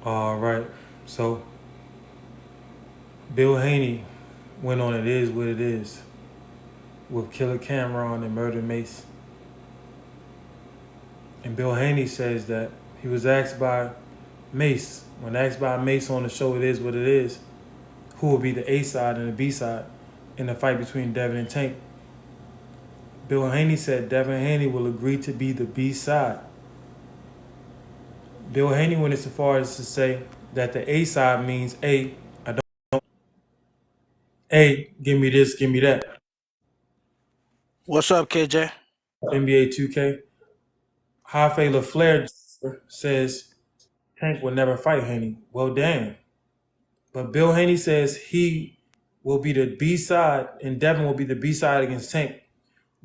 All right. So Bill Haney went on It Is What It Is with Killer Cameron and Murder Mace. And Bill Haney says that he was asked by Mace, when asked by Mace on the show It Is What It Is, who will be the A side and the B side in the fight between Devin and Tank. Bill Haney said Devin Haney will agree to be the B side. Bill Haney went as far as to say that the A side means I don't A, give me this, give me that. What's up, KJ? NBA 2K. Jafe LaFleur says Tank will never fight Haney. Well, damn. But Bill Haney says he will be the B side and Devin will be the B side against Tank.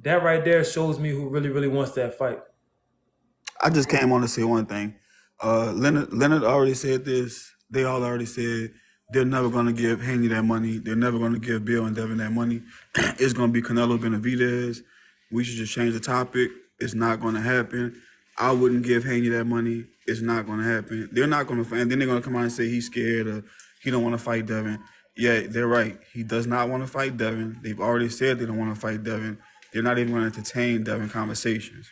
That right there shows me who really, really wants that fight. I just came on to say one thing. Leonard already said this. They all already said they're never going to give Haney that money. They're never going to give Bill and Devin that money. It's going to be Canelo Benavidez. We should just change the topic. It's not going to happen. I wouldn't give Haney that money. It's not going to happen. They're not going to fight. And then they're going to come out and say he's scared or he don't want to fight Devin. Yeah, they're right. He does not want to fight Devin. They've already said they don't want to fight Devin. They're not even going to entertain Devin conversations.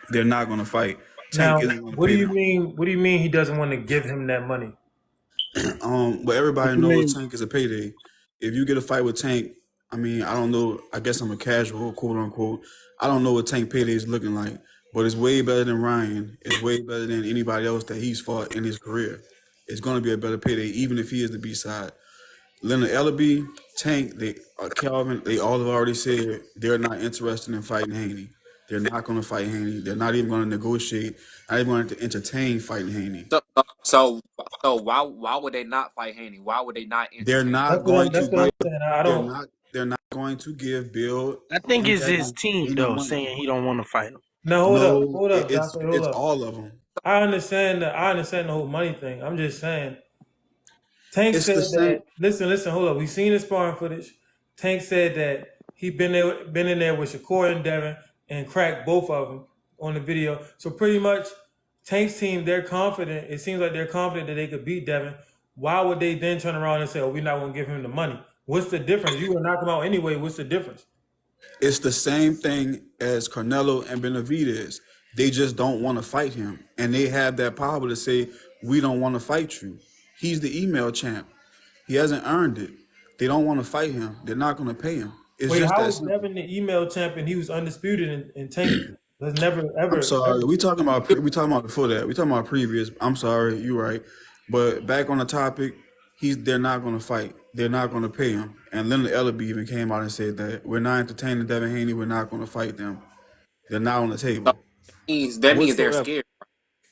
They're not going to fight. Now, Tank isn't going to what do pay you them. mean? What do you mean he doesn't want to give him that money? But What everybody you knows mean? Tank is a payday. If you get a fight with Tank, I mean, I don't know. I guess I'm a casual, quote unquote. I don't know what Tank payday is looking like, but it's way better than Ryan. It's way better than anybody else that he's fought in his career. It's going to be a better payday, even if he is the B side. Leonard Ellaby, Tank, Calvin, they all have already said they're not interested in fighting Haney. They're not going to fight Haney. They're not even going to negotiate. Not even going to entertain fighting Haney. So why would they not fight Haney? Why would they not They're entertain not him? going That's to what I'm give. saying. I They're don't. not. They're not going to give Bill I think and it's his Devin team any though, money. saying he don't want to fight him. No, No, hold up, it's Joshua, hold it's up. all of them. I understand the whole money thing. I'm just saying. Tank It's said the same. that. Listen, hold up. We seen the sparring footage. Tank said that he been in there with Shakur and Devin, and cracked both of them on the video. So pretty much, Tank's team, they're confident. It seems like they're confident that they could beat Devin. Why would they then turn around and say, "Oh, we're not going to give him the money"? What's the difference? You would knock him out anyway. What's the difference? It's the same thing as Carnelo and Benavidez. They just don't want to fight him, and they have that power to say, "We don't want to fight you." He's the email champ. He hasn't earned it. They don't want to fight him. They're not going to pay him. It's Wait, just how that was simple. Devin the email champion? He was undisputed, and Tank has never, I'm ever, sorry. ever. We talking about before that. We talking about previous. I'm sorry. You're right. But back on the topic, they're not going to fight. They're not going to pay him. And Leonard Ellaby even came out and said that we're not entertaining Devin Haney. We're not going to fight them. They're not on the So table that means they're whatsoever. scared.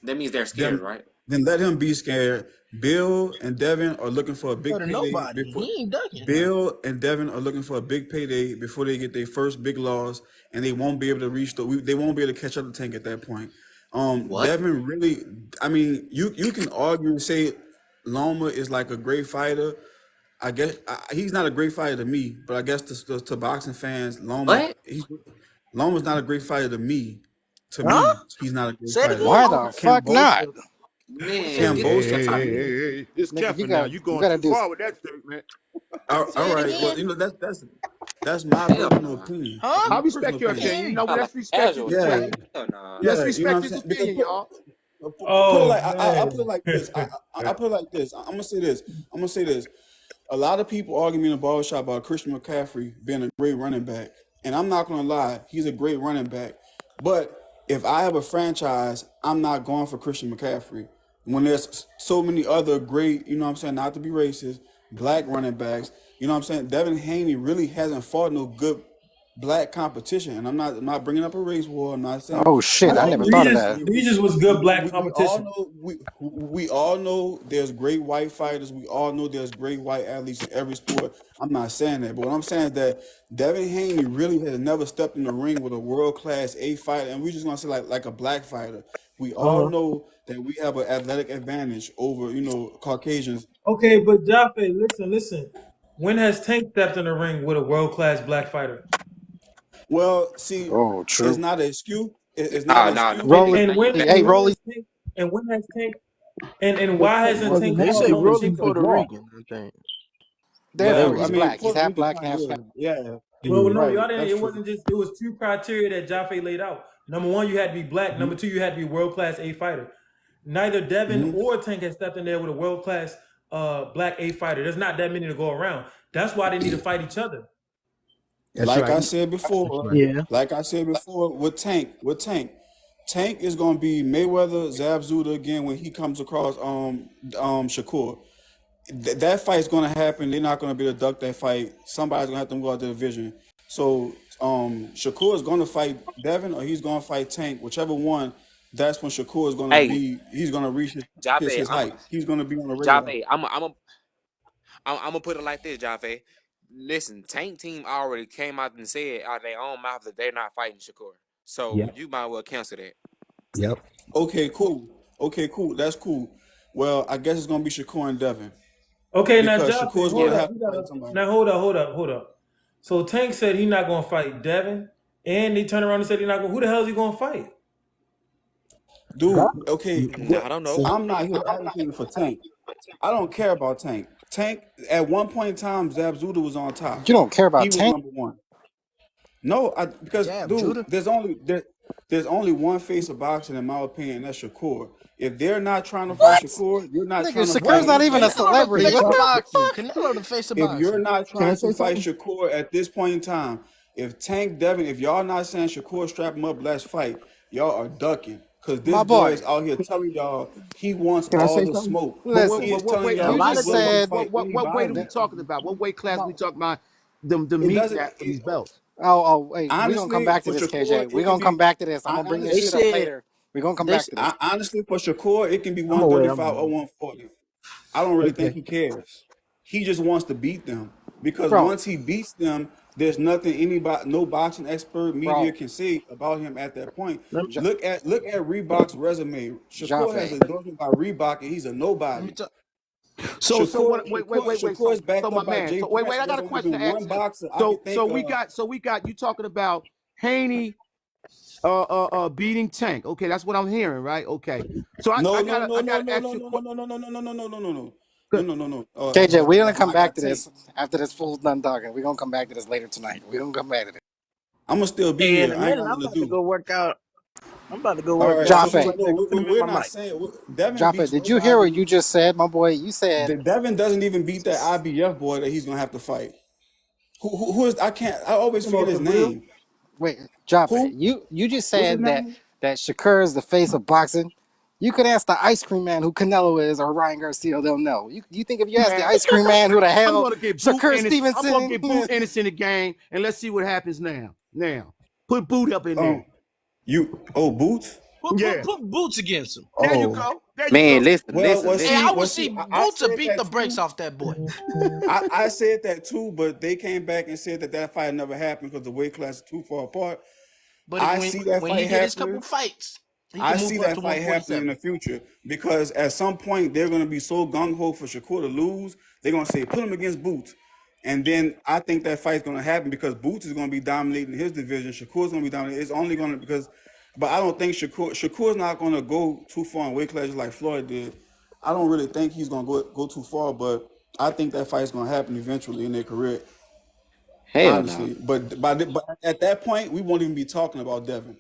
That means they're scared, Then right? then let him be scared. Bill and Devin are looking for a Go big to payday nobody. before. He ain't ducking. Bill and Devin are looking for a big payday before they get their first big loss, and they won't be able to reach they won't be able to catch up to Tank at that point. What? Devin really, I mean, you can argue and say Loma is like a great fighter. I guess he's not a great fighter to me, but I guess to boxing fans, What? Loma's not a great fighter to me. To Huh? me, he's not a great Say it fighter. again. Why the fuck not? Cambosa, Man, Hey, get hey, shut Cambosa to up. hey, me. hey, hey. It's Nigga, Kefir now. You you going gotta too do. far with that statement. All say it right, well, again. that's my Hell personal nah. opinion. Huh? That's I my personal respect your Can't opinion. hear opinion. You you. know, Not like let's respect his casual. Yeah, opinion. Hell nah. yeah, Let's you know what I'm respect his saying? Because opinion, y'all. put it Oh like I put it man. like this. I put it like this. I'm gonna say this. I'm gonna say this. A lot of people argue me in the barbershop about Christian McCaffrey being a great running back, and I'm not gonna lie, he's a great running back. But if I have a franchise, I'm not going for Christian McCaffrey. When there's so many other great, you know what I'm saying, not to be racist, black running backs, you know what I'm saying. Devin Haney really hasn't fought no good black competition, and I'm not bringing up a race war. I'm not saying Oh shit! we I all never know thought of Regis, that. Regis was good black we all competition. know we all know there's great white fighters. We all know there's great white athletes in every sport. I'm not saying that, but what I'm saying is that Devin Haney really has never stepped in the ring with a world class A fighter, and we're just gonna say like a black fighter. We all Uh-huh. know that we have an athletic advantage over Caucasians. Okay, but Jaffe, listen. When has Tank stepped in the ring with a world class black fighter? Well, see, Oh, it's true. not an excuse. It's not Nah, an nah, nah. excuse. And Rolly, and when hey, and when Rolly. has Tank and when has Tank And why hasn't Tank They been say on the Rolly cheap? Puerto Rican, I think. Well, Therefore, I he's Whatever. mean, black. He's Puerto half Rican black and kind half. of, yeah, Well, no, right. y'all didn't. That's It true. wasn't just. It was two criteria that Jaffe laid out. Number one, you had to be black. Number two, you had to be world class A fighter. Neither Devin or Tank has stepped in there with a world class black A fighter. There's not that many to go around. That's why they need to fight each other. Like I said before, Yeah. with Tank is gonna be Mayweather Zabzuda again when he comes across Shakur. That fight's gonna happen. They're not gonna be able to duck that fight. Somebody's gonna have to go out the division. So Shakur is gonna fight Devin or he's gonna fight Tank, whichever one. That's when Shakur is gonna Hey, be. He's gonna reach Jaffe, his height. He's gonna be on the radar. Jaffe, I'm gonna put it like this, Jaffe. Listen, Tank team already came out and said out of their own mouth that they're not fighting Shakur. So you might well cancel that. Okay, cool. That's cool. Well, I guess it's gonna be Shakur and Devin Okay, now because Jaffe, Shakur's hold gonna up. have to fight somebody. Now hold up. So Tank said he's not gonna fight Devin, and they turned around and said he's not gonna. Who the hell is he gonna fight? Dude, okay, I don't know. I'm not here advocating for Tank. I don't care about Tank. Tank, at one point in time, Zabzuda was on top. You don't care He about was Tank? number one. No, because Damn, dude, Judah. there's only one face of boxing in my opinion. That's Shakur. If they're not trying to fight Shakur, you're not trying Nigga, to fight Shakur's not even a anybody. Canelo the celebrity. face What of the boxing. fuck? Canelo the face of If you're boxing. not trying to fight Shakur at this point in time, if Tank Devin, if y'all not saying Shakur strap him up, let's fight, y'all are ducking. Because this My boy boy. is out here telling y'all he wants Can I all say the something? smoke. Listen, He is What telling weight? y'all you he's just willing to said, fight What weight are we anybody. talking about? What weight class are we talking about? The It meat doesn't. at for these belts. oh, wait, we're going to come Honestly, back to for this, Shakur, KJ. We're it can going to come be. back to this. I'm I, going to bring They this honestly, shit up said later. We're going to come they. back to this. honestly, for Shakur, it can be I'm aware. 135 or 140. I don't really think he cares. He just wants to beat them because Bro, once he beats them, there's nothing anybody, no boxing expert, media bro, can say about him at that point. Let, Ja- Look at Reebok's resume. Shakur has Jaffe. an endorsement by Reebok, and he's a let me nobody. talk. So what? Wait. Shakur is backed So my up by man. Jay So wait. Prince. I got There's a only question to been ask one him. boxer I can think We got you talking about Haney beating Tank. Okay, that's what I'm hearing, right? Okay. So I gotta ask you a question. No. KJ, we're going to come I back got to Tank. this after this fool's done talking. We're going to come back to this later tonight. We're going to come back to this. I'm gonna still be Hey, in here. a I ain't minute, got I'm nothing to about to do. go work out. I'm about to go All work right, out. so I'm Jaffe, like, no, I'm finna mute we're my not mic. saying Devin Jaffe, beats did you hear what nobody. you just said, my boy? You said, Devin doesn't even beat that IBF boy that he's gonna have to fight. Who is? I always forget his name. wait, Jaffe, Who? you just What's his said name? that Shakur is the face of boxing. You could ask the ice cream man who Canelo is or Ryan Garcia, they'll know. You think if you ask the Man, ice cream man who the I'm hell gonna get Boot Shakur Ennis. I'm gonna Stevenson? get Boot Ennis in the game, and let's see what happens now. Put Boot up in there. Boots. Yeah. Put Boots against him. There you Oh, go. There you Man, go. listen. Hey, I would well, see see, I Boots to said beat that the brakes too. off that boy. I said that too, but they came back and said that fight never happened because the weight class is too far apart. But I see that when he fight get his couple happening. fights, he I can move see up that to fight happening in 147. the future because at some point they're going to be so gung ho for Shakur to lose. They're going to say put him against Boots, and then I think that fight's going to happen because Boots is going to be dominating his division. Shakur's going to be dominating. It's only going to because, but I don't think Shakur's not going to go too far in weight classes like Floyd did. I don't really think he's going to go too far, but I think that fight's going to happen eventually in their career. Hell no. Honestly, but at that point we won't even be talking about Devin.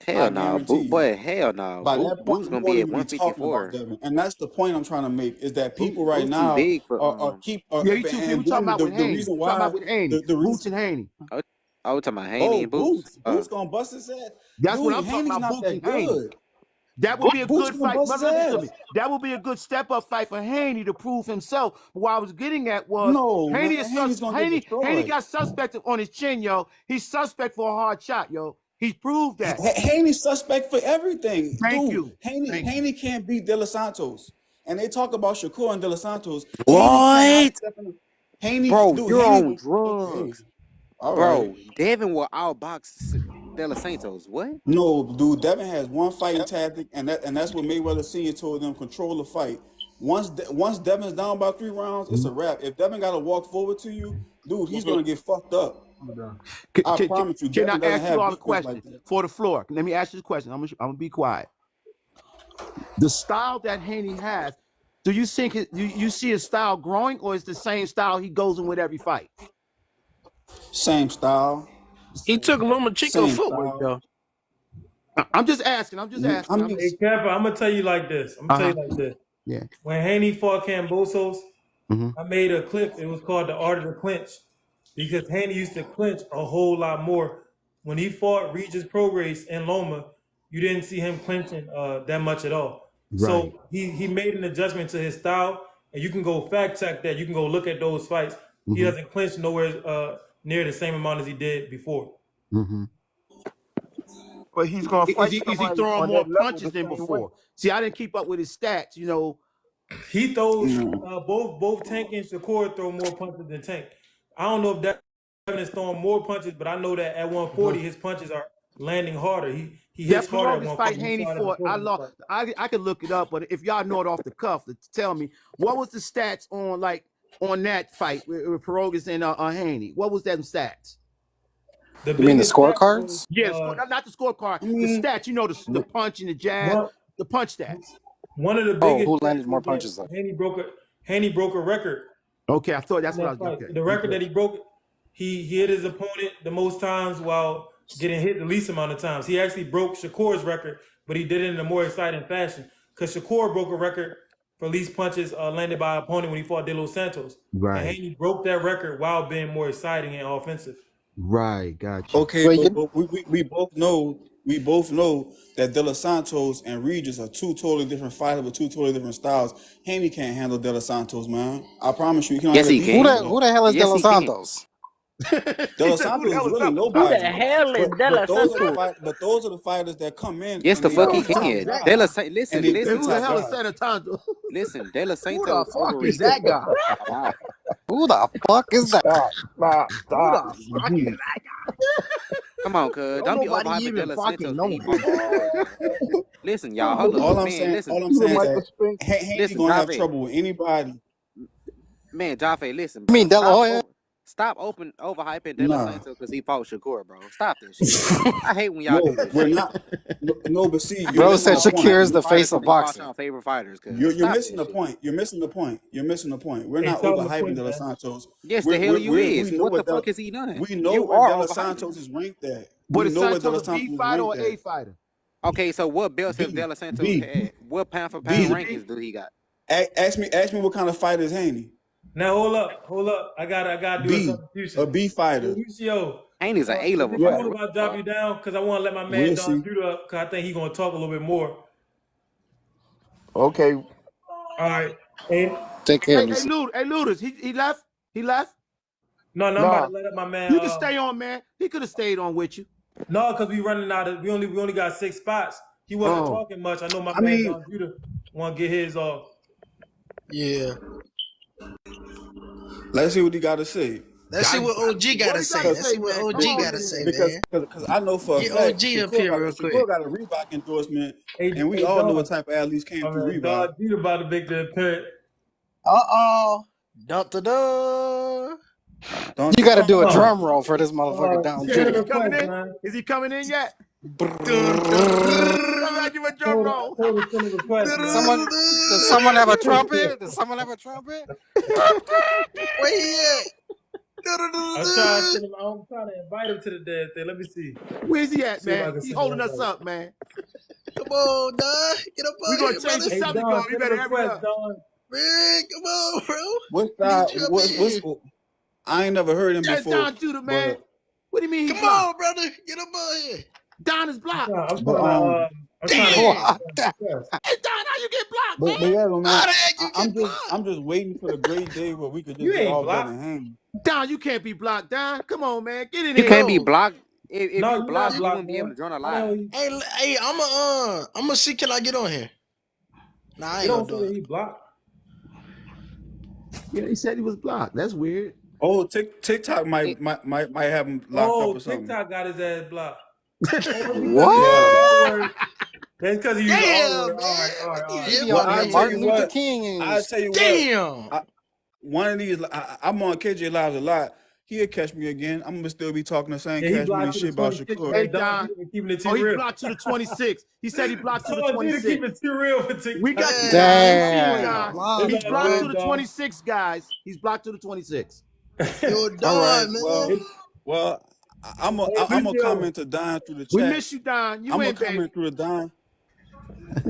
Hell I no. guarantee Boot you. boy, hell no. By that point, Boot's we gonna won't be at even be talking about 154. Devin, and that's the point I'm trying to make. Is that people right Boot's too now big for are Yeah, you two and people talking then about with the Haney. reason Talking why about with Haney. the Boots reason and Haney. I was talking about Haney and Boots. Boots gonna bust his ass. That's what Dude, I'm talking Haney's about. not Boots that and Haney. good. That would be a Boots good gonna fight. bust But his listen to me. ass. That would be a good step-up fight for Haney to prove himself. But what I was getting at was No, Haney man, is Haney's gonna get Haney destroyed. got suspect on his chin, yo. He's suspect for a hard shot, yo. He's proved that. Haney's suspect for everything, Thank dude. you. Haney can't beat De Los Santos, and they talk about Shakur and De Los Santos. Haney cannot What? step in. Haney, Bro, dude, you're Haney. on drugs. All right. Bro, Devin will outbox De Los Santos. What? No, dude, Devin has one fighting tactic, and that's what Mayweather Senior told them: control the fight. Once Devin's down by 3 rounds, it's a wrap. If Devin got to walk forward to you, dude, he's gonna get fucked up. I promise you, Can I Devin doesn't ask you have all a defense like question that. for the floor? Let me ask you this question. I'm gonna be quiet. The style that Haney has, do you think you see his style growing, or is the same style he goes in with every fight? Same style, He took Lomachenko same footwork style. though. I'm just asking. I'm just asking. I mean, Hey, Kappa, I'm gonna tell you like this. Yeah. When Haney fought Kambosos, Mm-hmm. I made a clip. It was called "The Art of the Clinch," because Haney used to clinch a whole lot more. When he fought Regis Prograis in Loma, you didn't see him clinching that much at all. Right. So he made an adjustment to his style, and you can go fact check that. You can go look at those fights. He Mm-hmm. doesn't clinch nowhere near the same amount as he did before. Mm-hmm. But he's gonna Is fight he somebody throwing on more that level punches the than same way. before? See, I didn't keep up with his stats. You know. He throws both Tank and Shakur throw more punches than Tank. I don't know if Devin is throwing more punches, but I know that at 140 his punches are landing harder. He hits That harder at Perogas 140. fight Haney fought, I lost. I could look it up, but if y'all know it off the cuff, tell me what was the stats on that fight with Perogas and Haney? What was them stats? The You mean the biggest stat scorecards? was, Yeah, not the scorecard. The stats. You know the punch and the jab, the punch stats. one of the Oh, biggest who stats landed more was that punches though? Haney broke a record. Okay, I thought that's In what I that was. fight. Okay. The record that he broke, he hit his opponent the most times while getting hit the least amount of times. He actually broke Shakur's record, but he did it in a more exciting fashion. Because Shakur broke a record for least punches landed by an opponent when he fought De Los Santos. Right. And Haney broke that record while being more exciting and offensive. Right, gotcha. okay, Wait, but we both know that De Los Santos and Regis are two totally different fighters with two totally different styles. Haney can't handle De Los Santos, man. I promise you, he don't Yes, have he the can. defense. who the hell is Yes, De Los he can. Santos? De Los Santos is really Who the nobody. hell is De La Santos? But those are the fighters that come in. Yes, and the they fuck do he the top can. job. De La Sa- listen, And they- listen, Who the hell is guys. San Antonio? listen. De La Who the Santos fuck is that guy? Wow. Who the fuck is that? Stop. Who the fuck is that guy? Come on, cuz. Don't Don't be nobody overhyping De even La fucking Santos. know He him. broke Shakur. Listen, y'all. Hold All up, I'm man. saying, Listen, is Michael that Spink. Haney's Listen, gonna have Jave. trouble with anybody. Man, Jaffe, listen, You bro. mean De La Hoya? Stop overhyping De La Nah. Santos because he fought Shakur, bro. Stop this shit. I hate when y'all do this We're shit. not. No, but see, you're Bro missing said the point. Shakir is the face of Fighters when he fought boxing. y'all favorite fighters, cuz. You're Stop missing this the shit. point. You're missing the point. You're missing the point. We're Hey, not tell him the overhyping point, De La man. Santos. Yes, the hell you is. We know What the what fuck has he done? We know You where are De La overhyping Santos him. is ranked at. But We is know where De La Santos a B Santos is fighter or ranked A at. fighter? Okay, so what belts have B. De La Santos B. had? What pound for B. pound rankings do he got? Ask me what kind of fighter is Haney. Now hold up. I gotta do a B. substitution. A B fighter. Lucio, Haney's an is A-level it fighter. cool if I drop you down? Because I want to let my man We'll Don see. Judah up, because I think he's gonna talk a little bit more. Okay. All right. And Take care, Hey, Lucy. Ludus, he left. He left. no, I'm Nah. about to let up my man. You can stay on, man. He could have stayed on with you. No, because we running out of we only got 6 spots. He wasn't talking much. I know my I man mean- Don Judah want to get his off. Yeah. Let's see what he got to say. Let's see what OG got to say. Let's see what man? OG Come on, got to man. say, Because man. I know for a Get fact OG up here real quick. Shakur got a Reebok endorsement, and we all know what type of athletes came through Reebok. Don Judah about to make the appearance. Dun-da-da. You got to do a drum roll for this motherfucker down Send a too. request, man. Is he coming in yet? Dun, Give a drum roll. Send a request, man. Does someone have a trumpet? Does someone have a trumpet? Where he at? I'm trying to invite him to the damn thing. Let me see. Where's he at, See if I man? can He send holding him us right. up, man. Come on, Don. Get up We on gonna here, change brother. the Hey, subject Don, going. You send a better hurry request, up. Don. Man, come on, bro. What's that? Need you up What's here. I ain't never heard him That's before. Don Judah, man. What do you mean he Come blocked? on, brother. Get up on here. Don is blocked. I'm But, trying Damn. to Hey, Don, how you get blocked, But man? yeah, man, How the heck you get blocked? I'm just waiting for the great day where we could You just get ain't all blocked. better hang. Don, you can't be blocked, Don. Come on, man. Get in You here. can't be blocked. If No, you you're blocked, not you blocked, wouldn't be able man. to join a I know live. Hey, I'ma see, can I get on here? Nah, I He ain't don't gonna say do that it. he blocked. Yeah, he said he was blocked. That's weird. Oh, TikTok might have him locked up or something. TikTok got his ass blocked. What? That's because he used the Damn, R word. man. All right. He be Well, on there I'll tell Martin you Luther what. King. I'll tell you what. Damn. One of these, I'm on KJ Lives a lot. he'll catch me again. I'm gonna still be talking the same Yeah, he cash money blocked to the shit about 26, Shakur. Hey, man. Don Don. G been keeping it too Oh, he real. blocked to the 26. He said he blocked to the Don G to keep 26. it too real for TikTok. We got you, Yeah, Don. We my see you, boy Damn. Don. blocked, He's It's all blocked bro. to the Don. 26, guys. He's blocked to the 26. Yo, All right. Don, man. Well, I'm Hey, gonna Lucio, comment to Don through the We chat. miss you, Don. You I'm gonna in, baby. comment through the Don.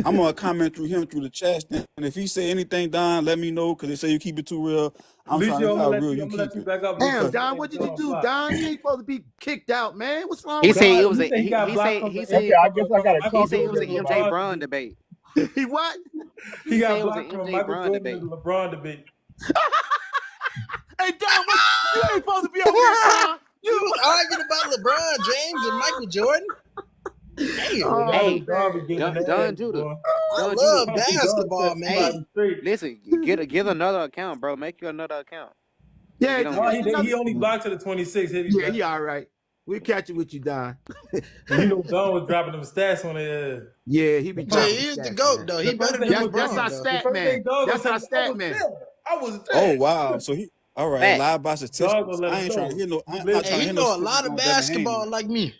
I'm gonna comment through him through the chat. And if he say anything, Don, let me know because they say you keep it too real. I'm trying to Lucio, see how real you I'm gonna let keep you it. back up, Damn, Lucio. Because Don, what did you Don do, blocked. Don? You ain't supposed to be kicked out, man. What's wrong He with said you? it Don, was he a said he got he blocked said from he the said Okay, I guess I gotta he talk said to it was him an then, MJ man. Braun debate. He what? He He said got it was an blocked from MJ Michael Braun Jordan debate. and the LeBron debate. Hey, Don, what? You ain't supposed to be over there, Don. You arguing about LeBron James and Michael Jordan? Damn. Oh, Hey, Don be man. getting in Don the ass, Judah. boy. I Don Judah. love Don basketball, set man. somebody straight. Listen, get another account, bro. Make you another account. Yeah, Get just on No, make here. another. he only blocked to the 26. He'll be Yeah, back. he all right. We'll catch it with you, Don. And you know Don was dropping them stats on the Yeah, he be Yeah, dropping he is the stats, GOAT, man. though. the He first better thing than he was That's doing. our LeBron, though. The stat first man. thing Dog That's gonna our tell me, I stat was man. there. I was oh there. wow, so he all right. Fact. Live by Dog statistics. gonna let I him ain't trying to know. hear no. He I'm not lives. trying Hey, to he hear no know a statistics lot of on Devin Haney. basketball like me.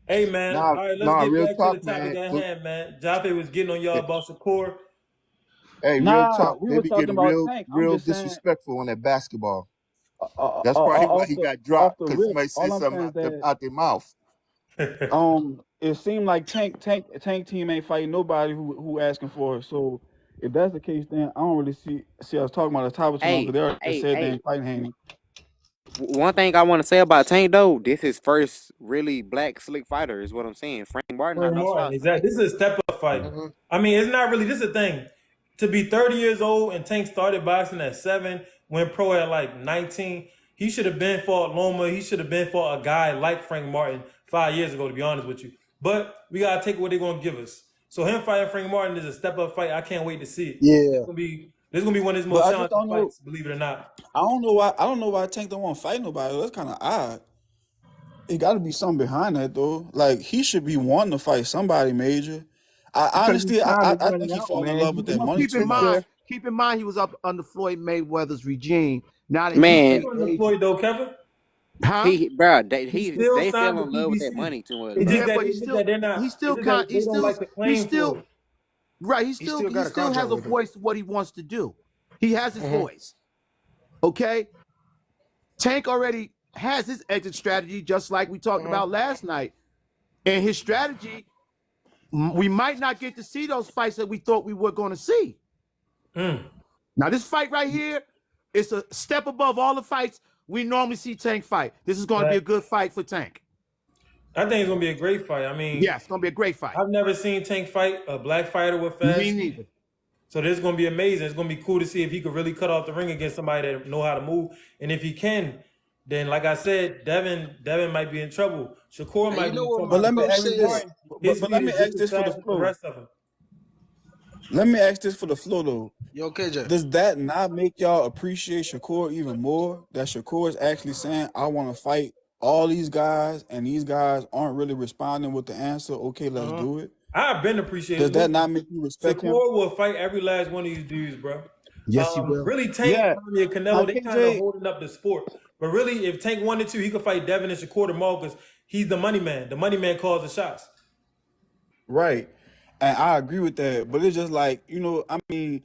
Hey man, Nah, all right, let's nah, get real back to the talk, topic man. at hand, man. Jaffe was getting on y'all about Shakur. Hey, real Nah, talk. we They were be talking getting about real, Tank. I'm real just saying, disrespectful on that basketball. That's probably why off he the got off dropped the because rip, somebody say all I'm something saying is that out their mouth. it seemed like Tank team ain't fighting nobody who asking for it. So if that's the case, then I don't really see us talking about the topic too long because Hey, they already hey, said they hey. ain't fighting Haney. One thing I want to say about Tank though, this is first really black slick fighter is what I'm saying. Frank Martin had Frank no Martin, slouch, man. exactly. This is a step up fight. Mhm. I mean, it's not really. This is the thing. To be 30 years old and Tank started boxing at 7, went pro at like 19. He should have been fought Loma. He should have been fought a guy like Frank Martin 5 years ago. To be honest with you, but we gotta take what they're gonna give us. So him fighting Frank Martin is a step up fight. I can't wait to see it. Yeah. This gonna be one of his But most I just challenging don't know. fights. Believe it or not. I don't know why. I don't know why Tank don't want to fight nobody. That's kind of odd. It got to be something behind that though. Like he should be wanting to fight somebody major. I Because his honestly, time is I running think he out, falling in man. love with that Well, money too much. keep in mind, he was up under Floyd Mayweather's regime. Now that he's Man, free Under agent, Floyd though, Kevin, huh? he still they signed fell to in love with that PBC. money too much, It's bro. just Yeah, that, but it's just that they're not. he It's still just that they don't like to he's claim still for it. right. He He still still got a contract has a with him. voice to what he wants to do. He has his Mhm. voice. Okay, Tank already has his exit strategy, just like we talked about last night. And his strategy, we might not get to see those fights that we thought we were going to see. Now, this fight right here, it's a step above all the fights we normally see Tank fight. This is going to be a good fight for Tank. I think it's gonna be a great fight. I mean, Yeah, it's going to be a great fight. I've never seen Tank fight a black fighter with Me fast neither. feet. So this is gonna be amazing. It's gonna be cool to see if he could really cut off the ring against somebody that know how to move. And if he can, then like I said, Devin might be in trouble. Shakur Hey, might you be know in what trouble But my let me because coach ask Frank you this. said? Martin, his But feet let me is just ask as this for the fast as the flow. rest of them. Let me ask this for the flow though. Yo, KJ. Does that not make y'all appreciate Shakur even more? That Shakur is actually saying, "I want to fight all these guys," and these guys aren't really responding with the answer. Okay, let's do it. I've been Does appreciated. that Listen, not make you respect him? Shakur will fight every last one of these dudes, bro. Yes, he will. Really, Tank, Yeah, Tommy, and now Canelo, they kind of KJ, holding up the sport. But really, if Tank wanted to, he could fight Devin and Shakur tomorrow because he's the money man. The money man calls the shots. Right. And I agree with that. But it's just like, I mean,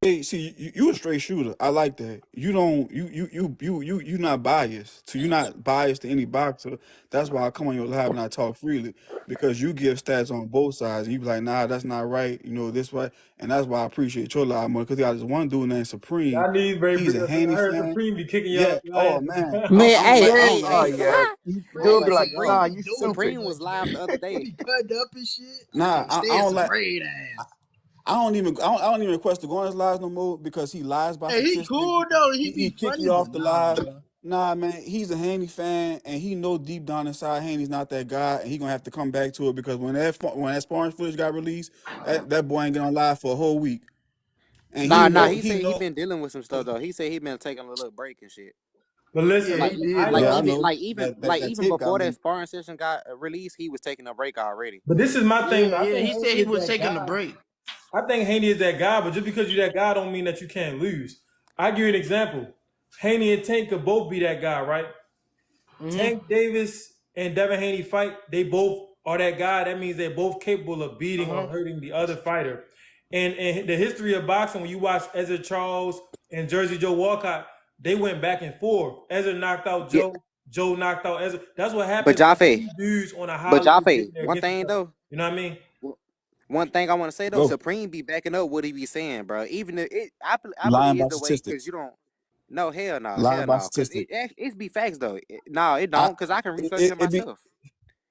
see, you a straight shooter. I like that. You don't you not biased. So you're not biased to any boxer. That's why I come on your live and I talk freely. Because you give stats on both sides. And you be like, nah, that's not right, this way. And that's why I appreciate your live more. Because got this one dude named Supreme. I need very He's big. a I Haney heard fan. Supreme be kicking Yeah. y'all Oh ass. man. Man, I'm like, I hey, don't hey, Oh, like hey. yeah. Dude Man, be like, Supreme nah, Supreme, you be dope, stupid. Supreme but was live the other he day. be cutting up and shit. nah, Can't I stand don't like Supreme ass. I don't even request to go on his lives no more because he lies by Hey, he statistics. cool though. He He be kick funny, you but off the nah, live. bro. Nah, man, he's a Haney fan, and he know deep down inside Haney's not that guy, and he gonna have to come back to it because when that sparring footage got released, that boy ain't gonna lie for a whole week, and Nah. He he said he know. been dealing with some stuff though. He said he been taking a little break and shit. But listen, Yeah, Like, he did I like though. Yeah, I don't. even, know like even, that like that even tape got before that leaked. sparring session got released, he was taking a break already. But this is my thing. Yeah, I yeah. think He said Haney he is was that taking a guy. break. I think Haney is that guy. But just because you're that guy, don't mean that you can't lose. I give you an example. Haney and Tank could both be that guy, right? Tank Davis and Devin Haney fight, they both are that guy. That means they're both capable of beating or hurting the other fighter. And the history of boxing, when you watch Ezra Charles and Jersey Joe Walcott, they went back and forth. Ezra knocked out Yeah, Joe. Joe knocked out Ezra. That's what but happens when Jaffe, two dudes on a high but level get Jaffe, there one against each thing other. though, You know what I mean? one thing I want to say though, Go. Supreme be backing up what he be saying, bro. Even if I Lying believe by the way because statistics. you don't. No, hell no, Lying hell by no, because statistics. it be facts though. No, it I don't, because I can research it, it it be myself.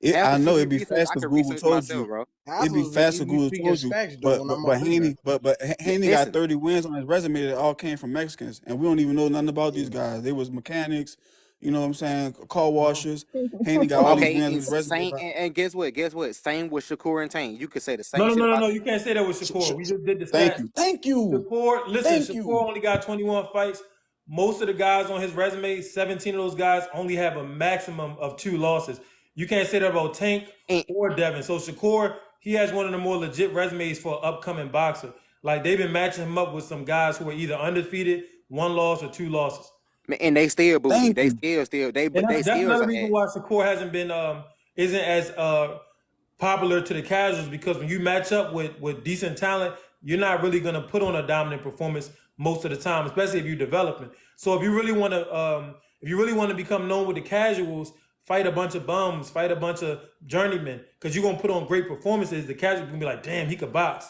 I After know shooting it'd the be research, fast I because can Google research told myself, you. bro. It'd be fast because Absolutely, you Google speaking told you. facts though. When I'm on that. But Haney got Listen, 30 wins on his resume that all came from Mexicans, and we don't even know nothing about these guys. They was mechanics, you know what I'm saying, car washers. Haney got all these okay, wins on his it's resume. same, and guess what? Guess what? Same with Shakur and Tank. You could say the No, same no, shit no, no, no. about You them. can't say that with Shakur. We just did the Thank stats. you, thank you, Shakur, listen, thank Shakur you. only got 21 fights. Most of the guys on his resume, 17 of those guys only have a maximum of 2 losses. You can't say that about Tank And, or Devin. So Shakur, he has one of the more legit resumes for an upcoming boxer. Like they've been matching him up with some guys who are either undefeated, 1 loss or 2 losses. and they still booty. Thank They you. still And they that's still another are reason at. why Shakur hasn't been isn't as popular to the casuals, because when you match up with decent talent, you're not really going to put on a dominant performance most of the time, especially if you're developing. So if you really want to become known with the casuals, fight a bunch of bums, fight a bunch of journeymen, because you're gonna put on great performances. The casuals gonna be like, damn, he could box.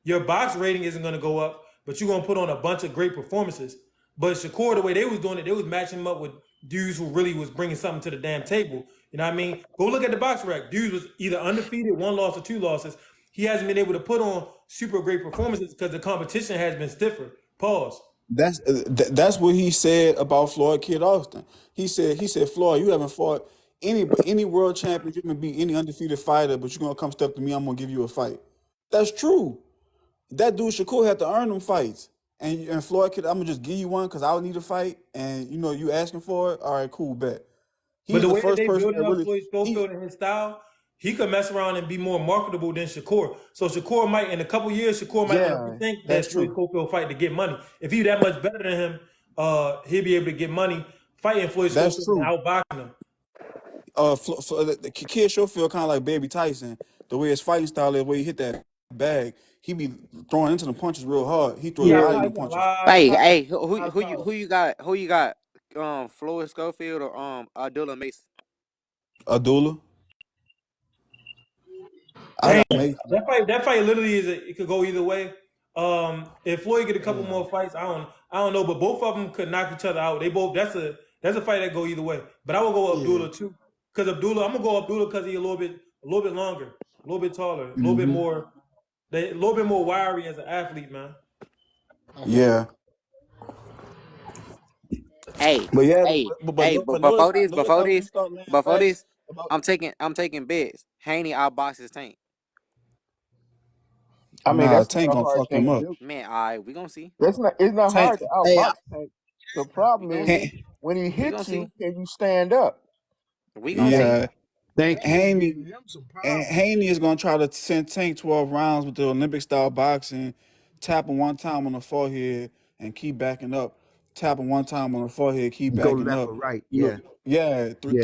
Your box rating isn't gonna go up, but you're gonna put on a bunch of great performances. But Shakur, the way they was doing it, they was matching him up with dudes who really was bringing something to the damn table. You know what I mean? Go look at the box rack. Dudes was either undefeated, 1 loss or 2 losses. He hasn't been able to put on super great performances because the competition has been stiffer. Pause. That's what he said about Floyd Kid Austin. He said Floyd, you haven't fought any world champion, you can beat any undefeated fighter, but you're gonna come step to me, I'm gonna give you a fight. That's true. That dude Shakur had to earn them fights. And Floyd Kid, I'm gonna just give you one because I would need a fight, and you asking for it. All right, cool, bet. But He's the the way that first they person building that up really Floyd he Schofield and his style, he could mess around and be more marketable than Shakur. So Shakur might, in a couple years, Shakur might want to yeah, rethink that's that Floyd true. Schofield fight to get money. If he's that much better than him, he'll be able to get money fighting Floyd That's Schofield and true. outboxing him. The Kid Schofield kind of like Baby Tyson. The way his fighting style is, where he hit that bag, he be throwing into the punches real hard. He throw He his got, body Yeah. in he the got a punches. lot of Hey, power. hey, A lot of power. who you got? Floyd Schofield or Abdullah Mason? Abdullah, I Damn, got Mason. that fight literally it could go either way. If Floyd get a couple more fights, I don't know, but both of them could knock each other out. They both that's a fight that go either way. But I will go Abdullah too, because Abdullah, I'm gonna go Abdullah because he's a little bit longer, a little bit taller, a little bit Hmm. more, a little bit more wiry as an athlete, man. Yeah, Hey, but yeah, but notice how when you start laying before facts this, about I'm taking bets. Haney outboxes Tank. I mean, nah, that's not Tank a gonna hard fuck thing him to up. do. Man, all right, we gonna see. It's not Tank, hard to Hey, outbox Tank. The We problem gonna is see. Han- when he We gonna hits you, see. can you stand up? We gonna see. yeah, Thank you. Haney. giving him some And power. Haney is gonna try to send Tank 12 rounds with the Olympic style boxing, tap him one time on the forehead and keep backing up. Tap him one time on the forehead, keep Go backing left up. or right. You know, Yeah. yeah, Yeah.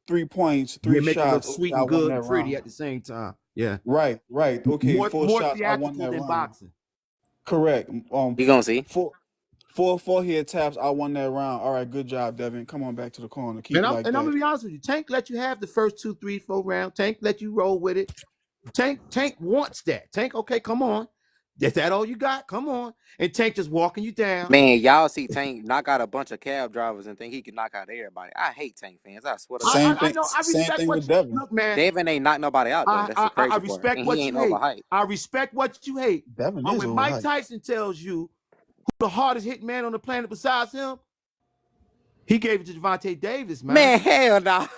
3 points, Yeah. three Make it look shots. Okay, sweet I and won good and that pretty round. at the same time. Yeah. Right. Okay, More 4 shots, I won theatrical that than round. boxing. Correct. We gonna see. Four forehead taps, I won that round. All right, good job, Devin. Come on back to the corner. Keep And it I'm like gonna that. be honest with you. Tank let you have the first 2, 3, 4 rounds. Tank let you roll with it. Tank wants that. Tank, okay, come on. Is that all you got? Come on. And Tank just walking you down. Man, y'all see Tank knock out a bunch of cab drivers and think he can knock out everybody. I hate Tank fans. I swear to God. Same I thing. know. I Same respect thing what with you Devin. look, man. Devin ain't knocked nobody out though. That's the I crazy part. respect And what he you ain't hate. overhyped. I respect what you hate. Devin But is when Mike overhyped. Tyson tells you who the hardest hit man on the planet besides him, he gave it to Devontae Davis, man. Man, hell no.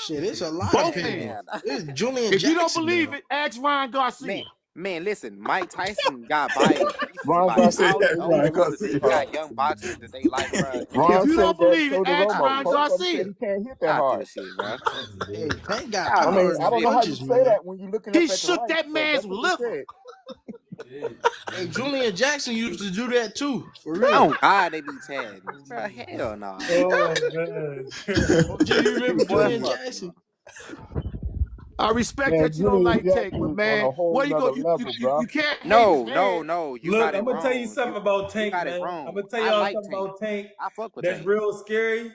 Shit, it's a lot of Both people. hands. It's Julian If you don't Jackson believe now. it, ask Ryan Garcia. Man, listen, Mike Tyson got biased recently Ron by Garcia all these said old Right, school go because see. he got young boxers that they like, bro. If Ron you said don't that believe it, Tony ask Romo. Ryan Tony Romo said Garcia. he can't hit that Stop hard. this shit, bro. Hey, Tank got Y'all I power mean, in I the don't know how you punches, say man. that when you're looking He up at the shook lights, that but man's that's what he liver. said. Hey, Julian Jackson used to do that too, for real. Oh God, they be tagging, bro. Hell no. Oh man. OG, you remember Boy, Julian fuck Jackson? I respect Man, that you don't Julius like Tank, Jackson but is on man, a whole what you nother go? level, bro. You can't hate his no, man. no. You Look, got it I'm gonna tell you wrong. something about You Tank, got it man. I'm wrong. gonna tell I y'all like something Tank. about Tank I fuck with that's Tank. real scary.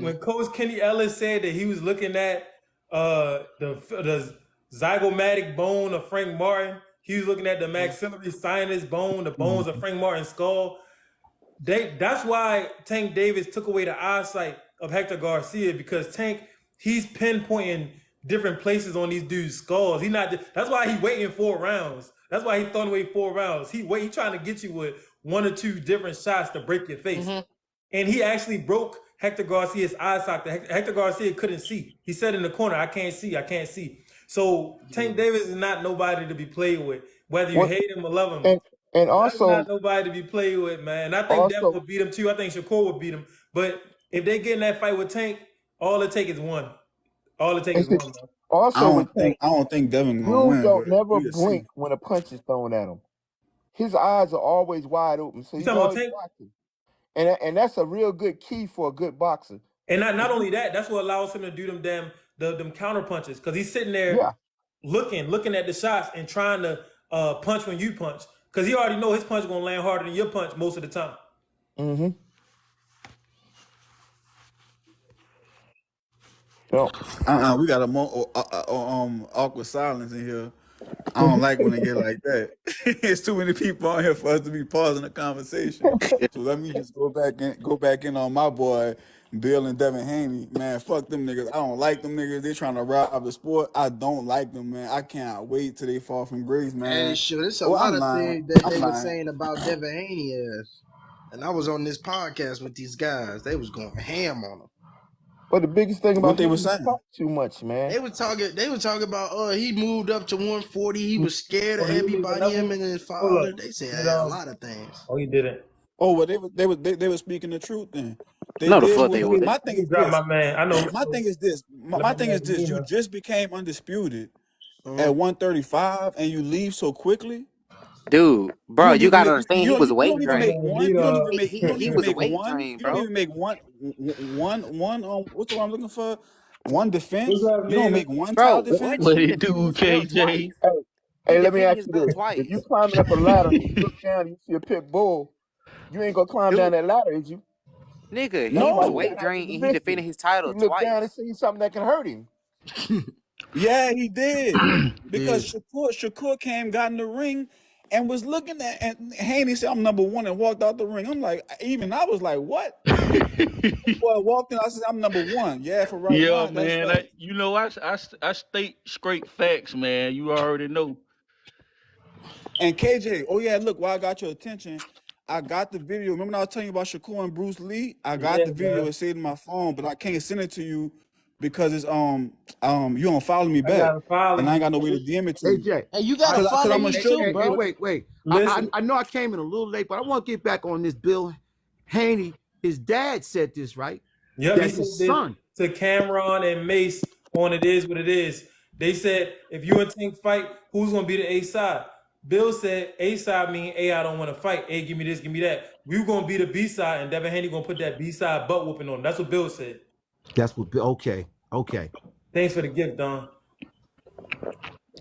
When Coach Kenny Ellis said that he was looking at the zygomatic bone of Frank Martin, he was looking at the maxillary sinus bone, the bones of Frank Martin's skull. That's why Tank Davis took away the eyesight of Hector Garcia, because Tank, he's pinpointing different places on these dudes' skulls. That's why he waiting 4 rounds. That's why he throwing away 4 rounds. He trying to get you with 1 or 2 different shots to break your face. And he actually broke Hector Garcia's eye socket. Hector Garcia couldn't see. He said in the corner, I can't see. So Tank Davis is not nobody to be played with. Whether you What hate him or love him, and that's not also nobody to be played with, man. And I think Devin also would beat him too. I think Shakur would beat him. But if they get in that fight with Tank, all it takes is one. All it takes and is see, one, man. also with Tank, I don't think Devin gonna dude win, don't but never we'll see. blink when a punch is thrown at him. His eyes are always wide open, so You he's talking about always Tank? watching. And that's a real good key for a good boxer. And not only that, that's what allows him to do them counter punches, because he's sitting there Yeah. looking at the shots and trying to punch when you punch, because he already know his punch is gonna land harder than your punch most of the time. Mm-hmm. Yep. We got a more awkward silence in here. I don't like when they get like that. It's too many people on here for us to be pausing the conversation. So let me just go back in on my boy Bill and Devin Haney. Man, fuck them niggas. I don't like them niggas. They trying to rob the sport. I don't like them, man. I can't wait till they fall from grace, man. Hey, sure, there's a Oh, lot I'm of lying. things that I'm they were lying. saying about Devin Haney and I was on this podcast with these guys. They was going ham on him. But the biggest thing What about they him were is he saying? talk too much, man. They were talking about he moved up to 140. He was scared of Oh, did he leave everybody, another him one? and his Hold father. up. They said Did, a lot of things. Oh, he didn't. Oh, well, they were speaking the truth then. They No, the did fuck move. they Let would. me, My let thing me is drop this. my man. I know. My thing is this. My thing is this. You just became undisputed at 135 and you leave so quickly. Dude, You bro, don't you even gotta make understand he was a you weight don't even make drain. one. You don't even make you don't He even was a make weight one. drain, You don't bro. even make one what's the one I'm looking for? One What's defense. up, You don't Nina? make one title Bro, what? defense. What He it defended do, his belt KJ? twice. Hey, He hey, let me defended ask his you belt this. If you twice. climbing up a ladder and you look down and you see a pit bull, you ain't gonna climb down Dude, that ladder, is you? nigga, That's he why was he No. weight got out of drained the and he defended business. his title He looked down and twice. seen something that can hurt him. Yeah, he did. He Because did. Shakur came, got in the ring, and was looking at, and Haney said, I'm number one, and walked out the ring. I'm like, even I was like, what? Boy, walked in, I said, I'm number one. Yeah, for right Yeah, now, that's man. right. I state straight facts, man. You already know. And KJ, oh yeah, look, while I got your attention, I got the video. Remember when I was telling you about Shakur and Bruce Lee? I got Yeah, the video. man. It saved in my phone, but I can't send it to you because it's you don't follow me I back, gotta follow and I you. ain't got no way to DM it to you. AJ, Hey, you I, gotta Cause follow I'm gonna me hey, show too, you. hey, bro. wait. Listen. I know I came in a little late, but I want to get back on this. Bill Haney, his dad said this, right? Yep, he That said his this son. to Cameron and Mace on It Is What It Is. They said, if you and Tank fight, who's gonna be the A side? Bill said A side mean A, I don't want to fight. A, give me this, give me that. We were gonna be the B side, and Devin Haney gonna put that B side butt whooping on him. That's what Bill said. That's what. Okay. Thanks for the gift, Don.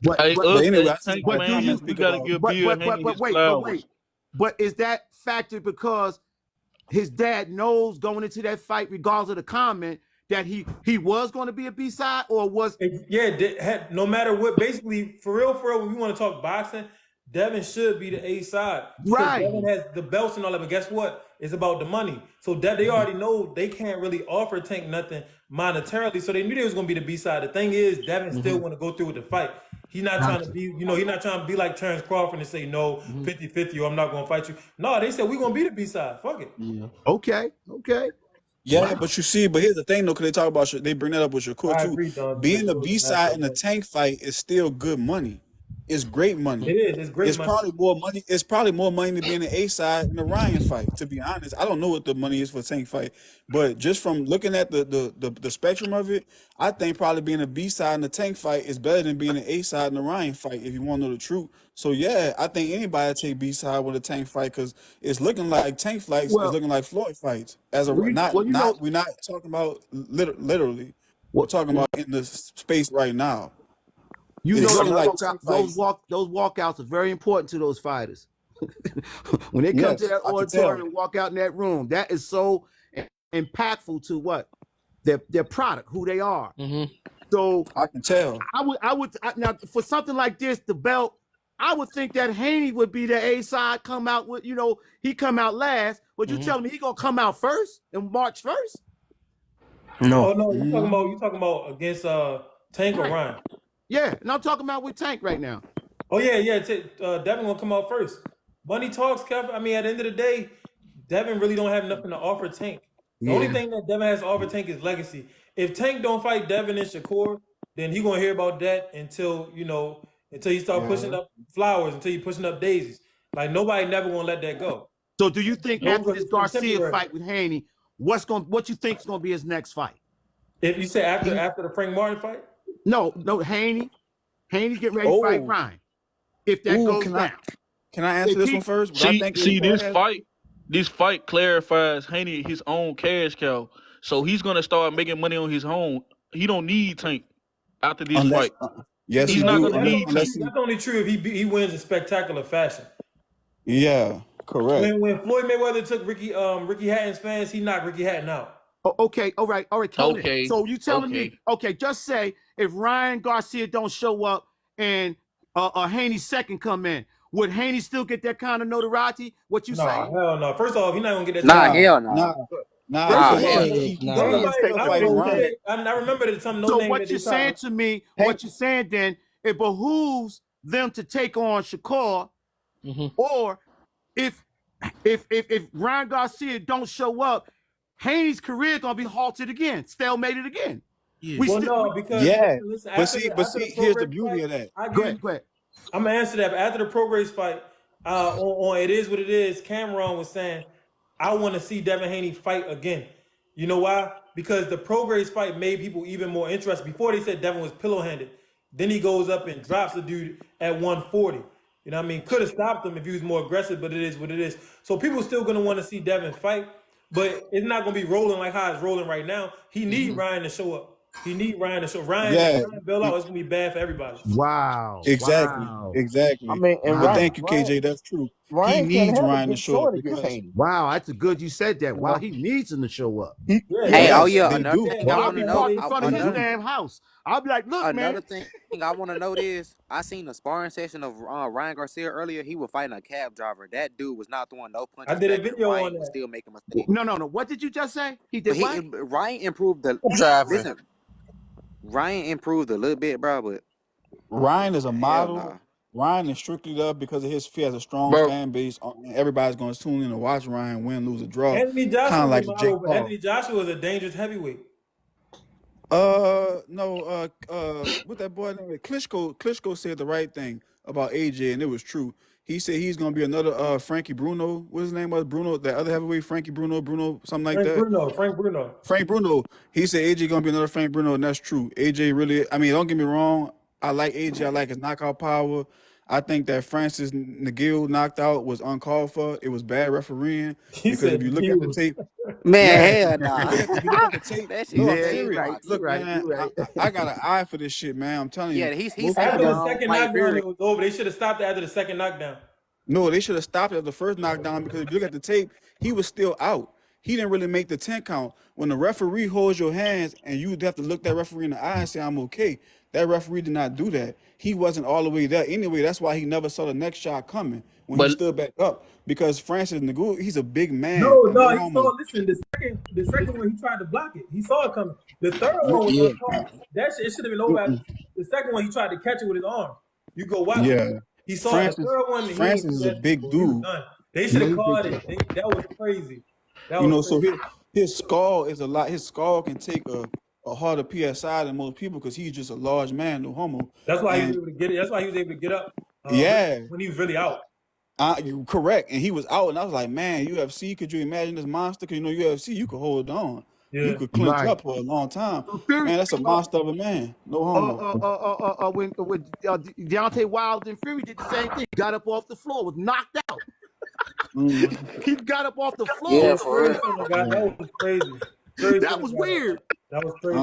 But Hey, but But us anyway, as I see a Tank lot of do fans, comments you? we speak gotta about. give Bill Haney his flowers. But is that factored because his dad knows going into that fight, regardless of the comment, that he was going to be a B side, or was No matter what, basically, for real, when we want to talk boxing, Devin should be the A side because right? Devin has the belts and all that. But guess what? It's about the money. So that they already know they can't really offer Tank nothing monetarily. So they knew they was gonna be the B side. The thing is, Devin still want to go through with the fight. He's not trying to be, he's not trying to be like Terrence Crawford and say no 50-50 or I'm not gonna fight you. No, they said we're gonna be the B side. Fuck it. Yeah. Okay. Yeah, but you see, but here's the thing though, because they talk about they bring that up with Shakur I too. agree, Don. Being the B side in the Tank fight is still good money. It's great money. It is. It's great It's money. probably more money. It's probably more money to be in the A side in the Ryan fight. To be honest, I don't know what the money is for the Tank fight, but just from looking at the spectrum of it, I think probably being a B side in the Tank fight is better than being an A side in the Ryan fight. If you want to know the truth, so yeah, I think anybody take B side with a Tank fight because it's looking like Tank fights is looking like Floyd fights. As a not we're not talking about literally. We're talking about in the space right now. You It's know, looking like those walkouts are very important to those fighters. When they come to that auditorium and walk out in that room, that is so impactful to what their product, who they are. So I can tell. I would now for something like this, the belt. I would think that Haney would be the A side, come out with, he come out last, but you telling me he gonna come out first and march first? No. Oh no, you talking about against Tank or Ryan? Yeah, and I'm talking about with Tank right now. Oh yeah. Devin gonna come out first. Money talks, Kev. I mean, at the end of the day, Devin really don't have nothing to offer Tank. The only thing that Devin has to offer Tank is legacy. If Tank don't fight Devin and Shakur, then he gonna hear about that until you start pushing up flowers, until you pushing up daisies. Like nobody never gonna let that go. So do you think after this Garcia temporary fight with Haney, what you think is gonna be his next fight? If you say after the Frank Martin fight? No, Haney. Haney's getting ready to fight Ryan. If that goes down. Can I answer this one first? This fight clarifies Haney his own cash cow. So he's gonna start making money on his own. He don't need Tank after this fight. Yes, he's not gonna need Tank. That's only true if he wins in spectacular fashion. Yeah, correct. When Floyd Mayweather took Ricky Hatton's fans, he knocked Ricky Hatton out. Oh, okay, all right. Okay. So you telling me, just say if Ryan Garcia don't show up and Haney second come in, would Haney still get that kind of notoriety? What you say? Hell no. First off, he's not gonna get that. Hell no. I remember that some So what you're saying to me, what you're saying then, it behooves them to take on Shakur, or if Ryan Garcia don't show up, Haney's career gonna be halted again, stalemated again. But see, here's the beauty of that. Go ahead. I'm gonna answer that. But after the Pro Grace fight, on It Is What It Is, Cameron was saying, I want to see Devin Haney fight again. You know why? Because the Pro Grace fight made people even more interested. Before they said Devin was pillow-handed. Then he goes up and drops the dude at 140. You know what I mean? Could have stopped him if he was more aggressive, but it is what it is. So people are still going to want to see Devin fight, but it's not going to be rolling like how it's rolling right now. He need Ryan to show up. He need Ryan to show. Ryan bail out. It's going to be bad for everybody. Wow. Exactly. I mean, thank you, KJ. That's true. He needs Ryan to show up. Wow, that's a good you said that. Wow, he needs him to show up. Another thing I want to know. In front of his damn house. I'll be like, look, another thing I want to know is I seen a sparring session of Ryan Garcia earlier. He was fighting a cab driver. That dude was not throwing no punches. I did a video on that. Still making mistakes. No. What did you just say? He did what? Ryan improved the listen. Ryan improved a little bit, bro, but Ryan is a model. Ryan is strictly up because he has a strong fan base. Everybody's going to tune in to watch Ryan win, lose, or draw. Anthony Joshua, like Anthony Joshua is a dangerous heavyweight. No. What that boy name? Klitschko said the right thing about AJ, and it was true. He said he's going to be another Frankie Bruno. What his name was? Bruno, that other heavyweight, Frankie Bruno, something like that. Frank Bruno. He said AJ going to be another Frank Bruno, and that's true. AJ really, I mean, don't get me wrong. I like AJ. I like his knockout power. I think that Francis Nagil knocked out was uncalled for. It was bad refereeing. Because if you look at the tape, hell nah. If you look at the tape, I'm serious. Right. Look, man, I got an eye for this shit, man. I'm telling you. Yeah, he's after the second knockdown, it was over. They should have stopped it after the second knockdown. No, they should have stopped at the first knockdown because if you look at the tape, he was still out. He didn't really make the 10 count. When the referee holds your hands and you have to look that referee in the eye and say, I'm okay. That referee did not do that. He wasn't all the way there. Anyway, that's why he never saw the next shot coming when he stood back up. Because Francis Nagul, he's a big man. No, he saw, listen, the second one, he tried to block it. He saw it coming. The third one was uncalled. That shit, it should have been over. The second one, he tried to catch it with his arm. You go watch it. He saw the third one. Francis is a big dude. They should have called it. That was crazy. So his skull is a lot. His skull can take a a harder PSI than most people because he's just a large man, no homo. That's why he was And able to get it. That's why he was able to get up yeah, when he was really out. you correct. And he was out, and I was like, man, UFC, could you imagine this monster? Because UFC, you could hold on. Yeah. You could clinch Right. up for a long time. Man, that's a monster of a man. No homo. When Deontay Wilder and Fury did the same thing, got up off the floor, was knocked out. He got up off the floor. Yeah, for real. That was crazy. That was weird. That was crazy.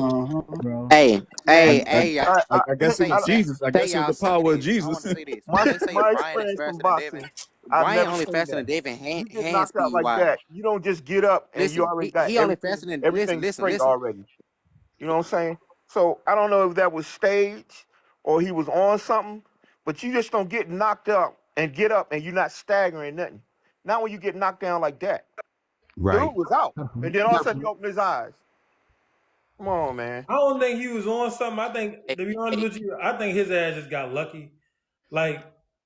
Bro. Hey, I guess it was Jesus. I guess it was the power of Jesus. I want to say this. My They say my Ryan is experience from faster than boxing, Devin. I've Ryan never only seen faster that. than Devin You hand get knocked out speed like wise. that. You don't just get up and you Listen, already got he only faster than everything straight listen. already. You know what I'm saying? So I don't know if that was staged or he was on something, but you just don't get knocked up and get up and you're not staggering nothing. Not when you get knocked down like that. Right. Dude was out, and then all of a sudden he opened his eyes. Come on, man. I don't think he was on something. I think, Hey, to be honest with you, I think his ass just got lucky. Like,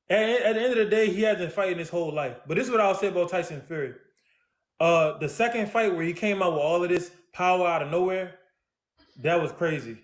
at the end of the day, he hasn't fighting his whole life. But this is what I'll say about Tyson Fury. The second fight where he came out with all of this power out of nowhere, that was crazy.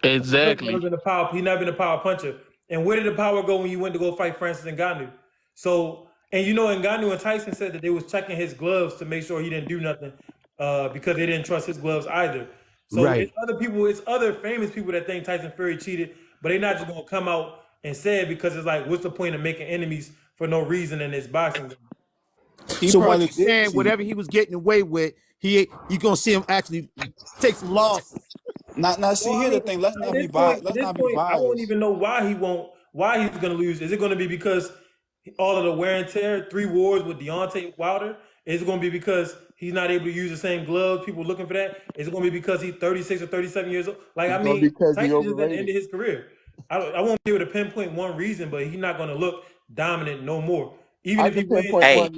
Exactly. He never been a power puncher. And where did the power go when you went to go fight Francis Ngannou? So, and Ngannou and Tyson said that they was checking his gloves to make sure he didn't do nothing because they didn't trust his gloves either. So It's other famous people that think Tyson Fury cheated, but they're not just gonna come out and say it because it's like, what's the point of making enemies for no reason in this boxing game? So what you're saying, whatever he was getting away with, you gonna see him actually take some losses. Here's the thing. Let's not be biased. I won't even know why he's gonna lose. Is it gonna be because all of the wear and tear, 3 wars with Deontay Wilder? Is it gonna be because he's not able to use the same gloves? People looking for that? Is it gonna be because he's 36 or 37 years old? Like, I mean, Tyson's just at the end of his career. I won't be able to pinpoint one reason, but he's not gonna look dominant no more. Even I if he can wins. pinpoint one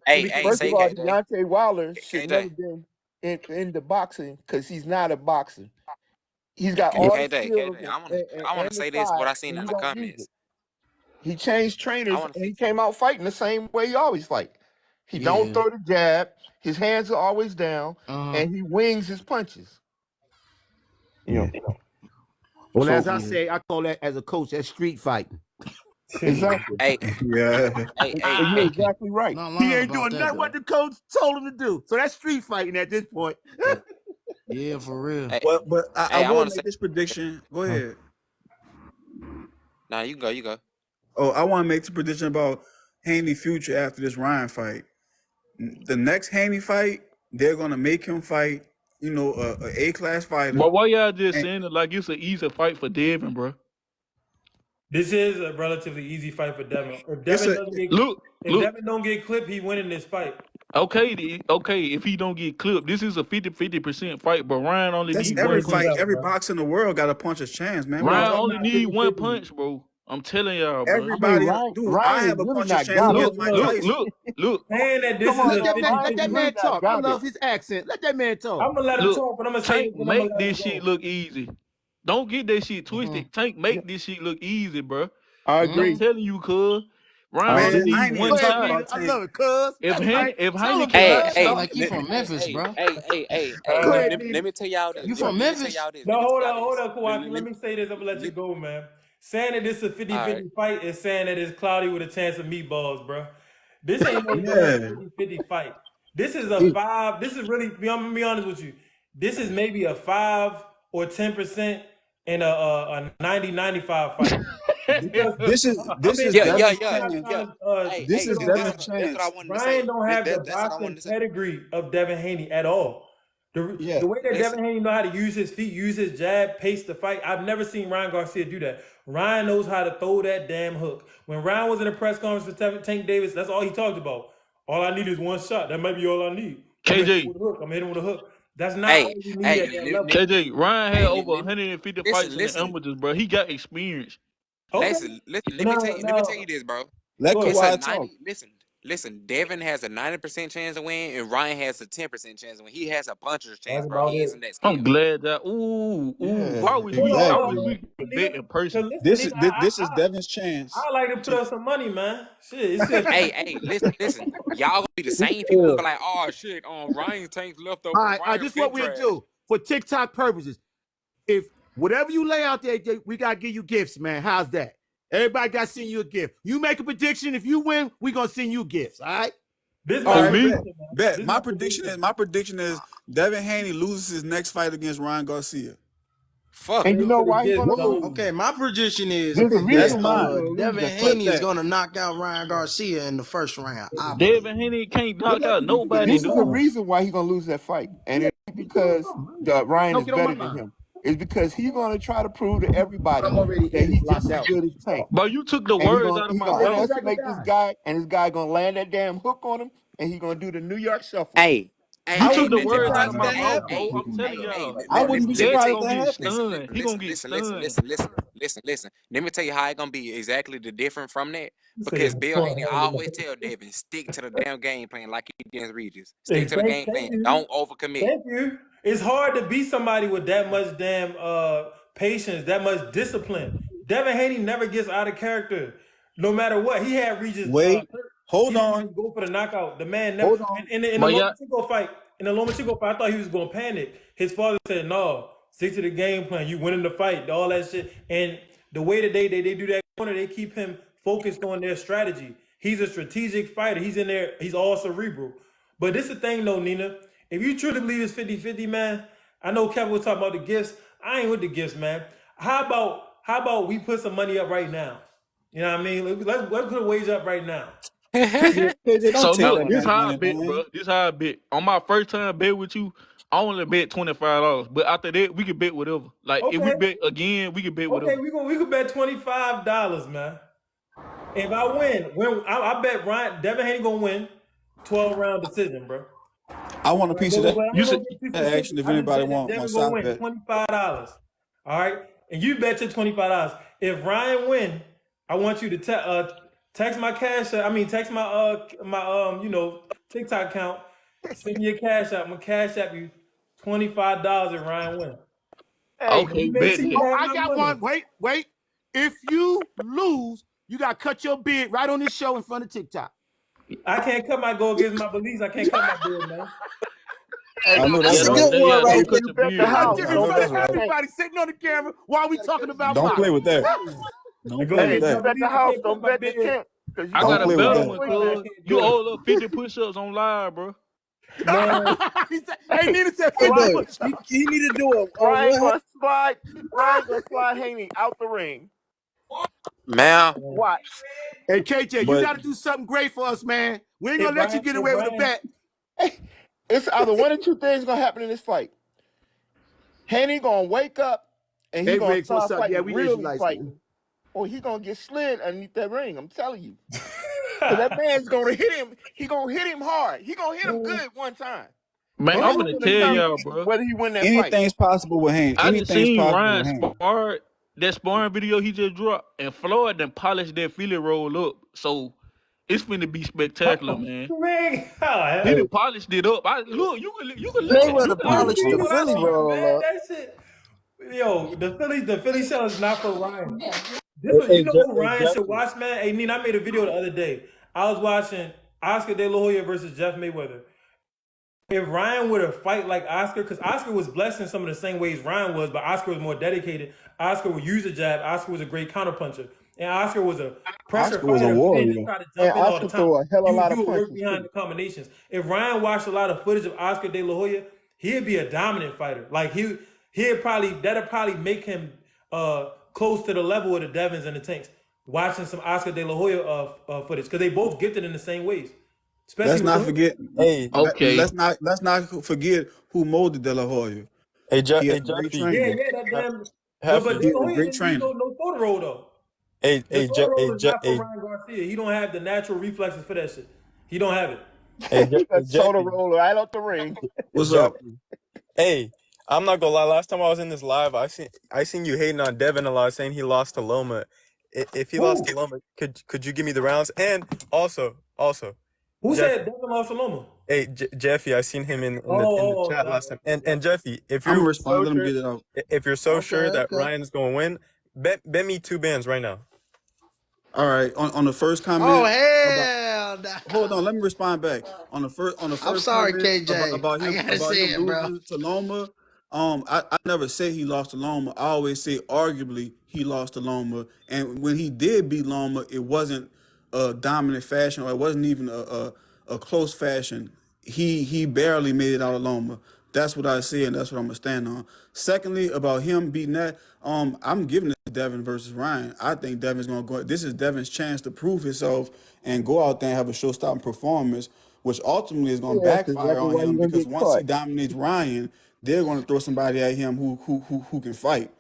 reason. First say of all, KJ. Deontay Wilder should KJ. never been in the boxing because he's not a boxer. He's got Hey, all KJ, the skills I want to say this. What I seen in the comments. He changed trainers and he came out fighting the same way he always fight. He don't throw the jab. His hands are always down, and he wings his punches. Well, so, as I say, I call that as a coach, that's street fighting. Exactly. Yeah. You're exactly right. He ain't doing nothing what the coach told him to do. So that's street fighting at this point. Yeah, for real. But I will make this prediction. Go ahead. Nah, you go. Oh, I want to make the prediction about Haney future after this Ryan fight. The next Haney fight, they're gonna make him fight, a A-class fighter. But why y'all just saying it like it's an easy fight for Devin, bro? This is a relatively easy fight for Devin. If Devin don't get clipped, he winning this fight. Okay, if he don't get clipped, this is a 50% fight, but Ryan only That's need every one fight. punch. Every boxer in the world got a puncher's chance, man. Ryan only need one punch, bro. I'm telling y'all, bro. Everybody, I have a puncher's chance against Mike Tyson. Look. Saying that this Let that man talk. I love his accent. Let that man talk. I'm gonna let him talk, but I'm gonna say Tank make this shit look easy. Don't get that shit twisted. Tank make this shit look easy, bro. I agree. I'm telling you, cuz. Ryan only need one time. I love it, cuz. If Haney Hey, like you from Memphis, bro. Hey, let me tell y'all this. You from Memphis? No, hold on, Kawhi. Let me say this. I'm gonna let you go, man. Saying that this is a 50-50 fight is saying that it's Cloudy with a chance of meatballs, bro. This ain't no 50-50 fight. This is a 5. This is really, I'm gonna be honest with you. This is maybe a 5 or 10% in a 90-95 fight. This is Devin's chance. This is Devin's chance. Ryan don't have the boxing pedigree of Devin Haney at all. The way that Devin Haney know how to use his feet, use his jab, pace the fight, I've never seen Ryan Garcia do that. Ryan knows how to throw that damn hook. When Ryan was in a press conference with Tank Davis, that's all he talked about. All I need is one shot. That might be all I need. KJ. I'm hitting with a hook. That's not all we need at that level. KJ, Ryan had over 150 fights in the amateurs, bro. He got experience. Okay. Listen, let me tell you this, bro. Let Kawhi talk. Listen, Devin has a 90% chance to win, and Ryan has a 10% chance to win. He has a puncher's chance, That's bro. about He it. isn't that skilled. I'm glad that. Why would we bet in person? This is Devin's chance. I like to put up some money, man. Shit. Hey, listen. Y'all gonna be the same people who be like, oh shit, Ryan Tank's left over. All right, this is what we'll do for TikTok purposes. if whatever you lay out there, we gotta give you gifts, man. How's that? Everybody got to send you a gift. You make a prediction. If you win, we're gonna send you gifts. All right. This All right, me. bet. My prediction is Devin Haney loses his next fight against Ryan Garcia. Fuck. And you know why he's gonna lose? Okay, my prediction is Devin Haney is gonna knock out Ryan Garcia in the first round. Devin Haney can't knock out nobody. This is the reason why he's gonna lose that fight, and it's because Ryan is better than him. It's because he's gonna try to prove to everybody that he's just as good as Tank. But you took the words out of my mouth. He's gonna underestimate this guy, and this guy gonna land that damn hook on him, and he's gonna do the New York shuffle. Hey, you took the words out of my mouth, bro. I'm telling y'all. I wouldn't be surprised if that happens. He gonna get stunned. Listen. Let me tell you how it's gonna be exactly the different from that. Because Bill Haney always tell Devin, stick to the damn game plan like he against Regis. Stick to the game plan. Don't overcommit. Thank you. It's hard to beat somebody with that much damn patience, that much discipline. Devin Haney never gets out of character, no matter what. He had Regis. Hold on. Go for the knockout. The man never. In the Lomachenko fight, I thought he was going to panic. His father said, "No, stick to the game plan. You winning the fight, all that shit." And the way that they do that corner, they keep him focused on their strategy. He's a strategic fighter. He's in there. He's all cerebral. But this is the thing, though, Nina. If you truly believe it's 50-50, man, I know Kevin was talking about the gifts. I ain't with the gifts, man. How about we put some money up right now? You know what I mean? Let's put a wage up right now. So look, this how I bet, bro. This how I bet. On my first time bet with you, I only bet $25. But after that, we can bet whatever. Like if we bet again, we can bet whatever. Okay, we could bet $25, man. If I win, I bet Devin Haney gonna win 12-round decision, bro. I want a piece of that. You should action if anybody wants to win $25. All right, and you bet your $25. If Ryan win, I want you to text my cash. Text my TikTok account. Send me your cash app. I'm gonna cash app you $25 if Ryan win. Okay, bet. I got one. Wait. If you lose, you gotta cut your beard right on this show in front of TikTok. I can't cut my go against my beliefs. I can't cut my beard, man. That's a good one, right? Everybody sitting on the camera while we talking about. Don't play with that. Don't play with that. Bet the house. Don't bet the tent. I got a better one, cuz. You owe up 50 push-ups on live, bro. Hey, Nina said, he need to do it. Ryan gonna slide Haney out the ring. Man, watch. Hey, KJ, you got to do something great for us, man. We ain't gonna let you get away with a bet. Hey, it's either one or two things gonna happen in this fight. Haney gonna wake up and he's gonna start fighting, really fighting, or he gonna get slid underneath that ring. I'm telling you. That man's gonna hit him. He gonna hit him hard. He gonna hit him good one time. Man, I'm gonna tell y'all, bro. Whether he win that fight. Anything's possible with Haney. I just seen Ryan spar that sparring video he just dropped, and Floyd done polished that Philly roll up. So it's finna be spectacular, man. He done polished it up. Look, you can they would have polished the Philly roll up. That shit. Yo, the Philly show is not for Ryan. You know who Ryan should watch, man? Hey, Nina, I made a video the other day. I was watching Oscar De La Hoya versus Jeff Mayweather. If Ryan would have fight like Oscar, because Oscar was blessed in some of the same ways Ryan was, but Oscar was more dedicated. Oscar would use a jab. Oscar was a great counterpuncher. And Oscar was a pressure fighter. Was a warrior. Oscar threw a hell of a lot of punches. Work behind the combinations. If Ryan watched a lot of footage of Oscar De La Hoya, he'd be a dominant fighter. Like that'd probably make him close to the level of the Devins and the Tanks. Watching some Oscar De La Hoya footage, because they both gifted in the same ways. Let's not forget. Hey, okay. Let's not forget who molded De La Hoya. Hey, Jeffy. That damn. But De La Hoya didn't use no photo roll though. Hey, Ryan Garcia. He don't have the natural reflexes for that shit. He don't have it. Hey, Soda roll right out the ring. What's up? Hey, I'm not gonna lie. Last time I was in this live, I seen you hating on Devin a lot, saying he lost to Loma. If he lost to Loma, could you give me the rounds? And also, who said Devin lost to Loma? Hey, Jeffy, I seen him in the chat last time. And Jeffy, if you're so sure that Ryan's gonna win, bet me 2 bands right now. All right. On the first comment. Oh hell! Hold on. Let me respond back. On the first. I'm sorry, comment KJ. about him losing to Loma. I never say he lost to Loma. I always say arguably he lost to Loma. And when he did beat Loma, it wasn't a dominant fashion, or it wasn't even a close fashion. He barely made it out of Loma. That's what I say, and that's what I'm gonna stand on. Secondly, about him beating that, I'm giving it to Devin versus Ryan. I think Devin's gonna go. This is Devin's chance to prove himself and go out there and have a show-stopping performance, which ultimately is gonna Yeah, that's backfire exactly on why him you're gonna because get once he caught. dominates Ryan, they're gonna throw somebody at him who can fight.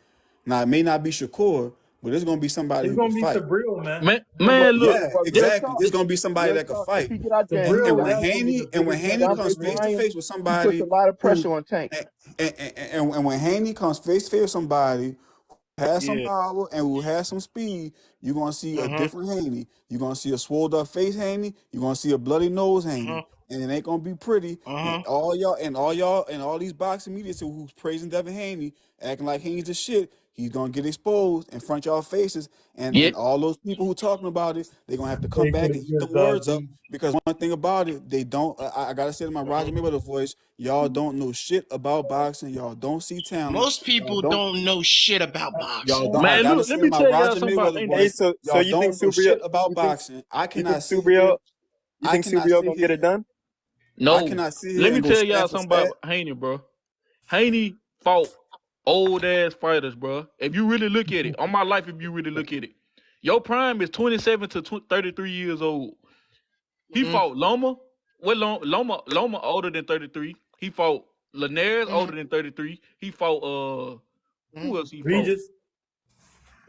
Now it may not be Shakur, but it's gonna be somebody It's who can gonna be fight. Sabril, man. Man, It's gonna be man, look, Yeah, Well, that, real exactly. talk. It's gonna be somebody Real that can talk. If fight. he get out there and And Sabril. when That's gonna be Haney the and when biggest Haney matchup dominate comes of his face to Ryan, face with he puts a somebody lot of pressure who on Tank. and when Haney comes face to face with somebody has some Yeah. power and who has some speed, you're gonna see a Uh-huh. different Haney. You're gonna see a swolled up face Haney. You're gonna see a bloody nose Uh-huh. Haney, and it ain't gonna be pretty. And Uh-huh. all these boxing media who's praising Devin Haney, acting like Haney's the shit. He's gonna get exposed in front of y'all faces, yeah, and all those people who talking about it, they're gonna have to come take for back the and heat good them words up. dog. Because one thing about it, they don't. I gotta say to my Roger Mayweather voice, y'all don't know shit about boxing. Y'all don't see talent. Most Y'all people don't. don't know shit about Y'all boxing. don't. I man, gotta look, let say in me my tell y'all Roger something about Mayweather Haney. Hey, voice, so y'all you think don't know Subriel? shit about You think boxing. I you think cannot sit here. Subriel? You I think cannot Subriel sit gonna get here. it done? I No, cannot sit here let me and go tell stat y'all for something stat. about Haney, bro. Haney fought old ass fighters, bro. If you really look at it, on my life, if you really look at it, your prime is 27 to 33 years old. He Mm-hmm. fought Loma. What Loma older than 33. He fought Linares older than 33. He fought Mm-hmm. who else he fought? Regis.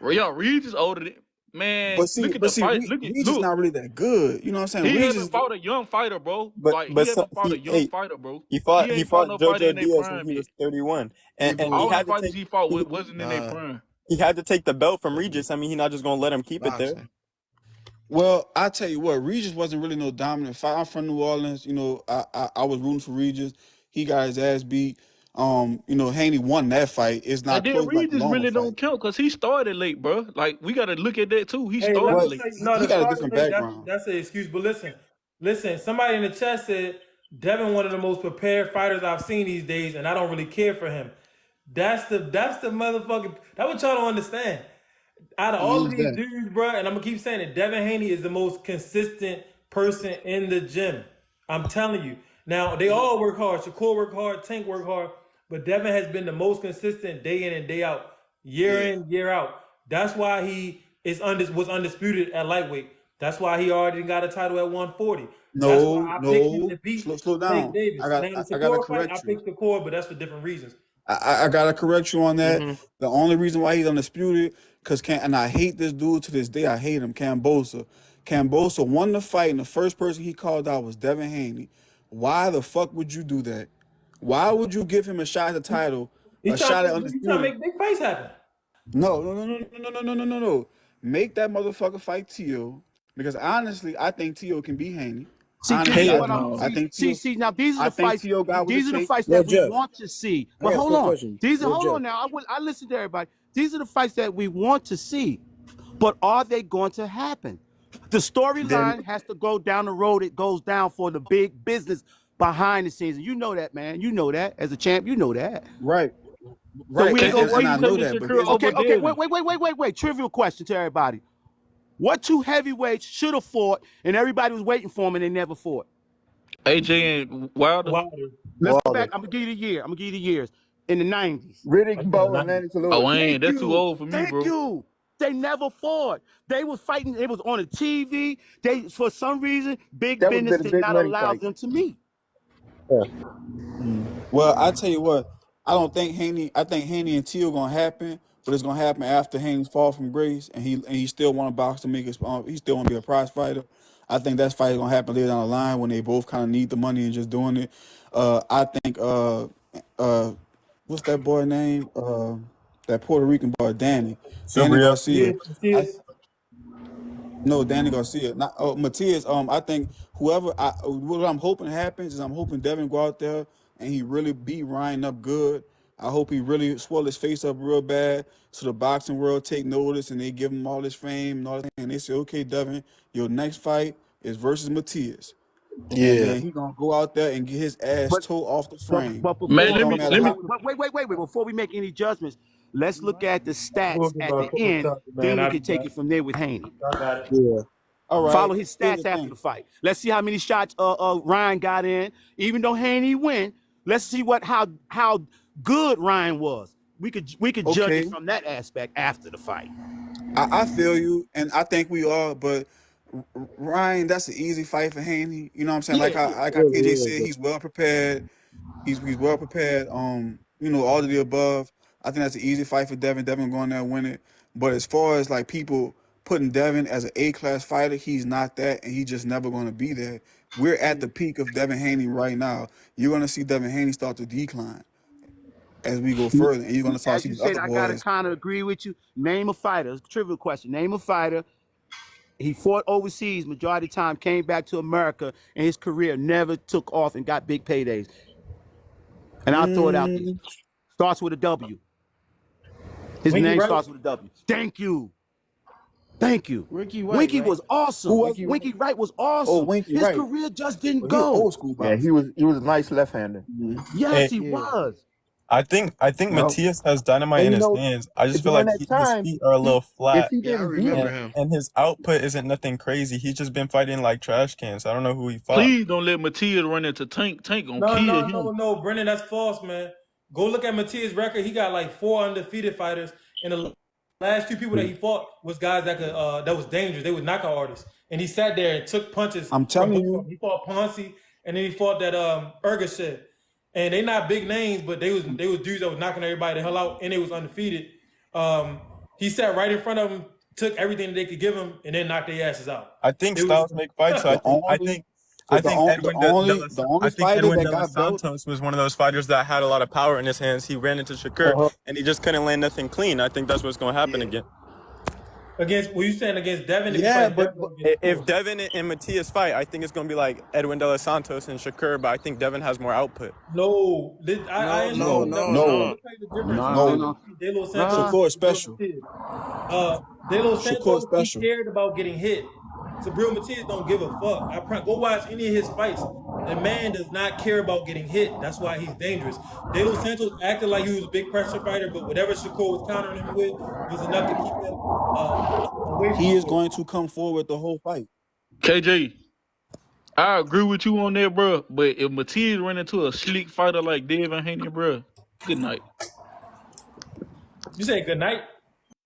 Y'all Regis older than man. But see, Look at the fight. Regis not really that good. You know what I'm saying? He haven't Regis, fought a young fighter, bro. But Like he but so, haven't fought a he young hey fighter, bro. he He fought ain't fought no fighter Jojo in their Diaz when prime he yet. was 31, Yeah, and but he All the had to fighters take he fought he wasn't in their prime. he had to take the belt from Regis. I mean, he's not just gonna let him keep it there. boxing. well, I tell you what, Regis wasn't really no dominant fight. I'm from New Orleans. You know, I was rooting for Regis. He got his ass beat. You know, Haney won that fight. It's And not then close like the Regis Loma really fight. don't count because he started late, bro. Like we gotta look at that too. He Hey, let started me Well, late. tell you, no, he the got a starting different thing, background. that's an excuse. But listen, somebody in the chat said Devin one of the most prepared fighters I've seen these days, and I don't really care for him. That's the motherfucking that what y'all don't understand. Out of all Who's of these that? dudes, bro, and I'm gonna keep saying it, Devin Haney is the most consistent person in the gym. I'm telling you. Now they all work hard. Shakur work hard, Tank work hard, but Devin has been the most consistent day in and day out, year Yeah. in, year out. That's why he was undisputed at lightweight. That's why he already got a title at 140. That's why No, I picked him to no, beat slow Tank down. Davis. Now the I gotta Shakur fight, I correct you. picked Shakur, but that's for different reasons. I gotta correct you on that. Mm-hmm. The only reason why he's undisputed, and I hate this dude to this day. I hate him, Cambosa. Cambosa won the fight, and the first person he called out was Devin Haney. Why the fuck would you do that? Why would you give him a shot at the title, a shot at He trying to undisputed? make big fights happen. No. Make that motherfucker fight Tio, because honestly, I think Tio can beat Haney. See, this Honestly, is I Hell what I'm do. I no. think Tio. Now these are I the think fights. Tio got what it These are the takes. fights Yo, that we Jeff, want to see. I But got a hold quick on. question. Hold Jeff. on now. I listen to everybody. These are the fights that we want to see. But are they going to happen? The Then storyline has to go down the road. It goes down for the big business behind the scenes. And you know that, man. You know that. As a champ, you know that. right, So we ain't And gonna why and you I wait. know taking that. But Shakur here's over Okay, Devin? wait. Trivial question to everybody. What two heavyweights should have fought and everybody was waiting for them and they never fought? AJ and Wilder. Wilder. Let's go back. Wilder, I'm gonna give you the year. I'm gonna give you the years. In the 90s. Riddick Like in the Bowe, and 90s. Lennox Oh, Lewis. ain't Thank that's too you. old for me, Thank bro. you. They never fought. They was fighting. It was on the TV. They, for some reason, big That would have business been a did big not money allow fight. them to meet. Yeah. well, I tell you what, I don't think Haney. I think Haney and Teal gonna happen, but it's gonna happen after Haney's fall from grace, and he still want to box to make his. He still want to be a prize fighter. I think that fight is gonna happen later down the line when they both kind of need the money and just doing it. I think what's that boy name? That Puerto Rican boy, Danny Subriel. Garcia. I Matthias. No, Danny Garcia. Not Matias. I think what I'm hoping happens is I'm hoping Devin go out there and he really beat Ryan up good. I hope he really swell his face up real bad so the boxing world take notice and they give him all this fame and all that. And they say, okay, Devin, your next fight is versus Matias. and Yeah. then he gonna go out there and get his ass But towed off the but frame. but Man, It before let don't me matter let me how. but wait. Before we make any judgments, let's look at the We'll stats give at a the quick end. talk, man. Then we I can take it from there with Haney. got it. Yeah. All right. Follow his Here's stats the after thing. the fight. Let's see how many shots Ryan got in. Even though Haney win, let's see how good Ryan was. We could judge Okay, it from that aspect after the fight. I feel you, and I think we are, but Ryan, that's an easy fight for Haney. You know what I'm saying? Yeah, Like It how really KJ is. said, he's well prepared. He's well prepared. All of the above. I think that's an easy fight for Devin. Devin going there and win it. But as far as like people putting Devin as an A-class fighter, he's not that, and he's just never going to be there. We're at the peak of Devin Haney right now. You're going to see Devin Haney start to decline as we go further, and you're going to start as to see you these said, other I gotta boys. kind of agree with you. Name a fighter. It's a trivial question. Name a fighter. He fought overseas majority of the time, came back to America, and his career never took off and got big paydays. And I'll throw it out there. Mm, Starts with a W. His Winky, name right? starts with a W. Thank you. Thank you. Ricky White, Winky right? was awesome. who was? Winky Wright was Oh, awesome. Winky, His right? career just didn't He an go. old school Yeah, boxer. he was a nice left-hander. Mhm. Yes, Hey, he Yeah. was. I think No, Matthias has dynamite and in you his know, hands. I just feel during like that his time, feet are a little if flat, he Yeah, I didn't beat remember him, him. and his output isn't nothing crazy. He's just been fighting like trash cans. I don't know who he fought. please don't let Matias run into Tank. Tank gonna No, kill no, him. no, no, Brendan, that's false, man. Go look at Matias' record. He got like 4 undefeated fighters, and the last 2 people that he fought was guys that was dangerous. They was knockout artists, and he sat there and took punches I'm from telling both of you, them. He fought Ponce, and then he fought that Ergashev. And they not big names, but they was dudes that was knocking everybody the hell out, and they was undefeated. He sat right in front of them, took everything that they could give him, and then knocked their asses out. I think It was styles make fights. So the only, I the think on, the only, the only fighter Edwin that De Los got belt. Santos was one of those fighters that had a lot of power in his hands. He ran into Shakur, uh-huh. and he just couldn't land nothing clean. I think that's what's going to happen Yeah. again. against. Were you saying against Devin? If you Yeah, fight but, Devin or against If Shakur? Devin and Matias fight, I think it's going to be like Edwin De Los Santos and Shakur, but I think Devin has more output. No, I No, ain't no, saying no, Devin. no, Let no, no. me tell you the difference. Let me tell you the no. No. difference between De Los Nah. Santos Shakur is and Sabril special. Matias. De Los Shakur is Santos, he special. cared about getting hit. Sabril Matias don't give a fuck. Go watch any of his fights. The man does not care about getting hit. That's why he's dangerous. De Los Santos acted like he was a big pressure fighter, but whatever Shakur was countering him with was enough to keep him away from He is Shakur. going to come forward the whole fight. KJ, I agree with you on that, bro. But if Matias run into a sleek fighter like Devin Haney, bro, good night. You say good night?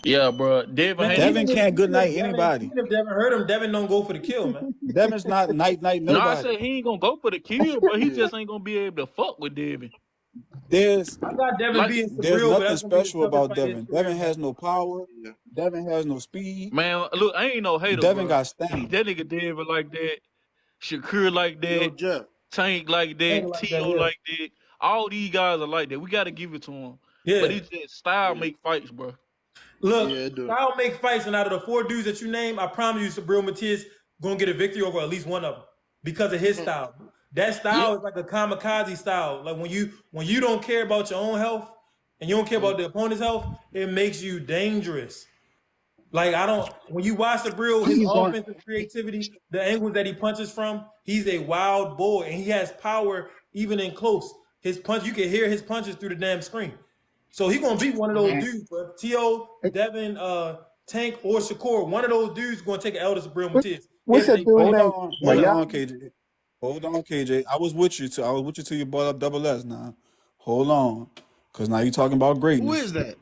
Yeah, bro. Devin Man, Haney. Devin can't good night anybody. even if Devin hurt him, Devin don't go for the kill, man. Devin's not night No, I nobody. said he ain't gonna go for the kill, but he Yeah. just ain't gonna be able to fuck with Devin. There's I got Devin Like, being there's Sabril, but nothing that's gonna be the special toughest about fight in his Devin. career, Devin man. has no power. Yeah. Devin has no speed. man, look, I ain't no hater, Devin bro. got stamina. That nigga Devin like that, Shakur like Yo, that, Jeff. Tank like Ain't that, like that, Tio yeah. like that. All these guys are like that. We gotta give it to him. But Yeah. it's just style Yeah. make fights, bro. Look, Yeah, do. I'll make fights, and out of the 4 dudes that you name, I promise you, Sabril Matias gonna get a victory over at least one of them because of his style. That style is like a kamikaze style. Like when you don't care about your own health and you don't care about the opponent's health, it makes you dangerous. Like when you watch Sabril, his He's going. offensive creativity, the angles that he punches from, he's a wild boy, and he has power even in close. His punch, you can hear his punches through the damn screen. So he gonna beat one of those dudes, bro. T.O., Devin, Tank, or Shakur. One of those dudes gonna take an L to Sabril Matias. what's If that they dude fight. name? One of them. Hold on, KJ. Hold on, KJ. I was with you till you brought up double S now. Hold on. Cause now you're talking about Who greatness. is that?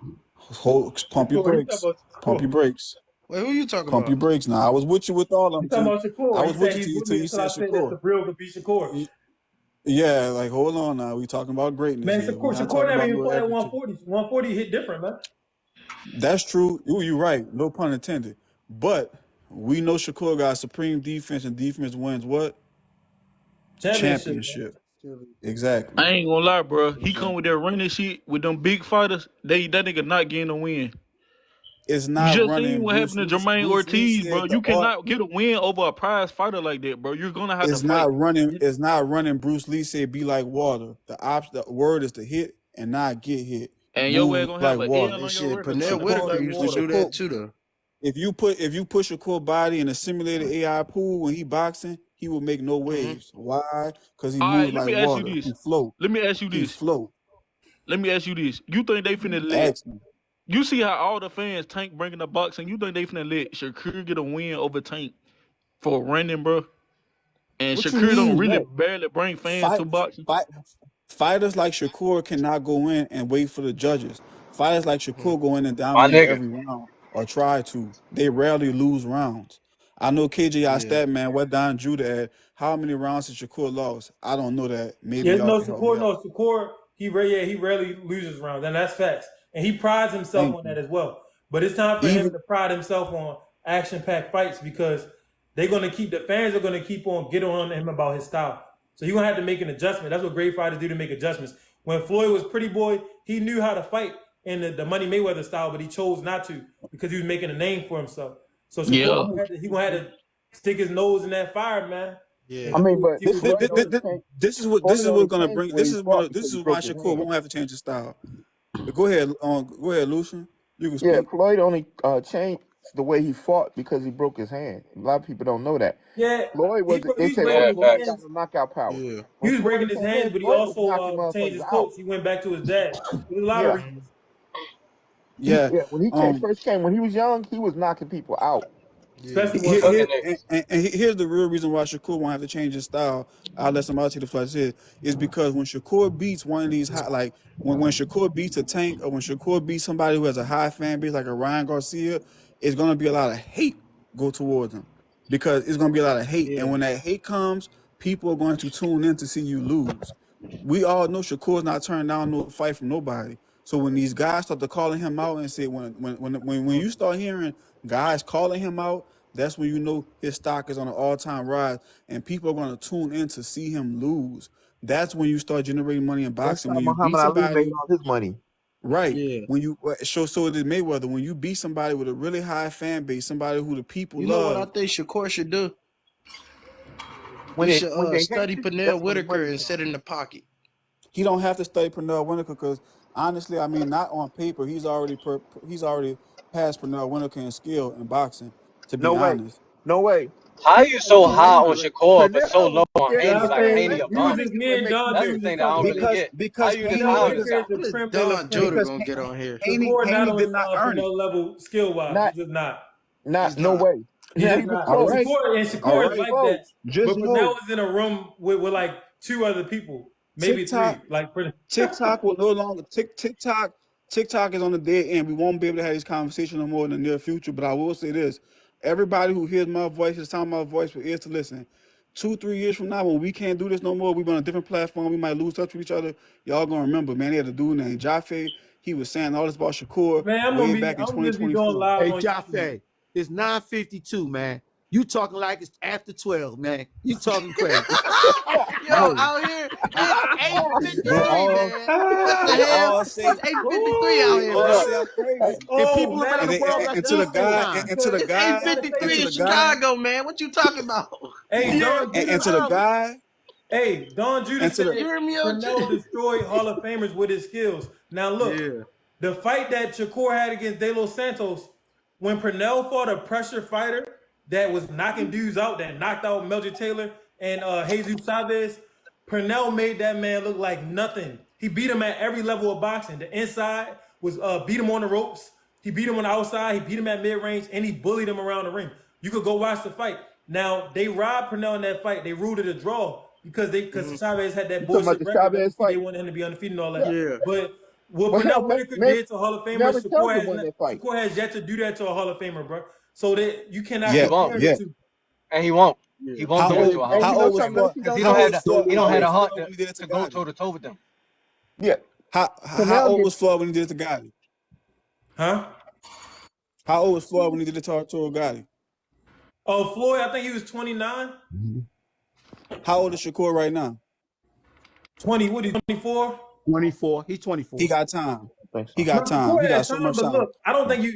Pump your Shakur. You talking brakes. about Pump your Shakur. brakes. Wait, who you talking Pump your about? brakes now. I was with you with all of You them talking till about Shakur. I He was with said you he's with till me you until said I said that Shakur. Sabril could beat Shakur. Yeah, like hold on now. We talking about greatness Man, here. We're not Shakur talking never about even no fought at average. 140. 140 hit different, man. That's true. You're right. No pun intended. But we know Shakur got supreme defense, and defense wins what? Championship. Championship. Exactly. I ain't gonna lie, bro. He Okay. come with that running shit with them big fighters. That nigga not getting a win. It's You not just seen running. what happened to Jermaine Bruce Lee Ortiz, bro. said the You art cannot get a win over a prize fighter like that, bro. You're gonna have to is fight. not running. It's not running. Bruce Lee said, "Be like water." The word is to hit and not get hit. And your way Move gonna have like an water. L And on your shit, record, bro. Pernell That's Whitaker like Shakur, used to when water. do that Shakur, too, though. if you put Shakur body in a simulated AI pool when he boxing, he will make no waves. Why? Because he All right, moves let like me ask you water. this. He float. Let me ask you He this. float. Let me ask you this. You think they finna let? Ask me. You see how all the fans Tank bringing the boxing? You think they finna let Shakur get a win over Tank for running, bro? And What you Shakur don't mean? really Let barely bring fans fight to boxing. fighters like Shakur cannot go in and wait for the judges. Fighters like Shakur go in and My dominate nigga. every round or try to. They rarely lose rounds. I know KJI stat man, what Don Judah at. How many rounds has Shakur lost? I don't know that. Maybe Yes, y'all no, can help me Shakur, out. no, Shakur, he rarely loses rounds, and that's facts. And he prides himself Thank on you. that as well. But it's time for him Even to pride himself on action-packed fights because the fans are gonna keep on getting on him about his style. So you're gonna have to make an adjustment. That's what great fighters do to make adjustments. When Floyd was Pretty Boy, he knew how to fight in the Money Mayweather style, but he chose not to because he was making a name for himself. So Yeah. Shakur he gonna have to stick his nose in that fire, man. Yeah. And I see mean, but what's Floyd working. only changed. this Floyd is only what's gonna changed bring the way he fought this because is he why broke his Shakur hand. won't have to change his style. But go ahead, Lucian. You can Yeah, speak. Floyd only changed the way he fought because he broke his hand. A lot of people don't know that. Yeah, Floyd was. he They was say, "Oh, breaking Yeah, his Floyd got facts. hands. no knockout power." Yeah. He When was breaking Floyd his came in, hands, but he Floyd was also knocking changed motherfuckers his out. coach. He went back to his dad. There's a lot of Yeah, reasons. Yeah. When he first came, when he was young, he was knocking people out. Yeah. Especially Here, once he Cooking here, niggas. here's the real reason why Shakur won't have to change his style. I'll let somebody take the flight is because when Shakur beats one of these high, like when Shakur beats a Tank or when Shakur beats somebody who has a high fan base like a Ryan Garcia, it's gonna be a lot of hate go towards him because it's gonna be a lot of hate, Yeah. and when that hate comes, people are going to tune in to see you lose. We all know Shakur's not turning down no fight from nobody. So when these guys start to calling him out and say when you start hearing guys calling him out, that's when you know his stock is on an all-time rise and people are going to tune in to see him lose. That's when you start generating money in That's boxing. how When you beat Muhammad Ali made somebody, all his money. right? Yeah. When you so it is Mayweather. When you beat somebody with a really high fan base, somebody who the people You know what I love, think Shakur should do? When He they should hate study you, Pernell that's when the Whitaker money and comes. sit in the pocket. he don't have to study Pernell Whitaker because honestly, I mean, not on paper, he's already past Pernell Whitaker in skill in boxing. To be No way, honest, no way. How you so Too high on dangerous. Shakur but so Pernell low is on scared to Haney? get Like in the Y'all Haney ring. a you was bum. just He me would and make you Don That's miss. the Judah thing just that I don't talking. really get. How because you this Haney high Pernell on did this Whitaker guy? is the What is creme de la Don creme. Judah because gonna get on here? Haney Shakur not Haney on did not earn it. Pernell level skill wise. He's Not, just not. He's no not. way. He's Now just he was not. All And close. right, all Shakur is He was right. like that. close. Just But Pernell know is in a room with like two other people, maybe TikTok three. Like pretty. TikTok will no longer TikTok is on the dead end. We won't be able to have this conversation no more in the near future. But I will say this: everybody who hears my voice is telling my voice for ears to listen. 2-3 years from now, when we can't do this no more, we be on a different platform. We might lose touch with each other. Y'all gonna remember, man. They had a dude named Jaffe. He was saying all this about Shakur Man, way back in I'm just be going 2024. live Hey, on YouTube. Jaffe, it's 9:52, man. You talking like it's after 12, man. You talking crazy. Yo, No, out here, it's they 8:53, all man. What the they hell? all say It's 8:53 out they here, all bro. say I'm crazy. And Oh people man, around And the they world, that's and to the Eastern guy time. and to the It's guy and 8:53 to in the guy Chicago, man. What you talking about? hey Yeah, Don get Judah in and to the early. guy Hey, Don Judah and to said the You hear me, OG? Pernell destroyed Hall of Famers with his skills. Now look, Yeah. the fight that Shakur had against De Los Santos, when Pernell fought a pressure fighter that was knocking dudes out, that knocked out Meldrick Taylor and Jesus Chavez, Pernell made that man look like nothing. He beat him at every level of boxing. The inside was beat him on the ropes. He beat him on the outside. He beat him at mid range, and he bullied him around the ring. You could go watch the fight. Now they robbed Pernell in that fight. They ruled it a draw because Chavez had that You talking about bullshit the record. Chavez WC, they fight? wanted him to be undefeated and all that. Yeah. Yeah. But what Well, hell, Pernell Whitaker Mary, did to Hall of Famers, Mary Kelvin won that fight. Shakur has yet to do that to a Hall of Famer, bro. So that you cannot He yeah, won't. compare the yeah. two. And he won't. Yeah. He won't do it to a Hall of And How you know old was Famer something else Floyd? he because he don't don't How do? have old the Floyd? he How don't have old the was heart Floyd when he did it to to go Gotti? toe to toe with them. Yeah. How old was Floyd when he did it to Gotti? Huh? How old was Floyd when he did it to Arturo Gotti? Oh, Floyd, I think he was 29. How old is Shakur right now? 20, what is 24? 24. He's 24. He got time. I think He so. No, got time. He Shakur got has so time, much but time. look, I don't think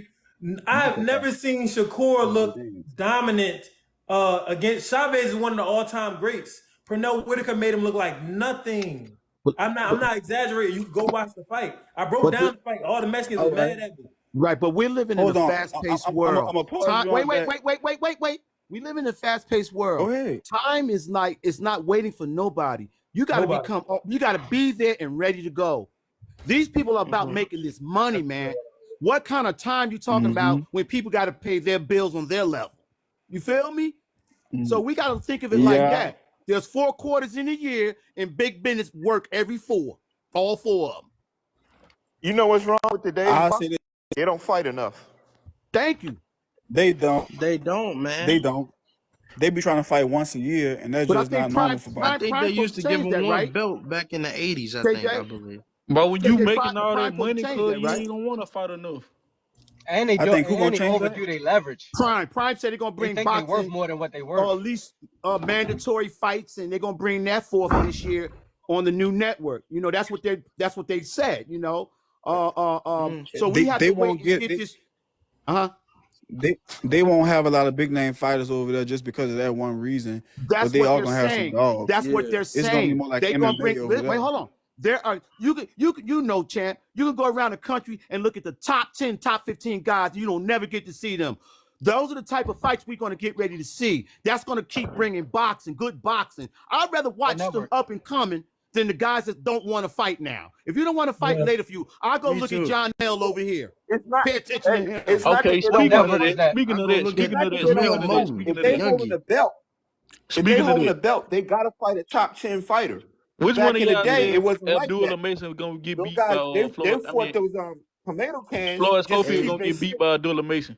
I've never seen Shakur look dominant against Chavez is one of the all-time greats. Pernell Whitaker made him look like nothing. But, I'm not exaggerating. You can go watch the fight. I broke but down the fight. All the Mexicans All was right. mad at me. right, but we're living in a Hold on. fast-paced I'm world. gonna pause you Wait, on that. We live in a fast-paced world. Go ahead. Time is like, it's not waiting for nobody. You got to you got to be there and ready to go. These people are about making this money, man. What kind of time you talking about when people got to pay their bills on their level? You feel me? So we got to think of it like that. There's 4 quarters in a year, and big business work every 4, all 4 of them. You know what's wrong with today's boxers? They don't fight enough. Thank you. They don't. They don't, man. They don't. They be trying to fight once a year, and that's just not normal for boxing. I think they used to give him one belt back in the 80s, I believe. But when you making all that money, cuz you ain't gonna want to fight enough. And they overdo their leverage. Prime said they're gonna bring boxing worth more than what they were, or at least mandatory fights, and they're gonna bring that forth this year on the new network. You know, that's what they said. You know, so we have to wait to get this. They won't have a lot of big name fighters over there just because of that one reason. That's but they what all they're gonna saying. have some dogs. That's what they're saying. It's gonna be more like they MMA gonna bring. over there. Wait, hold on. There are you know, champ. You can go around the country and look at the top 10, top 15 guys. You don't never get to see them. Those are the type of fights we're going to get ready to see. That's going to keep bringing boxing, good boxing. I'd rather watch them up and coming than the guys that don't want to fight now. If you don't want to fight later for you, I'll go look at John Hell over here. It's not, pay attention to him. It's okay, speaking of that, if they holding the belt, they gotta fight a top 10 fighter. Which back one of in the y'all day, it wasn't like Abdullah that. Mason gonna get Those beat guys, by they fought those tomato cans. Floyd Schofield gonna get beat by Abdullah Mason.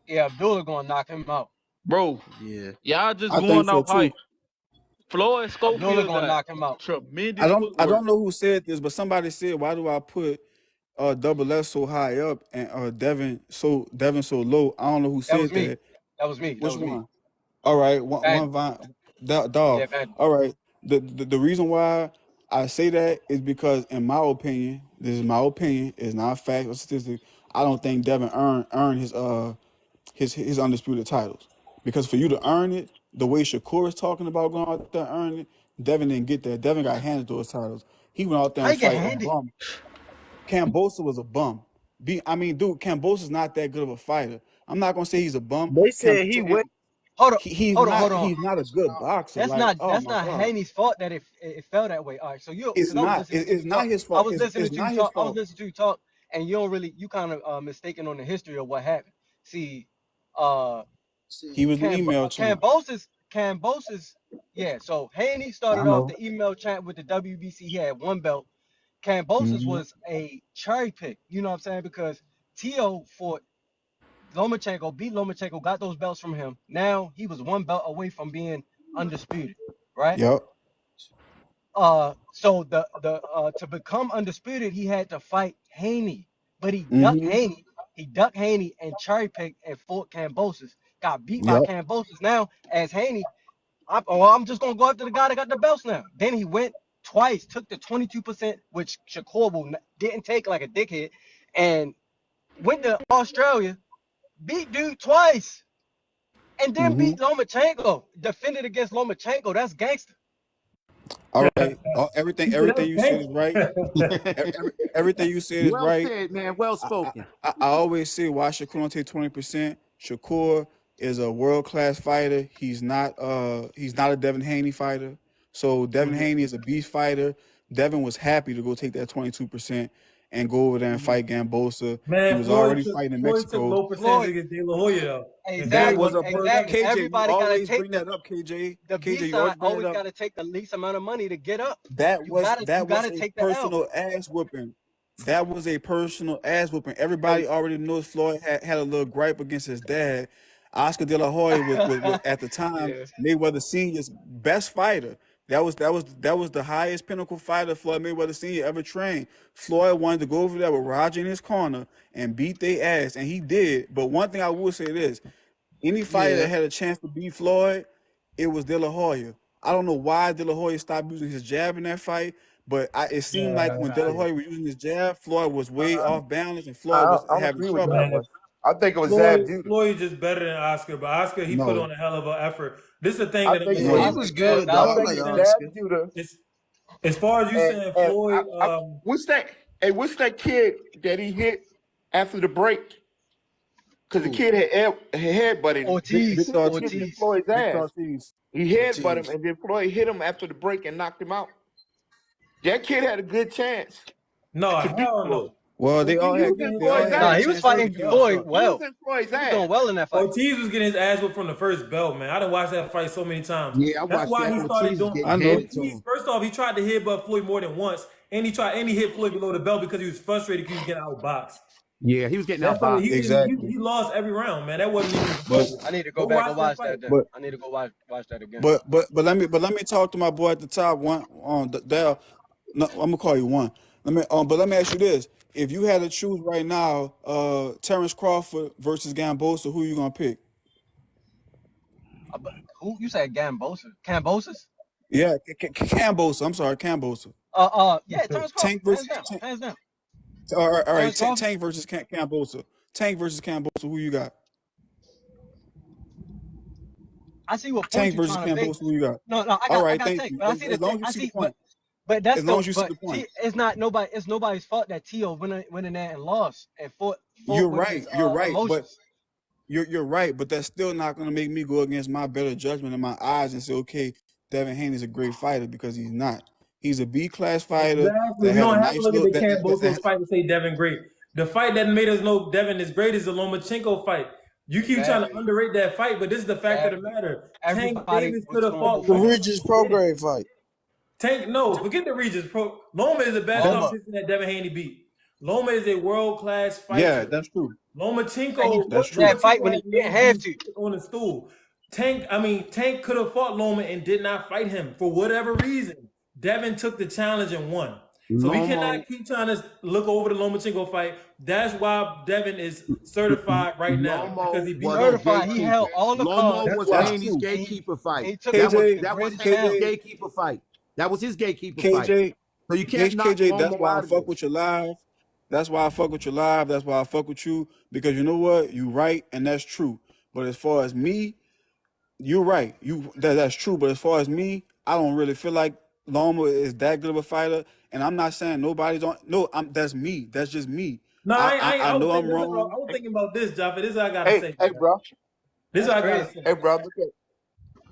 Yeah, Abdullah gonna knock him out. Bro, y'all just I going think so off hype. Floyd Schofield Abdullah gonna knock him out. Tremendous. I don't know who said this, but somebody said, why do I put Double S so high up and Devin so low? I don't know who said that. That was me. Which one? All right, one dog. Yeah, all right. The reason why I say that is because, in my opinion, this is my opinion, it's not a fact or statistic. I don't think Devin earned his undisputed titles, because for you to earn it, the way Shakur is talking about going out there and earning it, Devin didn't get that. Devin got handed those titles. He went out there and fight a bum. Cambosa was a bum. Dude, Cambosa's not that good of a fighter. I'm not gonna say he's a bum. They said he went. Hold on. He's not a good boxer. That's not Haney's fault that it fell that way. All right, so it's not his fault. I was listening to you talk, and you kind of mistaken on the history of what happened. See, he was the email champ. Cambosa's, yeah. So Haney started off the email champ with the WBC. He had 1 belt. Cambosa's was a cherry pick. You know what I'm saying? Because Tio fought Lomachenko, beat Lomachenko, got those belts from him. Now he was 1 belt away from being undisputed, right? Yep. So the to become undisputed, he had to fight Haney, but he ducked Haney. He ducked Haney and cherry picked and fought Cambosa's. Got beat by Cambosa's. Now as Haney, I'm just gonna go after the guy that got the belts now. Then he went twice, took the 22%, which Shakur didn't take like a dickhead, and went to Australia. Beat dude twice, and then beat Lomachenko. Defended against Lomachenko. That's gangster. All right. Everything you said is right. Everything you said is right. Well said, man. Well spoken. I always say, why Shakur don't take 20%? Shakur is a world-class fighter. He's not a Devin Haney fighter. So Devin Haney is a beast fighter. Devin was happy to go take that 22% and go over there and fight Gambosa. Man, he was already fighting in Mexico. Floyd took low percentage against De La Hoya, though. Exactly. That was a exactly. KJ, Everybody always gotta bring that up, KJ. The KJ, side always got to take the least amount of money to get up. That was a take personal ass whooping. That was a personal ass whooping. Everybody already knows Floyd had a little gripe against his dad. Oscar De La Hoya was at the time Mayweather Sr.'s best fighter. That was the highest pinnacle fighter Floyd Mayweather Sr. ever trained. Floyd wanted to go over there with Roger in his corner and beat their ass, and he did. But one thing I will say is, any fighter that had a chance to beat Floyd, it was De La Hoya. I don't know why De La Hoya stopped using his jab in that fight, but it seemed like when De La Hoya was using his jab, Floyd was way off balance, and Floyd was having trouble. I think it was Floyd just better than Oscar, but Oscar he put on a hell of an effort. This is the thing that he was good. As far as you saying Floyd, what's that? Hey, what's that kid that he hit after the break? because the kid had headbutted him. Ortiz. Victor Hit Ortiz. Floyd's Victor ass. Ortiz. He headbutted him, and then Floyd hit him after the break and knocked him out. That kid had a good chance No, to beat hell Floyd. no. Well, they all He had was in they all Floyd's had Nah, a ass. he was chance fighting every Floyd shot. He well. was in Floyd's He was ass. doing well in that fight. Ortiz was getting his ass whipped from the first belt, man. I done watched that fight so many times. Yeah, I That's watched why that. he started Ortiz was doing. getting I know. handed to Ortiz, him. first off, he tried to headbutt Floyd more than once, and he hit Floyd below the belt because he was frustrated because he was getting outboxed. Yeah, he was getting That's what outboxed. Exactly. he lost every round, man. That wasn't even. But I need to Go go back watch and that watch fight. that then. but I need to go watch that again. but let me talk to my boy at the top. One on Dale. No, I'm gonna call you one. Let me ask you this: if you had to choose right now, Terrence Crawford versus Gambosa, who you gonna pick? But who you said Cambosis? Yeah, Cambosa. I'm sorry, Cambosa. Yeah, Terrence Tank Crawford. versus Hands down. all right. Terrence Crawford. Tank versus Cambosa. Tank versus Cambosa. Who you got? I see what point Tank you're versus trying to make. Cambosa. Who you got? No, I All got right, thank Tank, you. but I see the As long Tank. as you see the But point. that's As long as you see the but point. it's nobody's fault that Tio went in there and lost and fought You're with right. his You're right. But emotions. you're right. But that's still not going to make me go against my better judgment in my eyes and say, okay, Devin Haney's a great fighter, because he's not. He's a B-class fighter Exactly. that We had a don't have to nice look at look. the Cambosos fight to say Devin great. The fight that made us know Devin is great is the Lomachenko fight. You keep trying to Exactly. underrate that fight, but this is the fact of the Exactly. matter. Tank Everybody Davis was could have talking fought The before. Loma. Regis Prograde fight. Tank, no, forget the Regis Pro. Loma is the best Loma. competition that Devin Haney beat. Loma is a world-class Yeah, fighter. that's true. And he Lomachenko That's put that true. fight when has he didn't made have dudes to. sit on the stool. Tank could have fought Loma and did not fight him for whatever reason. Devin took the challenge and won. So we cannot keep trying to look over the Lomachenko fight. That's why Devin is certified right now, because he beat was Loma. the Certified. He held gatekeeper. all the Lomo cards. was That's Haney's true. gatekeeper fight. He took That it was with the that was greatest Haney's talent. gatekeeper fight. That was his gatekeeper fight. KJ, So you can't knock KJ, that's Lomo why I out of fuck this. with you live. That's why I fuck with you live. That's why I fuck with you, because you know what? You right, and that's true. But as far as me, you're right. That's true. But as far as me, I don't really feel like Loma is that good of a fighter. And I'm not saying nobody's on. No, that's me. That's just me. No, I know I'm I wrong. was thinking about this, Jaffa. This is what I gotta say. Hey, bro. This is That's what I gotta crazy. say. Hey, bro.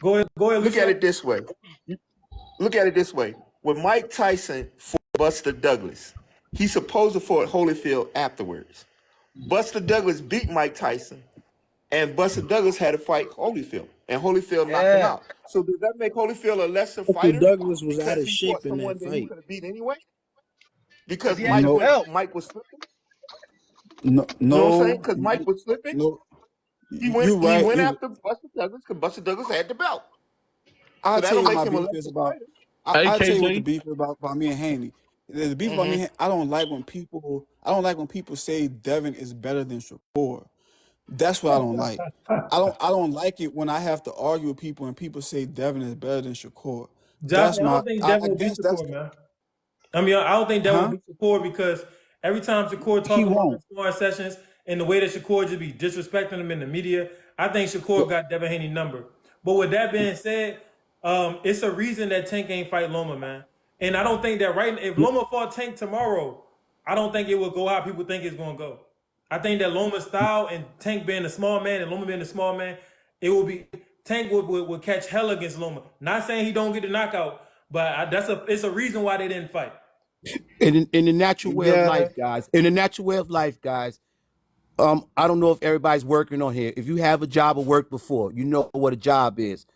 Go ahead, Look Lucio. at it this way. Look at it this way. When Mike Tyson fought Buster Douglas, he's supposed to fight Holyfield afterwards. Buster Douglas beat Mike Tyson, and Buster Douglas had to fight Holyfield, and Holyfield knocked him Yeah. out. So does that make Holyfield a lesser Buster fighter Douglas was because out of he shape fought in someone that that he fight. could have beat anyway? Because He had the belt. Mike was slipping. No, You know what I'm saying? no, Because Mike was slipping. no. He You went right. after Buster Douglas because Buster Douglas had the belt. I'll So that tell you don't what make my him a beef lesser is about. fighter. Hey, I'll tell you what the KJ. beef is about me and Haney. The beef about me, I don't like when people say Devin is better than Shakur. That's what I don't like. I don't like it when I have to argue with people and people say Devin is better than Shakur. Josh, I don't think Devin will beat That's Shakur, man. I mean, I don't think Devin will beat Shakur because every time Shakur he talk about won't. his sparring sessions and the way that Shakur just be disrespecting him in the media, I think Shakur got Devin Haney's number. But with that being said, it's a reason that Tank ain't fight Loma, man. And I don't think that if Loma fought Tank tomorrow, I don't think it will go how people think it's going to go. I think that Loma's style and Tank being a small man and Loma being a small man, it will be Tank would catch hell against Loma. Not saying he don't get the knockout, but it's a reason why they didn't fight. In the natural way of life, guys. In the natural way of life, guys. I don't know if everybody's working on here. If you have a job or worked before, you know what a job is.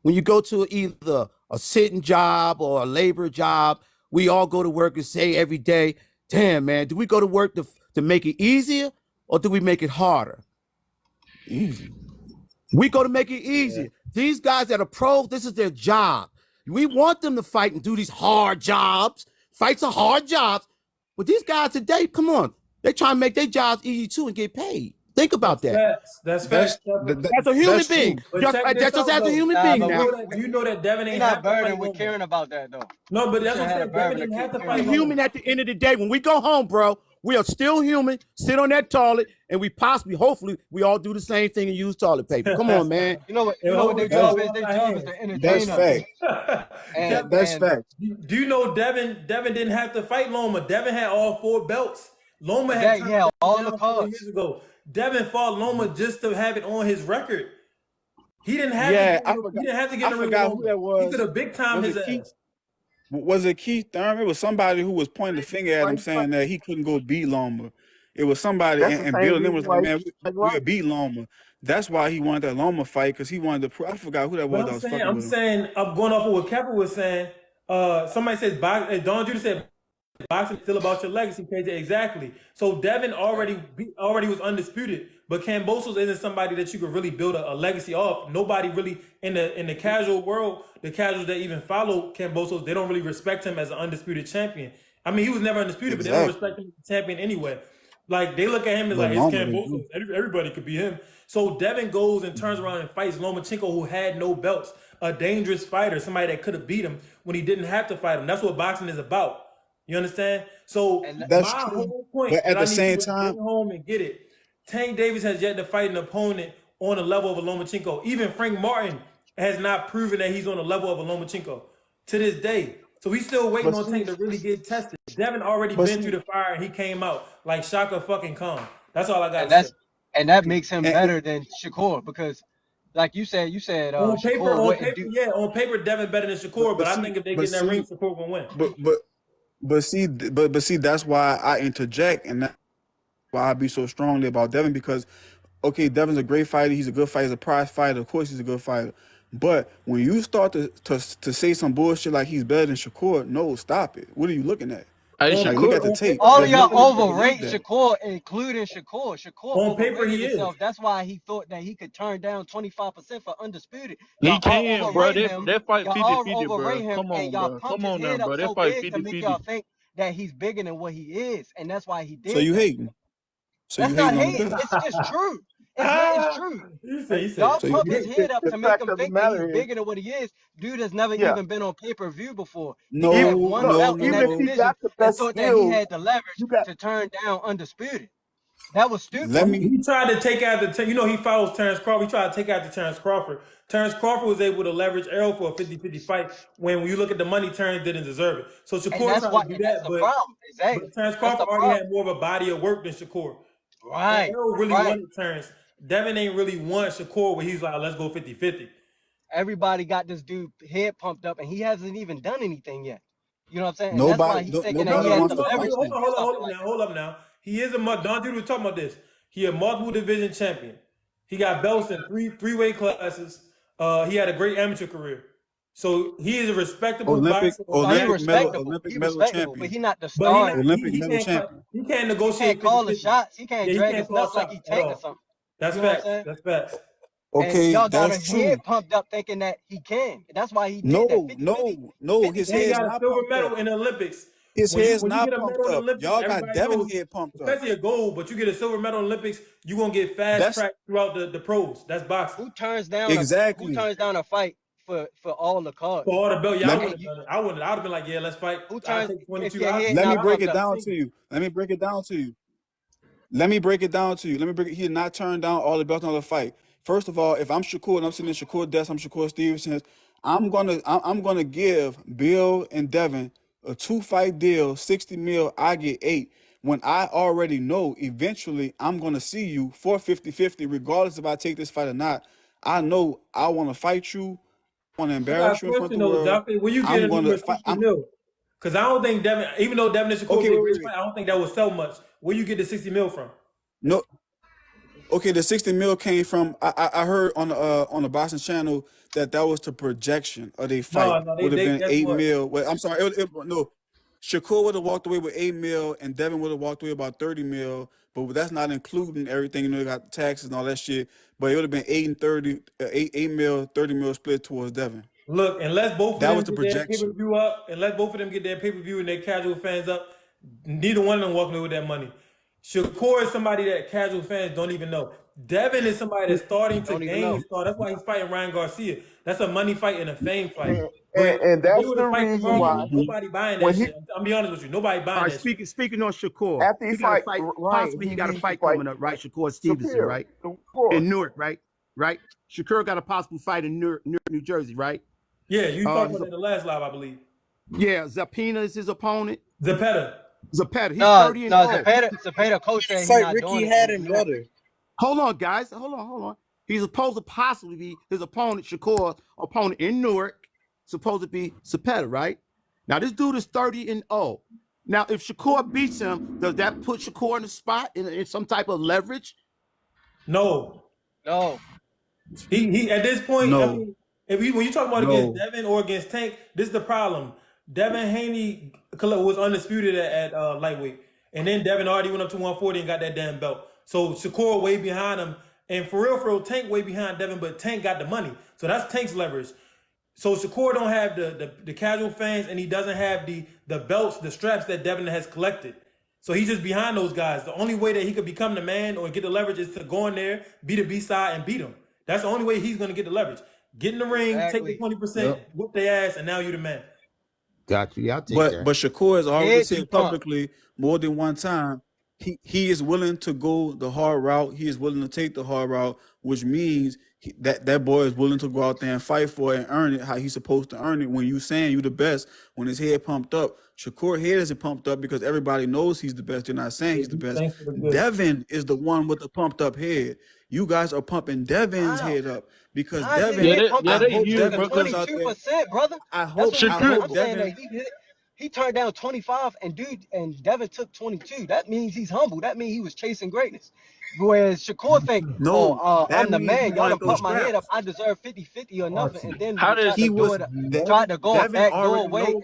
When you go to either a sitting job or a labor job, we all go to work and say every day, damn, man, do we go to work to make it easier or do we make it harder? Easy. We go to make it easier. These guys that are pros, this is their job. We want them to fight and do these hard jobs. Fights are hard jobs. But these guys today, come on, they try to make their jobs easy too and get paid. Think about that. That's facts. As a human being. Just as a human being now. You know that Devin ain't He's not have to fight burdened with Loma. caring about that though. No, but that's You what should I'm have saying. Devin burden didn't have to to fight We're Loma. human at the end of the day. When we go home, bro, we are still human. Sit on that toilet, and hopefully, we all do the same thing and use toilet paper. Come on, man. You know what their job is? Their job is to entertain That's us. fact. That's fact. Do you know Devin didn't have to fight Loma? Devin had all 4 belts. Loma had all the years cards. ago. Devin fought Loma just to have it on his record. He didn't have Yeah, to. He didn't have to get I in the ring with forgot who Loma. that He was. could have big time his ass. Was it Keith Thurman? It was somebody who was pointing the finger at him saying that he couldn't go beat Loma. It was somebody, That's the and same Bill and them reason was why like, he man, we'll beat Loma. That's why he wanted that Loma fight, because he wanted to prove. I forgot who that was that was fucking with him. I'm going off of what Kepper was saying. Somebody says, Don Judah said, boxing is still about your legacy, KJ. Exactly. So Devin already was undisputed, but Kambosos isn't somebody that you could really build a legacy off. Nobody really in the casual world, the casuals that even follow Kambosos, they don't really respect him as an undisputed champion. I mean, he was never undisputed, but they don't respect him as a champion anyway. Like, they look at him as like, it's Kambosos. Everybody could be him. So Devin goes and turns around and fights Lomachenko, who had no belts, a dangerous fighter, somebody that could have beat him when he didn't have to fight him. That's what boxing is about. You understand? So That's my true. whole point But at that I the need same to time, bring home and get it, Tank Davis has yet to fight an opponent on the level of a Lomachenko. Even Frank Martin has not proven that he's on the level of a Lomachenko to this day. So he's still waiting on Tank to really get tested. Devin already been through the fire and he came out like Shaka fucking Khan. That's all I got to say. And that makes him better than Shakur because, like you said, On Shakur on paper, Devin better than Shakur, but I think if they get in that ring, Shakur will win. But see, that's why I interject, and that's why I be so strongly about Devin, because okay, Devin's a great fighter, he's a good fighter, he's a prize fighter, of course he's a good fighter. But when you start to say some bullshit like he's better than Shakur, no, stop it. What are you looking at? Hey, Like, look at the tape. all of There's y'all nothing to overrate look at. Shakur, including Shakur. Shakur On paper, overrated he is. himself. That's why he thought that he could turn down 25% for undisputed. He Y'all all can, bro. overrate him. That fight Y'all all 50-50, overrate bro. him, Come and on, y'all bro. pumped Come his on now, head up bro. That so fight big to make 50-50. y'all think that he's bigger than what he is, and that's why he did. So you that. hating? So That's you not hating on the hating. best? It's true. It's true. Y'all So pump his head up the to make fact him of the think that he's matter is, bigger than what he is. Dude has never yeah, even been on pay-per-view before. He even had no, one look, belt in no, even that if he no. division got the and best thought that he skills, had the leverage you got to turn down undisputed. That was Let stupid. me. He tried to take out he follows Terrence Crawford. He tried to take out Terrence Crawford. Terrence Crawford was able to leverage Errol for a 50-50 fight when you look at the money, Terrence didn't deserve it. So And Shakur that's tried to do that's that, the but problem. Exactly. Terrence That's Crawford the already problem. had more of a body of work than Shakur. And Right. Errol really Right. wanted Terrence. Devin ain't really want Shakur where he's like, let's go 50-50. Everybody got this dude head pumped up and he hasn't even done anything yet. You know what I'm saying? And that's why Nobody, he's thinking that No, he nobody he has was wants the to talking. leverage fight to him. do something like Hold up now. He is Don Judah was talking about this. He a multiple division champion. He got belts in three weight classes. He had a great amateur career. So he is a respectable boxer. that. No, he respectable. Olympic He medal respectable, but champion, he not the But star. Olympic medal champion. he can't He can't negotiate call the 50-50. shots. He can't Yeah, he drag can't his call nuts like shots he at Tank or all. something. That's You know what I'm facts. saying? That's facts. And Okay, y'all got a that's true. head pumped up thinking that he can. That's why he did that. No, 50 50 no, no. His And he head's got a not silver pumped medal up. in the Olympics. His head's When you not get a medal pumped in the up. Olympics, Y'all got everybody Devin knows, head pumped up. especially a gold, but you get a silver medal in the Olympics, you're gonna get fast That's track throughout the pros. That's boxing. Who turns down exactly. a fight for all the cards? For all the belt, yeah, I Let wouldn't me have done it. I'd have been like, yeah, let's fight. Who I'll turns take if 22. your I'll head let me not I'll break pumped it up? down to you. Let me break it down to you. Let me break it down to you. He did not turn down all the belts on the fight. First of all, if I'm Shakur and I'm sitting in Shakur desk, I'm Shakur Stevenson. I'm gonna give Bill and Devin a 2-fight deal, 60 mil. I get 8. When I already know eventually I'm gonna see you for 50-50, regardless if I take this fight or not. I know I want to fight you. I want to I got a embarrass you in front of question the though, world. Jaffe. Will you get I'm a gonna number fight. 60 mil? Because I don't think Devin, even though Devin and Shakur Okay, be a wait, great wait, wait. fight, I don't think that would sell much. Where you get the 60 mil from? No, okay, the 60 mil came from I heard on the Boston channel that was the projection of their fight No, would have they been guess 8 what? mil. Well, I'm sorry, no. Shakur would have walked away with 8 mil and Devin would have walked away about 30 mil, but that's not including everything. You know, they got taxes and all that shit. But it would have been 8 and 30, 8 mil, 30 mil split towards Devin. Look, unless both of That them was the get their projection. pay-per-view up, unless both of them get their pay-per-view and their casual fans up, neither one of them walking away with that money. Shakur is somebody that casual fans don't even know. Devin is somebody that's starting to Don't even know. gain star. That's why he's fighting Ryan Garcia. That's a money fight and a fame fight. and, But and if they that's were the to fight reason tomorrow, why nobody buying that when he shit. I'm be honest with you. Nobody All buying right, that shit. speaking on Shakur, after he he got a fight fight. Ryan, Possibly he he got a needs to fight fight coming up, right? Shakur Stevenson, Shapiro, right? of course. In Newark, right? Right. Shakur got a possible fight in Newark, New Jersey, right? Yeah, you talked about that in the last live, I believe. Yeah, Zapina is his opponent. Zapeta. Zapata, he's No, 30 and 0. Zepeda coach said he's Fight not Ricky doing it in Haddon Newark. better. Hold on, guys. Hold on. He's supposed to possibly be his opponent, Shakur's opponent in Newark, supposed to be Cepeda, right? Now, this dude is 30-0. Now, if Shakur beats him, does that put Shakur in the spot in some type of leverage? No. No. He at this point, I No, mean, when you talk about against no. Devin or against Tank, this is the problem. Devin Haney was undisputed at lightweight, and then Devin already went up to 140 and got that damn belt. So Shakur way behind him, and for real, Tank way behind Devin, but Tank got the money, so that's Tank's leverage. So Shakur don't have the casual fans, and he doesn't have the belts, the straps that Devin has collected. So he's just behind those guys. The only way that he could become the man or get the leverage is to go in there, be the B-side, and beat them. That's the only way he's going to get the leverage. Get in the ring, take the 20%, whoop their ass, and now you're the man. Got you. Yeah, I'll take that. But Shakur has already Head to said pump. publicly more than one time he is willing to go the hard route. He is willing to take the hard route, which means that boy is willing to go out there and fight for it and earn it how he's supposed to earn it. When you saying you the best, when his head pumped up, Shakur head isn't pumped up because everybody knows he's the best. They're not saying he's the best. Devin is the one with the pumped up head. You guys are pumping Devin's head up because Devin. Devin goes out there. 22%, brother. I hope I'm Devin. saying that he turned down 25 and Devin took 22. That means he's humble. That means he was chasing greatness. Whereas Shakur think, I'm the man. Y'all done pump my head up. I deserve 50-50 or nothing. And then How does tried to go a back door way.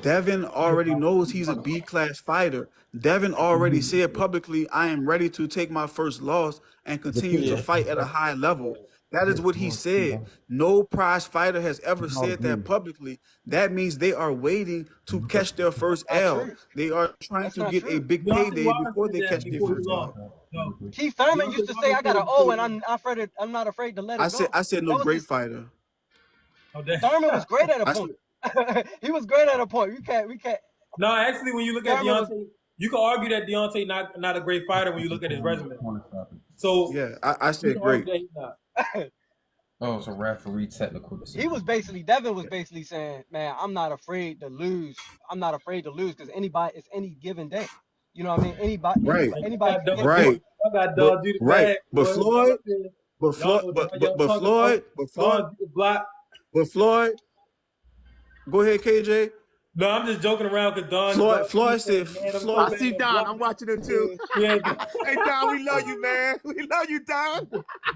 Devin already knows he's a B-class fighter. Devin already said publicly, I am ready to take my first loss and continue to fight at a high level. That is what he said. No prize fighter has ever said that publicly. That means they are waiting to catch their first L. They are trying to get a big payday before they catch their first L. Keith Thurman used to say, I got an O and I'm not afraid to let it go. I said no great fighter. Thurman was great at a point. He was great at a point. We can't. No, actually, when you look at Deontay, you can argue that Deontay not a great fighter when you look at his resume. So yeah, I said great. Oh, so referee technical decision. Devin was basically saying, man, I'm not afraid to lose. I'm not afraid to lose because it's any given day. You know what I mean? Anybody can right. Right. But Floyd. Go ahead, KJ. No, I'm just joking around because Don. Floyd said. I see Don. I'm watching him too. Yeah. Hey Don, we love you, man. We love you, Don.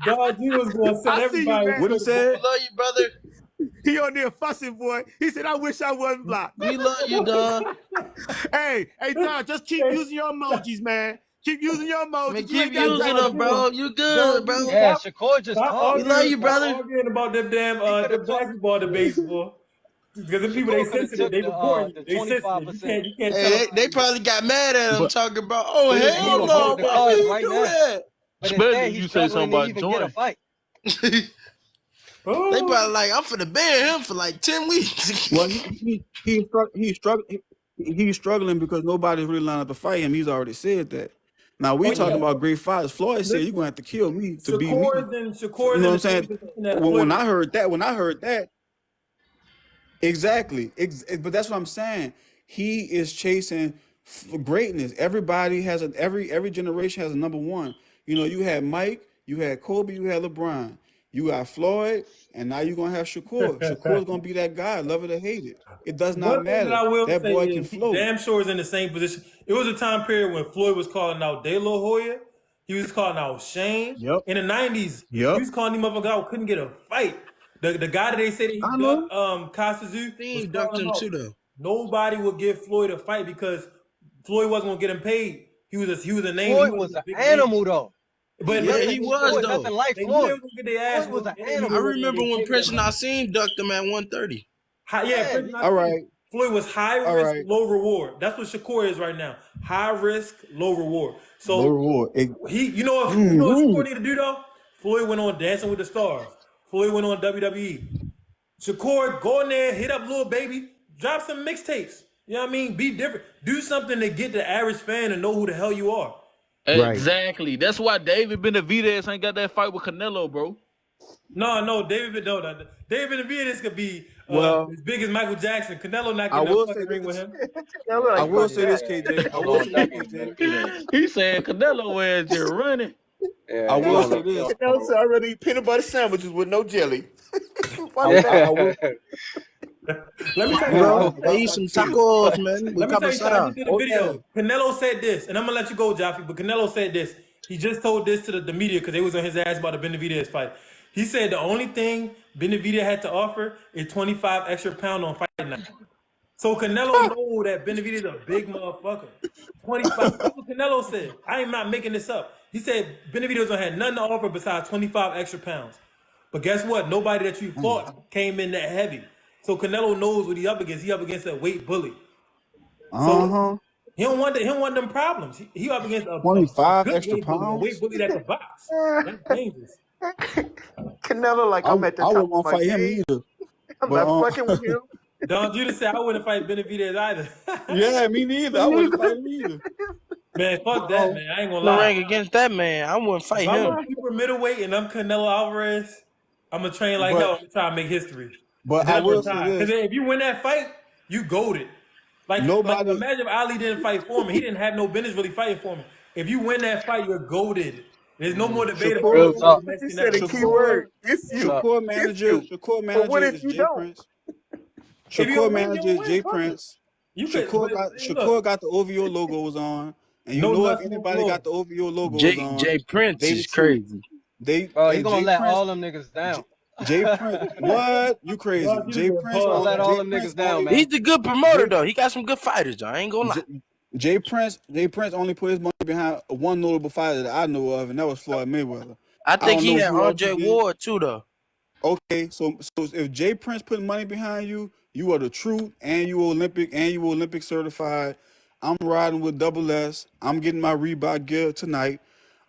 Don, he was going to send everybody. What he said? We love you, brother. He on there fussing, boy. He said, I wish I wasn't blocked. We love you, Don. Hey, Don, just keep using your emojis, man. Keep using your emojis. Man, keep using them, bro. You good, bro. Yeah, Shakur just talked. We love you, brother. Stop arguing about them damn basketball debates, boy. Because the people they sensitive, they report you. They sensitive. You can't hey, they probably got mad at him talking about, hell no, bro, you right do now. that. Especially if you say something about joining. They probably like, I'm finna ban him for like 10 weeks. Well, he's struggling because nobody's really lined up to fight him. He's already said that. Now we talking about great fighters. Floyd said you're gonna have to kill me to beat me. You know what I'm saying? When I heard that, exactly. But that's what I'm saying. He is chasing greatness. Everybody has every generation has a number one. You know, you had Mike, you had Kobe, you had LeBron, you got Floyd, and now you're gonna have Shakur. Shakur's gonna be that guy, love it or hate it. It does not matter. That boy can float. Damn sure is in the same position. It was a time period when Floyd was calling out De La Hoya. He was calling out Shane. Yep. In the 90s, he was calling him up a guy who couldn't get a fight. The guy that they said he ducked, Kasazu, he ducked him too, though. Nobody would give Floyd a fight because Floyd wasn't gonna get him paid. He was a name. Floyd was an animal, though. But yeah, he was though. Nothing like Floyd. Floyd was an animal. I remember when Prince Nassim ducked him at 130. All right. Floyd was high risk, low reward. That's what Shakur is right now. High risk, low reward. So low reward. You know what Shakur need to do though? Floyd went on Dancing with the Stars. Floyd went on WWE. Shakur, go in there, hit up Lil Baby, drop some mixtapes. You know what I mean? Be different. Do something to get the average fan to know who the hell you are. Exactly. That's why David Benavidez ain't got that fight with Canelo, bro. No, David Benavidez could be as big as Michael Jackson. Canelo not getting a fucking ring with him. I will say this, KJ. He said Canelo was just running. I You will don't say know. this. Canelo said, "I'd rather eat peanut butter sandwiches with no jelly." I, Fuck I, that. I will. Let me tell You you Nah, something. know, Let me tell I you eat something. some tacos, Fuck. man, with Let me tell you something. I cabasara. just did a oh yeah. video. Canelo said this, and I'm gonna let you go, Jaffe. But Canelo said this. He just told this to the media because they was on his ass about the Benavidez fight. He said the only thing Benavidez had to offer is 25 extra pounds on fight night. So Canelo know that Benavidez is a big motherfucker. 25. That's what Canelo said. I am not making this up. He said Benavidez don't have nothing to offer besides 25 extra pounds. But guess what? Nobody that you fought came in that heavy. So Canelo knows what he up against. He up against a weight bully. So Uh-huh. he don't want them problems. He up against a 25 good extra weight bully, a weight pounds. bully that can box. That's dangerous. Canelo, like, I I'm at the I top wouldn't of want to my fight him game. either. I'm But not fucking with him. Don Judah said I wouldn't fight Benavidez either. yeah, me neither. I wouldn't fight him either. Man, fuck But that, man. I ain't gonna The lie. ring against that man, I wouldn't If fight I'm a him. super middleweight and I'm Canelo Alvarez, I'm gonna train like but hell to try to make history. but And then I I'm gonna will say retire. Because this: if you win that fight, you goaded. Like nobody. imagine if Ali didn't fight for me. He didn't have no business really fighting for me. If you win that fight, you're goaded. There's no more debate about Shakur, Real who's the talk. greatest He Mexican said ever a lived. key Shakur, word. If What's you, up? if you. Shakur But what manager if is you Jay don't? Prince. If you Shakur don't win, you manager don't is win. Jay Fuck it. Prince. You could, but Shakur look, got the OVO logos on, and you no know if nuts, no anybody floor. got the OVO logos on, Jay Prince they the is truth. crazy. They Bro, he and gonna Jay let Prince, all them niggas down. Jay Prince. What you crazy? Dog, you Jay said Prince He gonna pause on let that. all Jay them Prince niggas down, only. man. He's a good promoter Jay, though. He got some good fighters, though. I ain't gonna lie. Jay Prince only put his money behind one notable fighter that I know of, and that was Floyd Mayweather. I I think don't he know had who else he Andre did. Ward too, though. Okay, so if Jay Prince putting money behind you, you are the truth, and you Olympic certified. I'm riding with Double S. I'm getting my Reebok gear tonight.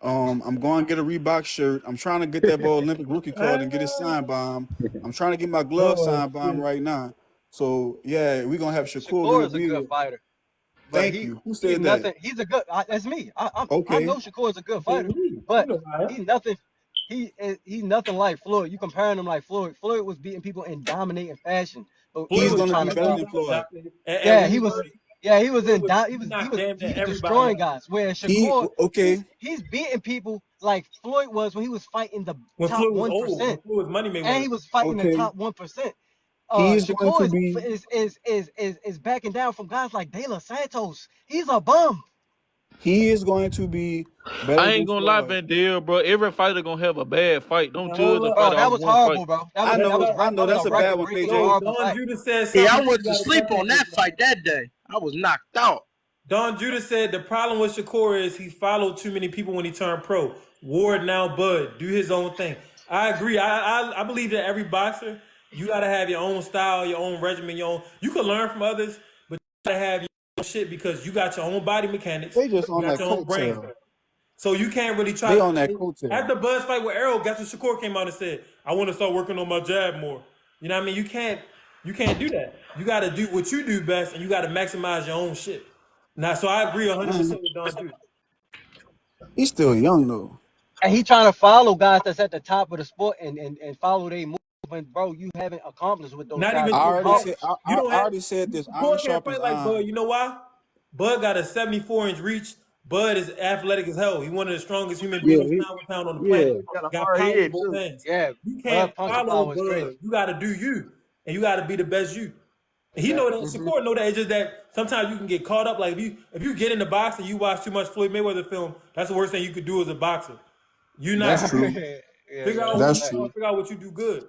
I'm going to get a Reebok shirt. I'm trying to get that boy Olympic rookie card and get his signed by him. I'm trying to get my glove Oh signed by him shit. right now. So yeah, we're gonna have Shakur. Shakur is a good We fighter, but thank he you. Who he's said that? nothing. He's a good. That's me. I know Okay. Shakur is a good Hey, fighter, me. You but know I am. he's nothing. He's nothing like Floyd. You comparing him like Floyd. Floyd was beating people in dominating fashion, but he Floyd He's was was gonna trying be to knocking better be. niggas than out, Floyd. Johnson. Yeah, At he was. 130. Yeah, he was Floyd in. was He knocked was damn near everybody destroying out. guys. Whereas He Shakur, okay. he's beating people like Floyd was when he was fighting the When top Floyd was old, when 1%, Floyd was Money and Mayweather. he was fighting the Okay. top 1%. He is going to Shakur be. is backing down from guys like De Los Santos. He's a bum. He is going to be better I than ain't gonna lie, Floyd. Vandale, bro. Every fighter gonna have a bad fight. Don't Now judge hold a up. Bro, fighter that off was one fight. horrible, bro. I know. I know That was that's a a bad record one, breaking KJ. horrible Don fight. Judah said Yeah, I something you went to got to sleep catch on up with. that fight that day. I was knocked out. Don Judah said the problem with Shakur is he followed too many people when he turned pro. Ward now Bud, do his own thing. I agree. I believe that every boxer, you gotta have your own style, your own regimen, your own. You can learn from others, but you gotta have your own shit because you got your own body mechanics, They just you on got that your own brain. coattail. So you can't really try They to. on that coattail. After Bud's fight with Errol, guess what Shakur came out and said? I want to start working on my jab more. You know what I mean? You can't do that. You got to do what you do best, and you got to maximize your own shit. Now, so I agree 100% with Don Judah. He's still young though. And he trying to follow guys that's at the top of the sport and follow their movement, bro. You haven't accomplished what those Not guys even I have just already that. said. accomplished. You don't I have already said this. Iron Shakur can't sharpens fight like Bud. iron. You know why? Bud got a 74-inch reach. Bud is athletic as hell. He's one of the strongest human Yeah. beings pound for pound on the Yeah. planet. Got a Got hard power in head both too. hands. Yeah, You can't Bud punching follow power is Bud. crazy. You got to do you, and you got to be the best you. And he Yeah. know that. Shakur know that. It's just that sometimes you can get caught up. Like if you get in the box and you watch too much Floyd Mayweather film, that's the worst thing you could do as a boxer. You not That's true. figure Yeah, out who that's a you That's fact. are. true. Figure out what you do good.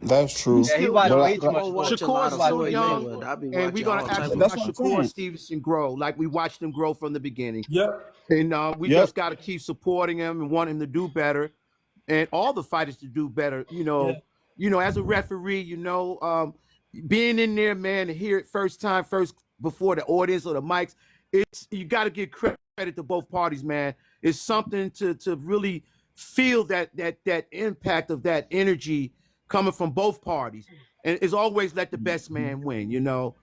That's We true. Yeah, he still watched young. way too But much I sport. watch a Shakur's lot of Watch still Floyd way too much young, Mayweather. sport. I be and we're watching gonna all type actually of that's watch what I'm Shakur saying. Stevenson grow, like we watched him grow from the beginning. Yep. And we Yep. just got to keep supporting him and want him to do better, and all the fighters to do better. Yeah. As a referee, being in there, man, to hear it first before the audience or the mics, you got to give credit to both parties, man. It's something to really feel that impact of that energy coming from both parties, and it's always let the best man win,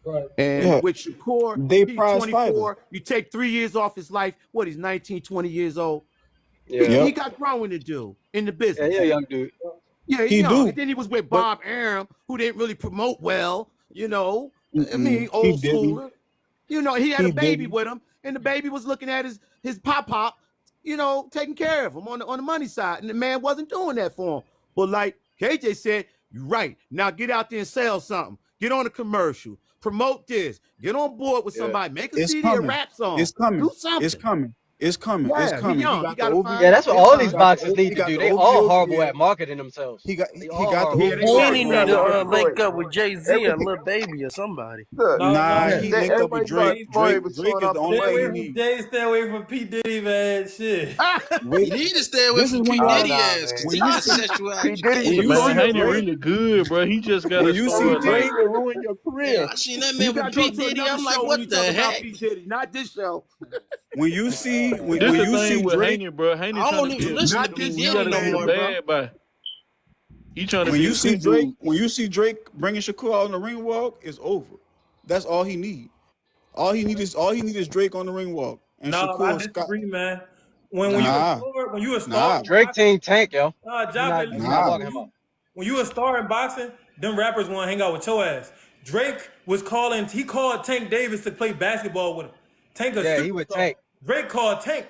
Right. And Yeah. with Shakur, They he's prize fighter. 24. You take 3 years off his life. What, he's 19, 20 years old. Yeah, He Yep. got growing to do in the yeah, business. yeah, young dude. Yeah, he's He young. do. And then he was with But Bob Arum, who didn't really promote well, I mean, he old didn't. schooler. He had a He baby didn't. with him, and the baby was looking at his pop-pop, taking care of him on the money side, and the man wasn't doing that for him. But like KJ said, you're right. Now get out there and sell something. Get on a commercial. Promote this. Get on board with somebody. Make a CD, a rap song. It's coming. Do something. It's coming. It's coming. Yeah, It's coming. he young. He He got gotta the find Yeah, OVO. that's what out. all He these got boxers need He to got do. the They all OVO. horrible Yeah. at marketing themselves. He got They he all got the horrible. Yeah, they OVO. Haney Look, need look, to look, link look. up with Jay-Z or Everything, Lil Baby or somebody. look, Nah, No, he they, linked up with everybody Drake. started Floyd was Drake showing is off the the only stay thing he away money. from needs. Jay. Stay away from P Diddy, man. Shit. Wait, You need to stay away this from is P. when Oh y'all Diddy nah, ass, because man. when he you got see sexual P. Diddy when would you ruin Man, see your Haney Drake really career. good, bro. He just got when to you P. see start Diddy like. Drake would ruin your Yeah, career. I seen that You man gotta with go P. to Diddy. another I'm like, show when what you talk the about heck? P. Diddy, not this show. when you see This when the you see thing with Drake Haney, bro. Haney I trying to don't even get, listen to Not P. this he show, got Diddy to no get a more, man. bro. bad by. He trying to when be you a see pit Drake bull. when you see Drake bringing Shakur out on the ring walk, it's over. That's all he need. All he need is Drake on the ring walk and No, I Shakur Scott. disagree, man. When you a Nah, star, when you a star nah, in Drake boxing, team tank, yo. Jaffe, You listen, not nah. walking him up. when you a star in boxing, them rappers want to hang out with your ass. Drake he called Tank Davis to play basketball with him. Tank a Yeah, he would superstar. tank. Drake called Tank,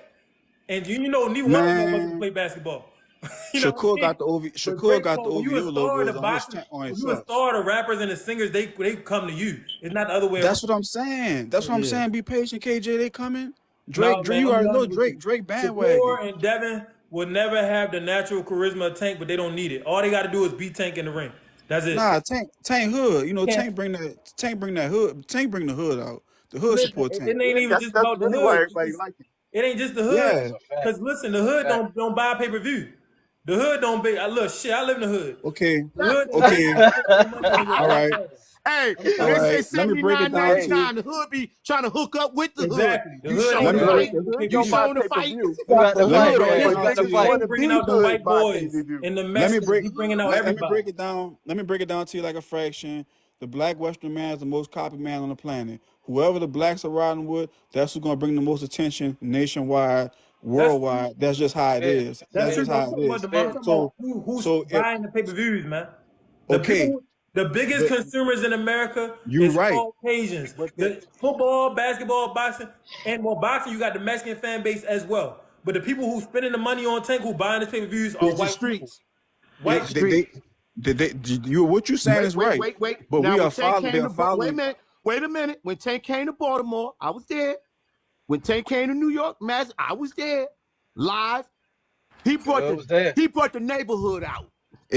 and neither one of them motherfuckers Man, play basketball. You know what I Shakur mean? got the But Shakur Drake got the called, when you a OVO star in the logos on boxing, on when his you a socks. star, the rappers and the singers, they come to you. It's not the other way around. That's what I'm saying. That's what I'm Yeah. saying. Be patient, KJ. They coming. No, Drake, man, you I'm be already know honest with you. Drake bandwagon. Shakur and Devin will never have the natural charisma of Tank, but they don't need it. All they got to do is beat Tank in the ring. That's it. Nah, Tank hood. Can't Tank bring that hood. Tank bring the hood out. The hood listen. support It Tank. ain't even That's just that's about the really why hood. everybody like him. It ain't just the hood. Yeah. That's a fact. Cause listen, the hood Fact. don't buy pay per view. The hood don't pay. Look, shit. I live in the hood. Okay. The hood don't pay Okay. no money on your All black right. ass. Hey, I'm when All they telling you. say right. Let me break it down Hey, to you. $79.99, the hood be trying to hook up with the hood. Exactly. The You hood showing ain't Let the me buying break. fight? the hood You don't buy showing the pay per fight? view. Who got the Let me fight? The No, break Yeah, it this who down got nigga the to be fight? you. only bringing new out the hood white buy pay boys per view. and the Let me Mexicans. break. He bringing out Let me everybody. break it down. Let me break it down to you like a fraction. The black Western man is the most copied man on the planet. Whoever the blacks are riding with, that's who's gonna bring the most attention nationwide, That's worldwide. That's just how it Fair. is. That's That's Fair. true. just But how it is. I'm Fair. talking about So, who's so if buying the pay per views, man. okay, The biggest but consumers in America you're is right. Caucasians. But The football, basketball, boxing, and well, boxing, you got the Mexican fan base as well. But the people who spending the money on Tank, who buying the pay per views, are It's the white people. streets. it, White people. Streets. you what you saying is right. Wait. But Now, we when are Tank following. They came are to following. wait a minute. When Tank came to Baltimore, I was there. When Tank came to New York, Mass, I was there, live. He The brought hood was there. the neighborhood out.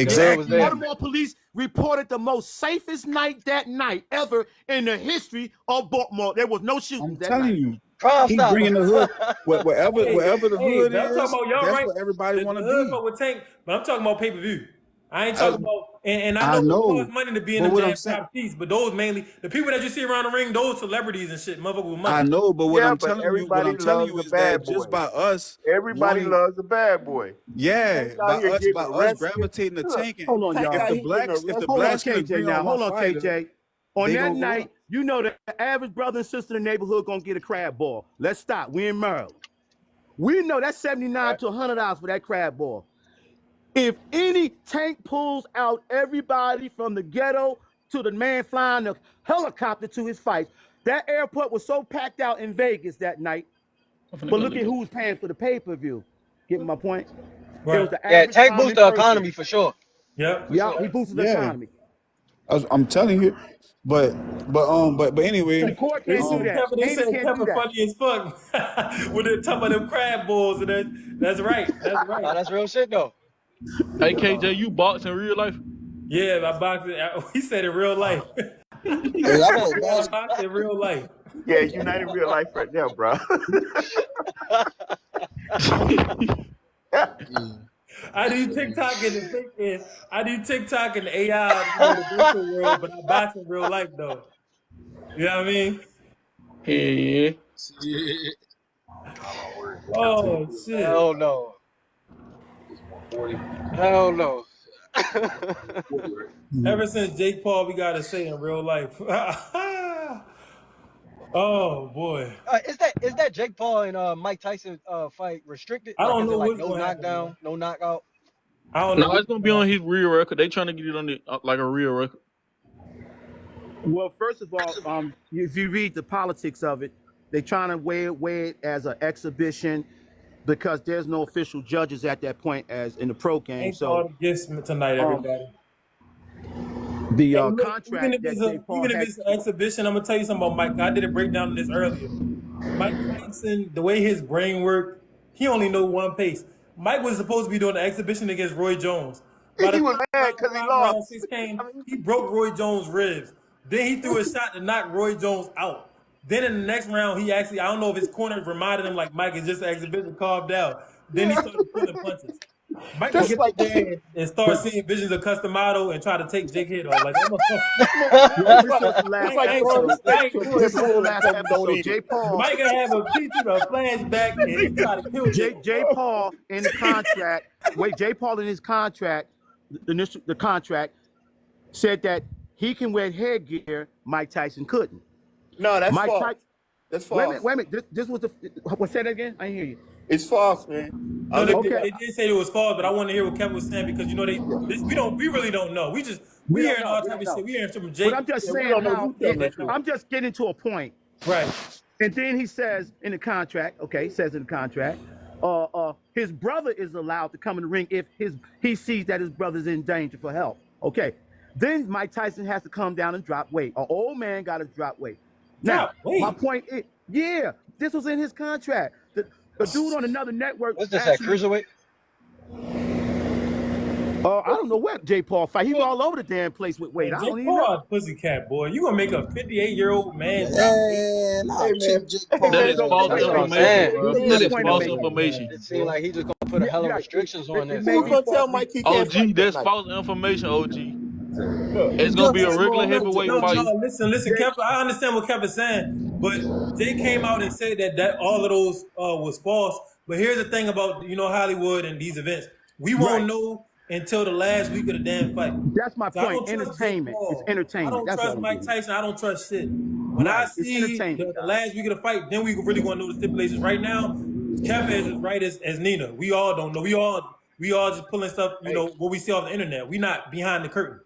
The hood was Exactly. there. Baltimore police reported the most safest night that night ever in the history of Baltimore. There was no I'm shootings that telling night. you. Crime He stop. bringing the hood. Wherever the Hey, hood but I'm talking is, about y'all that's right. where everybody The want to hood be. fuck with Tank, but I'm talking about pay per view. I ain't I, talking about, and I I know it know, costs money to be in but them what I'm damn saying, top seats, but those mainly the people that you see around the ring, those celebrities and shit, motherfucker with money. I know, but Yeah, but everybody what I'm telling loves you a is that bad just boy. by us Everybody wanting, loves a bad boy. yeah, Tank out here getting by us arrested. gravitating to Look, tanking. Hold on, Tank If y'all. out the here getting blacks, if the Hold arrested. on, blacks can agree KJ on now. one Hold on, fighter, KJ. On they that gonna go night, up. you know the average brother and sister in the neighborhood gonna get a crab ball. Let's stop. We in Maryland. We know that's $79 to $100 for that crab ball. If any Tank pulls out everybody from the ghetto to the man flying the helicopter to his fight, that airport was so packed out in Vegas that night. I'm finna But go look look at at. who was paying for the pay-per-view. Getting my point? It was Right. the Yeah, average Tank boost common the person. economy for sure. Yep. For Yeah, sure. he boosted the Yeah, economy. I'm telling you, but anyway, Shakur They can't do said um, that. Kevin. They Haney said can't do Kevin that. funny as fuck when they're talking about them crab balls and that's right. That's right. Nah, that's real shit though. Hey KJ, you box in real life? Yeah, I boxed it. He said in real life. Hey, I play Yeah, I basketball. boxed in real life. Yeah, United Real Life right now, bro. Yeah. I do TikTok in the I do TikTok in the AI, the virtual world, but I box in real life though. You know what I mean? Yeah. Yeah. Oh shit! Hell no. Hell no. Ever since Jake Paul, we gotta say in real life. Oh boy, Is that Jake Paul and Mike Tyson fight restricted? I Like, don't is it know like what's no gonna happen, man. knockdown, no knockout? I don't know No, what's it's gonna be gonna on happen. his real record. They trying to get it on the like a real record. Well, first of all, if you read the politics of it, they're trying to weigh it as an exhibition. because there's no official judges at that point as in the pro game. Thanks for So all the gifts tonight, everybody. the And look, even contract if that it's Jay Paul had. an exhibition, I'm gonna tell you something about Mike. I did a breakdown of this earlier. Mike Tyson, the way his brain worked, he only know one pace. Mike was supposed to be doing an exhibition against Roy Jones. By the He was mad because he lost. round 6 came, he broke Roy Jones' ribs. Then he threw a shot to knock Roy Jones out. Then in the next round, he actually, I don't know if his corner reminded him like Mike is just an exhibition carved out. Then he started pulling punches. Mike will get there and start seeing visions of Customato and try to take Jake head off. Like, This was the last episode. Jay Paul. Mike gonna have a picture, a flashback, and he try to kill Jay Paul in the contract. Jay Paul in his contract, the contract said that he can wear headgear. Mike Tyson couldn't. No, that's false. That's false. Wait a minute. This was the. What? Say that again? I didn't hear you. It's false, man. No, they did say it was false, but I want to hear what Kevin was saying because you know we really don't know. We hearing all type of shit. We hearing from Jake. But I'm just saying I'm just getting to a point. Right. And then he says in the contract, his brother is allowed to come in the ring if he sees that his brother's in danger for help. Okay. Then Mike Tyson has to come down and drop weight. An old man got to drop weight. Now, my point is, this was in his contract. The dude on another network. What's this at cruiserweight? I don't know what Jay Paul fight. He was all over the damn place with weight. I don't even know. Pussycat boy, you gonna make a 58-year-old man? That is false information, bro. That is false information. It seems like he just gonna put a hell of restrictions on this. Who's gonna tell Mike he can't OG, that's false information, OG. It's gonna be a regular heavyweight fight. No, listen, Kevin. I understand what Kevin's saying, but Jay came out and said that all of those was false. But here's the thing about Hollywood and these events, we won't know until the last week of the damn fight. That's my point. Entertainment. It's entertainment. I don't trust Mike Tyson. I don't trust shit. When I see the last week of the fight, then we really gonna know the stipulations. Right now, Kevin is as right as Nina. We all don't know. We all just pulling stuff. What we see off the internet. We not behind the curtain.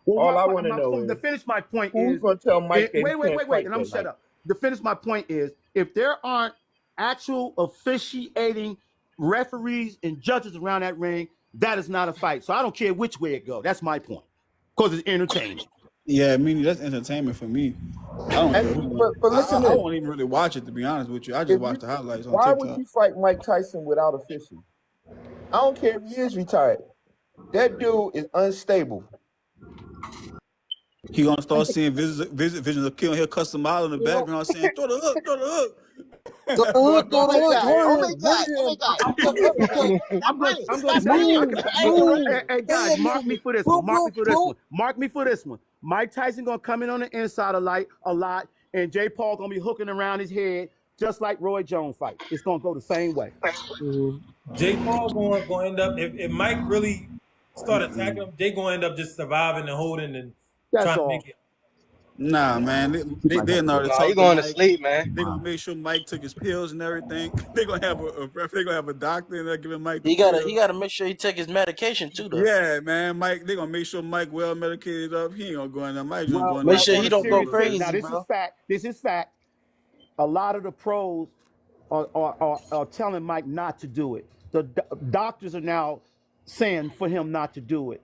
Well, all I want to know is to finish my point who's going to tell Mike that wait, and I'm shut up. To finish my point is if there aren't actual officiating referees and judges around that ring, that is not a fight. So I don't care which way it goes. That's my point. Because it's entertainment. Yeah, I mean that's entertainment for me. I don't care. But listen, I won't even really watch it to be honest with you. I just watch the highlights on TikTok. Why would you fight Mike Tyson without official? I don't care if he is retired. That dude is unstable. He gonna start seeing visions of killing. He'll custom out in the background saying, "Throw the hook, throw the hook." Hey guys, mark me for this one. Mark me for this one. Mike Tyson gonna come in on the inside a lot, and Jay Paul gonna be hooking around his head just like Roy Jones fight. It's gonna go the same way. Jay Paul going to end up if Mike really start attacking him, Jay going to end up just surviving and holding and trying to make it. Nah, man, they're not. You going to sleep, man? They gonna make sure Mike took his pills and everything. They gonna have a doctor and they're giving Mike. He gotta make sure he take his medication too, though. Yeah, man, Mike. They gonna make sure Mike well medicated up. He ain't gonna go in there. Mike just going. Make sure he don't go crazy. Now this is fact. This is fact. A lot of the pros are telling Mike not to do it. The doctors are now saying for him not to do it.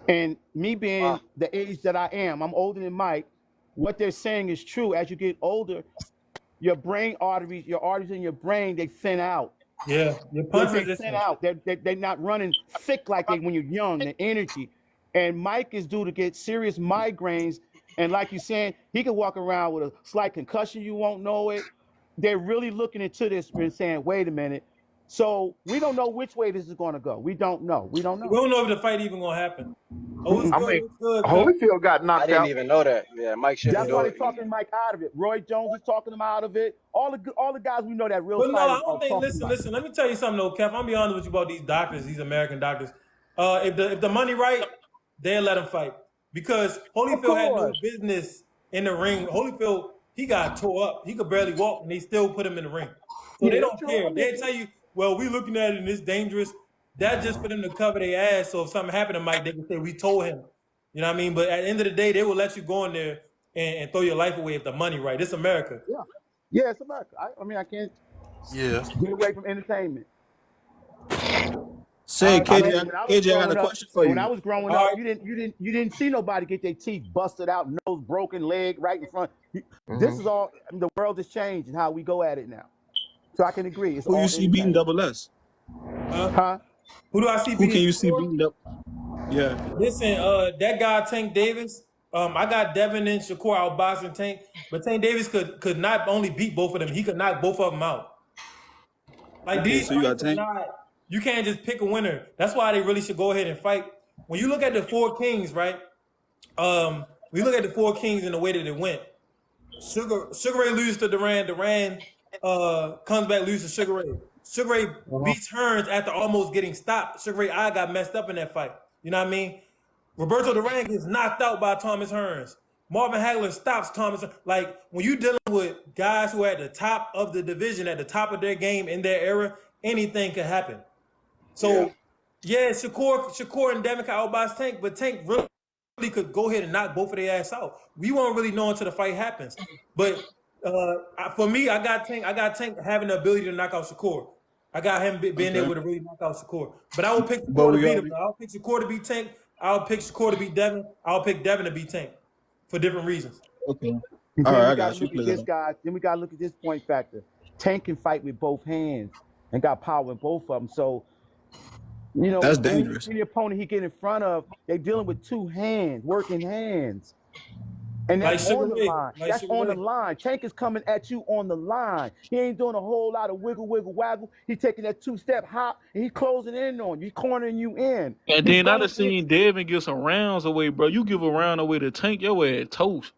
And me being the age that I am, I'm older than Mike. What they're saying is true. As you get older, your arteries in your brain, they thin out. Yeah, your punch they thin out. They're not running thick like they when you're young. The energy, and Mike is due to get serious migraines. And like you're saying, he could walk around with a slight concussion. You won't know it. They're really looking into this and saying, "Wait a minute." So we don't know which way this is going to go. We don't know. We don't know. We don't know if the fight even going to happen. Holyfield got knocked out. I didn't even know that. Yeah, Mike shouldn't That's why they're talking Mike out of it. Roy Jones is talking him out of it. All the guys we know that real. But no, I don't think. Listen. Let me tell you something, though, Kev. I'm be honest with you about these doctors, these American doctors. If the money right, they'll let him fight because Holyfield had no business in the ring. Holyfield, he got tore up. He could barely walk, and they still put him in the ring. So they don't care. They tell you, well, we looking at it and it's dangerous. That's just for them to cover their ass. So if something happened to Mike, they can say, we told him. You know what I mean? But at the end of the day, they will let you go in there and throw your life away if the money right. It's America. Yeah, it's America. I mean, I can't get away from entertainment. Say, I mean, KJ, when I was KJ, I got growing a up, question for when I you. was growing All up, right. you didn't see nobody get their teeth busted out, nose broken, leg right in front. This is all. I mean, the world has changed and how we go at it now. So I can agree. It's Who you all see beating entertainment. double S? Huh? Who do I see Who can beating you see Shakur? beating double? Yeah. Listen, that guy Tank Davis. I got Devin and Shakur out boxing Tank, but Tank Davis could not only beat both of them, he could knock both of them out. Like Okay, these so you got fights are Tank. not. You can't just pick a winner. That's why they really should go ahead and fight. When you look at the four kings, right? We look at the four kings and the way that it went. Sugar Ray loses to Duran. Duran comes back, loses to Sugar Ray. Sugar Ray beats Hearns after almost getting stopped. Sugar Ray eye got messed up in that fight. You know what I mean? Roberto Duran gets knocked out by Thomas Hearns. Marvin Hagler stops Thomas. Like, when you're dealing with guys who are at the top of the division, at the top of their game in their era, anything could happen. So, yeah, Shakur and Devin can outbox Tank, but Tank really could go ahead and knock both of their ass out. We won't really know until the fight happens. But for me, I got Tank having the ability to knock out Shakur. I got him being able to really knock out Shakur. But I would pick But Shakur to we beat him. already. I'll pick Shakur to beat Tank. I'll pick Shakur to beat Devin. I'll pick Devin to beat Tank for different reasons. Okay. And All then right, we I got got to you. look at Clear this, up. guys. Then we got to look at this point factor. Tank can fight with both hands and got power in both of them. So, That's dangerous. any opponent he get in front of, they're dealing with two hands, working hands. And Like that's Sugar on the Ray. line. Like That's Sugar on the Ray. line. Tank is coming at you on the line. He ain't doing a whole lot of wiggle, waggle. He's taking that two-step hop and he's closing in on you. He's cornering you in. And He's then I going done in. seen Devin give some rounds away, bro. You give a round away to Tank, your ass toast.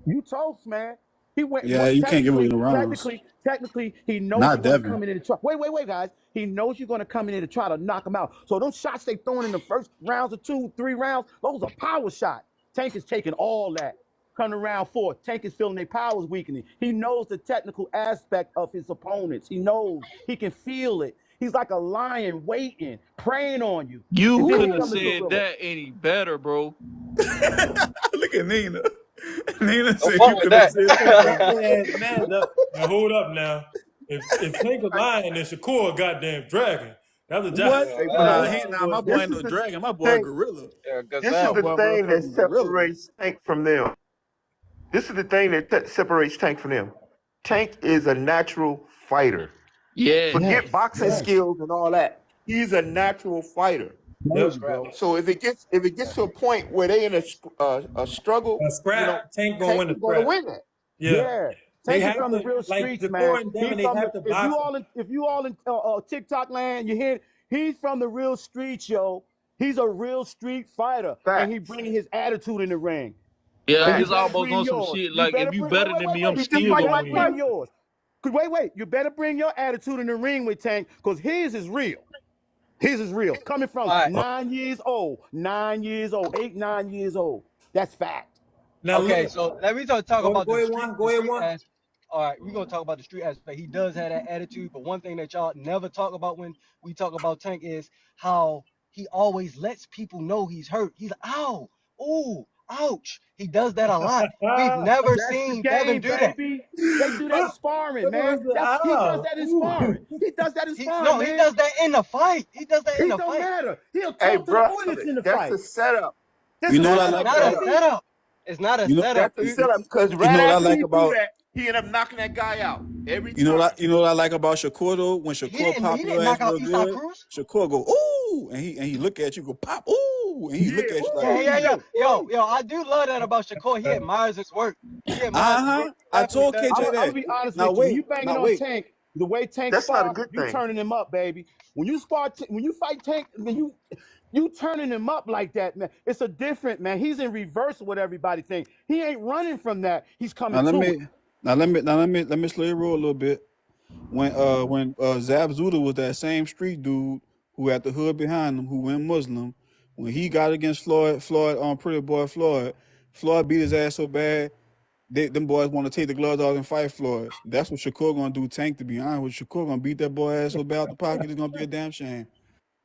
You toast, man. He went Yeah, you can't give away technically, no rounds. technically, he knows Not you're gonna Devin. come in and try. Wait, guys. He knows you're gonna come in and try to knock him out. So those shots they throwing in the first rounds or 2, 3 rounds, those are power shots. Tank is taking all that. Coming around 4, Tank is feeling their powers weakening. He knows the technical aspect of his opponents. He knows. He can feel it. He's like a lion waiting, preying on you. You And then he couldn't have comes to said gorilla. that any better, bro. Look at Nina. Nina Don't said fuck you with could have that. said that. Now hold up now. If Tank a lion, then Shakur a goddamn dragon. That's a job. What? Yeah, Hey, Nah, bro, my boy this ain't is no the dragon. My boy a thing. gorilla. yeah, This is My the gazelle. boy a thing that motherfucking gorilla. separates Tank from them. This is the thing that separates Tank from them. Tank is a natural fighter. Yeah. Forget boxing skills and all that. He's a natural fighter. Yep. Scrap. So if it gets to a point where they in a struggle, A scrap, Tank gonna Tank win the is going to scrap. win that. Yeah. They Tank is have from the to, real like streets, Shakur man. and Devin, He's they from have the to box him. if you all in TikTok land, you hear he's from the real streets, yo. He's a real street fighter, and he Facts. bringing his attitude in the ring. Yeah, And you it's Facts. better almost bring on some yours. shit You like better if you bring better than me, I'm He just still you fight gonna better like win. bring Tyson. yours. Wait. You better bring your attitude in the ring with Tank, because his is real. His is real. Coming from All right. 9 years old, 9 years old, 8, 9 years old. That's fact. Now Okay, look, so let me talk about go the ahead street, one, go ahead one. aspect. All right, we're gonna talk about the street aspect. He does have that attitude, but one thing that y'all never talk about when we talk about Tank is how he always lets people know he's hurt. He's like, ow, ooh, ouch. He does that a lot. We've never That's the seen Devin game, do that. baby. They do that in sparring, Look at man. us, He does that in sparring. He does that in He sparring, no, he man. does that in the fight. He does that in It the don't fight. matter. He'll Hey, talk to the bro, audience in the that's fight. a setup. This You is know what I It's like not a about setup. It's not a you know setup. That's a you, setup because you right know what I after like he do about that, he end up knocking that guy out every you know time. what I like about Shakur though. When Shakur pop He your didn't ass knock out real Eastside good, Cruz. Shakur go ooh, and he look at you go pop ooh, and he look Yeah, at you like Yeah. ooh, ooh. Yo, I do love that about Shakur. He admires his work. He admires his work. I Exactly what he told does. I'm KJ gonna that. be honest Now with you. When wait, you banging now on wait. Tank, the way Tank That's not a spar, good you thing. turning him up, baby. When you when you fight Tank, when you turning him up like that, man. It's a different, man. He's in reverse of what everybody think. He ain't running from that. He's coming Now to it. let me slow your roll a little bit. When Zab Zuda was that same street dude who had the hood behind him, who went Muslim, when he got against Floyd on Pretty Boy Floyd beat his ass so bad, them boys want to take the gloves off and fight Floyd. That's what Shakur gonna do. Tank, to be honest with you, Shakur gonna beat that boy ass so bad out the pocket, it's gonna be a damn shame.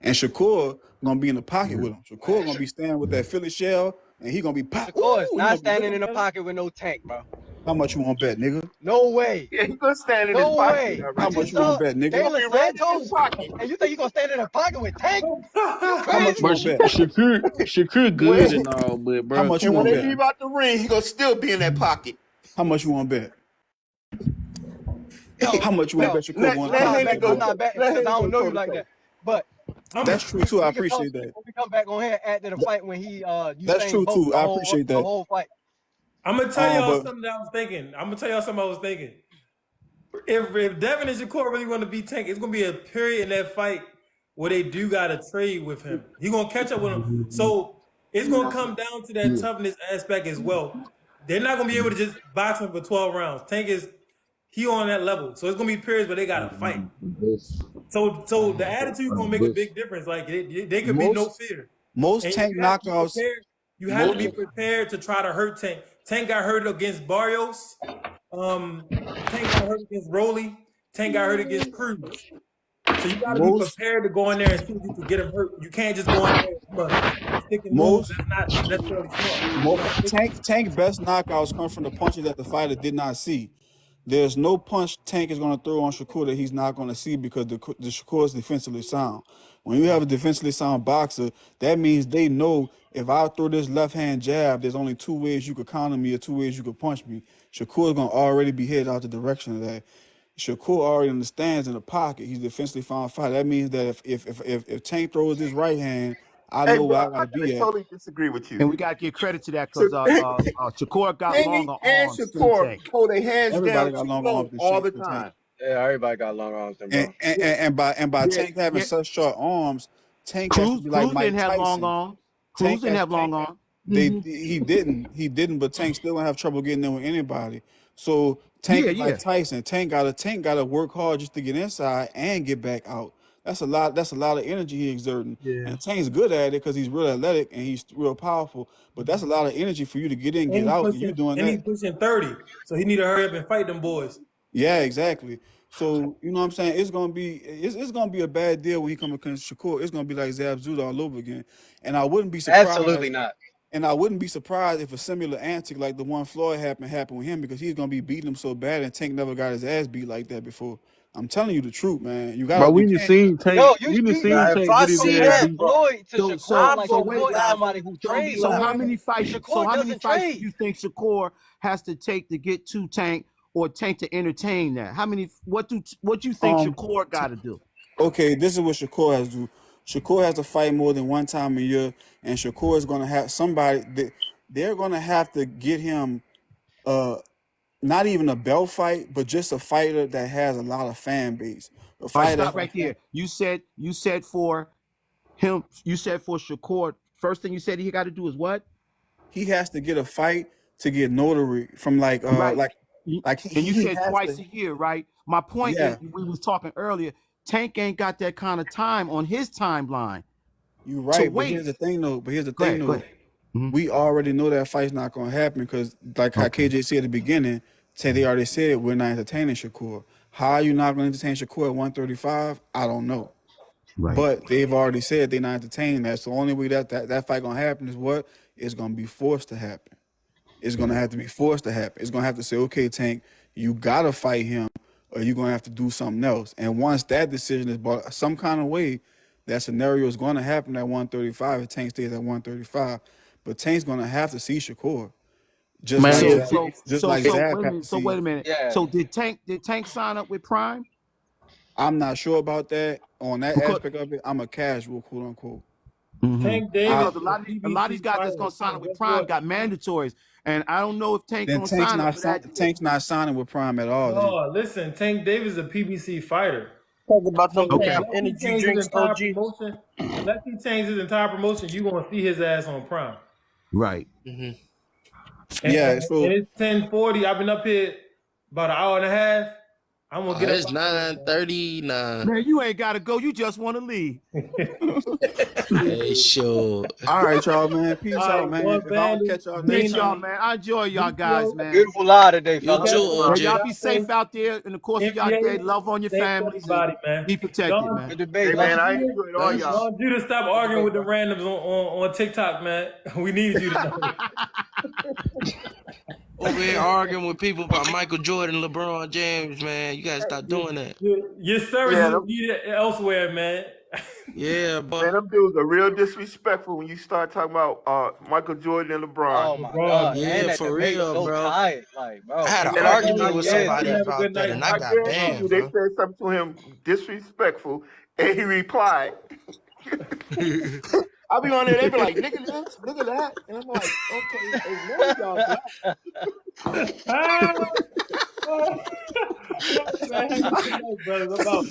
And Shakur gonna be in the pocket with him. Shakur gonna be standing with that Philly shell, and he gonna be pop. Shakur is Ooh, he not gonna be standing looking in the at him. pocket with no Tank, bro. How much you want to bet, nigga? No way. Yeah, he gonna stand in his No pocket. way. All You How right. much just you want saw to bet, He nigga? gonna De be La right in his Santos, pocket. and you think you gonna stand in a pocket with Tank? You How much you crazy? want to bet? Shakur good When and all, but How bro, much you and when want they to bet? leave out the ring, he gonna still be in that pocket. How much you want to bet? No, How much you want to no. bet Shakur Let, going to I'm let punch not you, Haney betting. that go. I'm boy? not betting Let because I Haney don't go know toe you to like toe. that. But That's true we too. I we could talk appreciate that. when we come back on here after the fight when he That's Usain true Bolt too. I appreciate the that. whole fight. I'm gonna tell y'all But something that I was thinking. I'm gonna tell y'all something I was thinking. If Devin and Shakur really want to beat Tank, it's gonna be a period in that fight where they do gotta trade with him. He gonna catch up with him. So it's gonna come down to that toughness aspect as well. They're not gonna be able to just box him for 12 rounds. Tank is he on that level. So it's gonna be periods where they gotta fight. So the attitude gonna make a big difference. Like they could be no most fear. most And tank you have to be knockouts, prepared. You have to be most prepared to try to hurt Tank. Tank got hurt against Barrios. Um, Tank got hurt against Rolly. Tank got hurt against Cruz. So you got to be most prepared to go in there and see if you can get him hurt. You can't just go in there and stick and move. most That's not necessarily smart. You got to think. Tank best knockouts come from the punches that the fighter did not see. There's no punch Tank is going to throw on Shakur that he's not going to see because the Shakur is defensively sound. When you have a defensively sound boxer, that means they know if I throw this left hand jab, there's only two ways you could counter me or two ways you could punch me. Shakur is going to already be headed out the direction of that. Shakur already understands in the pocket. He's defensively found fighter. That means that if Tank throws this right hand, I Hey, know bro, where I I got to gotta be at. totally disagree with you. And we gotta give credit to that So because Shakur got Haney longer and arms than Shakur Tank. hold their hands Everybody down got too long long arms and all shit the for Tank. time. Yeah, everybody got long arms, then, bro. And by Yeah, Tank having yeah. such short arms, Tank has to be like Cruz didn't Mike have long Tyson. arms. Cruz Tank didn't has have long arms. he didn't, but Tank still gonna have trouble getting in with anybody. So Tank Yeah, is like yeah. Tyson. Tank gotta work hard just to get inside and get back out. That's a lot of energy he exerting. Yeah. And Tank's good at it because he's real athletic and he's real powerful. But that's a lot of energy for you to get in, get out, and you doing And he that. pushing 30. So he need to hurry up and fight them boys. Yeah, exactly. So you know what I'm saying? It's gonna be a bad deal when he come against Shakur. It's gonna be like Zab Zuda all over again. And I wouldn't be Absolutely surprised. not. And I wouldn't be surprised if a similar antic like the one Floyd happened with him because he's gonna be beating him so bad and Tank never got his ass beat like that before. I'm telling you the truth, man. bro, You we done can't. seen Tank. Yo, We done Now, seen if Tank I get his see ass compare that, beat. bro, Floyd to Shakur like I'm gonna be Floyd is laughing. somebody who I'm gonna be trades. So how laughing. many fights? Shakur doesn't Do trade. you think Shakur has to take to get to Tank or Tank to entertain that? How many? What do you think Shakur got to do? Okay, this is what Shakur has to do. Shakur has to fight more than one time a year, and Shakur is gonna have somebody. They're gonna have to get him. Not even a belt fight, but just a fighter that has a lot of fan base. A All right, fighter stop that right there. You said for him. You said for Shakur. First thing you said he got to do is what? he has to get a fight to get notary from Right. And you he said has twice to. a year, right? My point is, Yeah, we was talking earlier. Tank ain't got that kind of time on his timeline you're to right. But wait. here's the thing, though. Go ahead. Go ahead. We already know that fight's not gonna happen because, like how Okay. KJ said at the beginning, they already said we're not entertaining Shakur. How are you not gonna entertain Shakur at 135? I don't know. Right. But they've already said they're not entertaining that. So the only way that fight gonna happen is what? It's gonna be forced to happen. It's gonna have to be forced to happen. It's gonna have to say, okay, Tank, you gotta fight him, or you're gonna have to do something else. And once that decision is brought some kind of way, that scenario is gonna happen at 135 if Tank stays at 135. But Tank's gonna have to see Shakur. Just Man, like So if, Zab, if, so Zab wait a had to minute. So see. wait a minute. Yeah. So did Tank sign up with Prime? I'm not sure about that. On that Because aspect of it, I'm a casual, quote unquote. Tank Davis I because a is lot a of these PBC guys that's fighter. gonna sign And up with guess Prime what? got mandatories, and I don't know if Tank then gonna sign up for that deal. Tank's not signing with Prime at all. Then No, listen, Tank Davis is a PBC fighter. Talk about them So Okay. damn unless he energy changes his drinks, entire OG. promotion, you're gonna see his ass on Prime. Right. yeah. And So it's 10:40. I've been up here about an hour and a half. I'm gonna get up It's out of 9:39. Man, you ain't gotta go. You just want to leave. there. Hey, sure. all right, y'all, man. Peace All out, right, man. one If I don't bandit, catch y'all next Peace, Nina, y'all, time, man. I enjoy y'all guys, Lucio, man. Beautiful lie today, You fella. too, Castro, Yeah, OG. y'all be safe Jate, out there in the course of y'all day. NBA. Love on your Thanks families and everybody, man. be protected, John, man. Good debate, Hey brother. man, I Judah, enjoyed all Thanks. y'all. John Judah, stop Good arguing debate, with the brother. randoms on TikTok, man. We needed you tonight. over here arguing with people about Michael Jordan, LeBron James, man. You gotta stop doing that. Your services are needed elsewhere, man. Yeah, but Man, them dudes are real disrespectful when you start talking about Michael Jordan and LeBron. Oh my God! Yeah, And that for debate real, so bro. tight, like, bro. I had an And I argument with somebody Have a about good that, night. and I I got guarantee you, banned, they bro. said something to him disrespectful, and he replied. I'll be on there, they be like, nigga this, nigga that. And I'm like, okay, hey, none of y'all black. Man, have a good night, brothers. I'm out.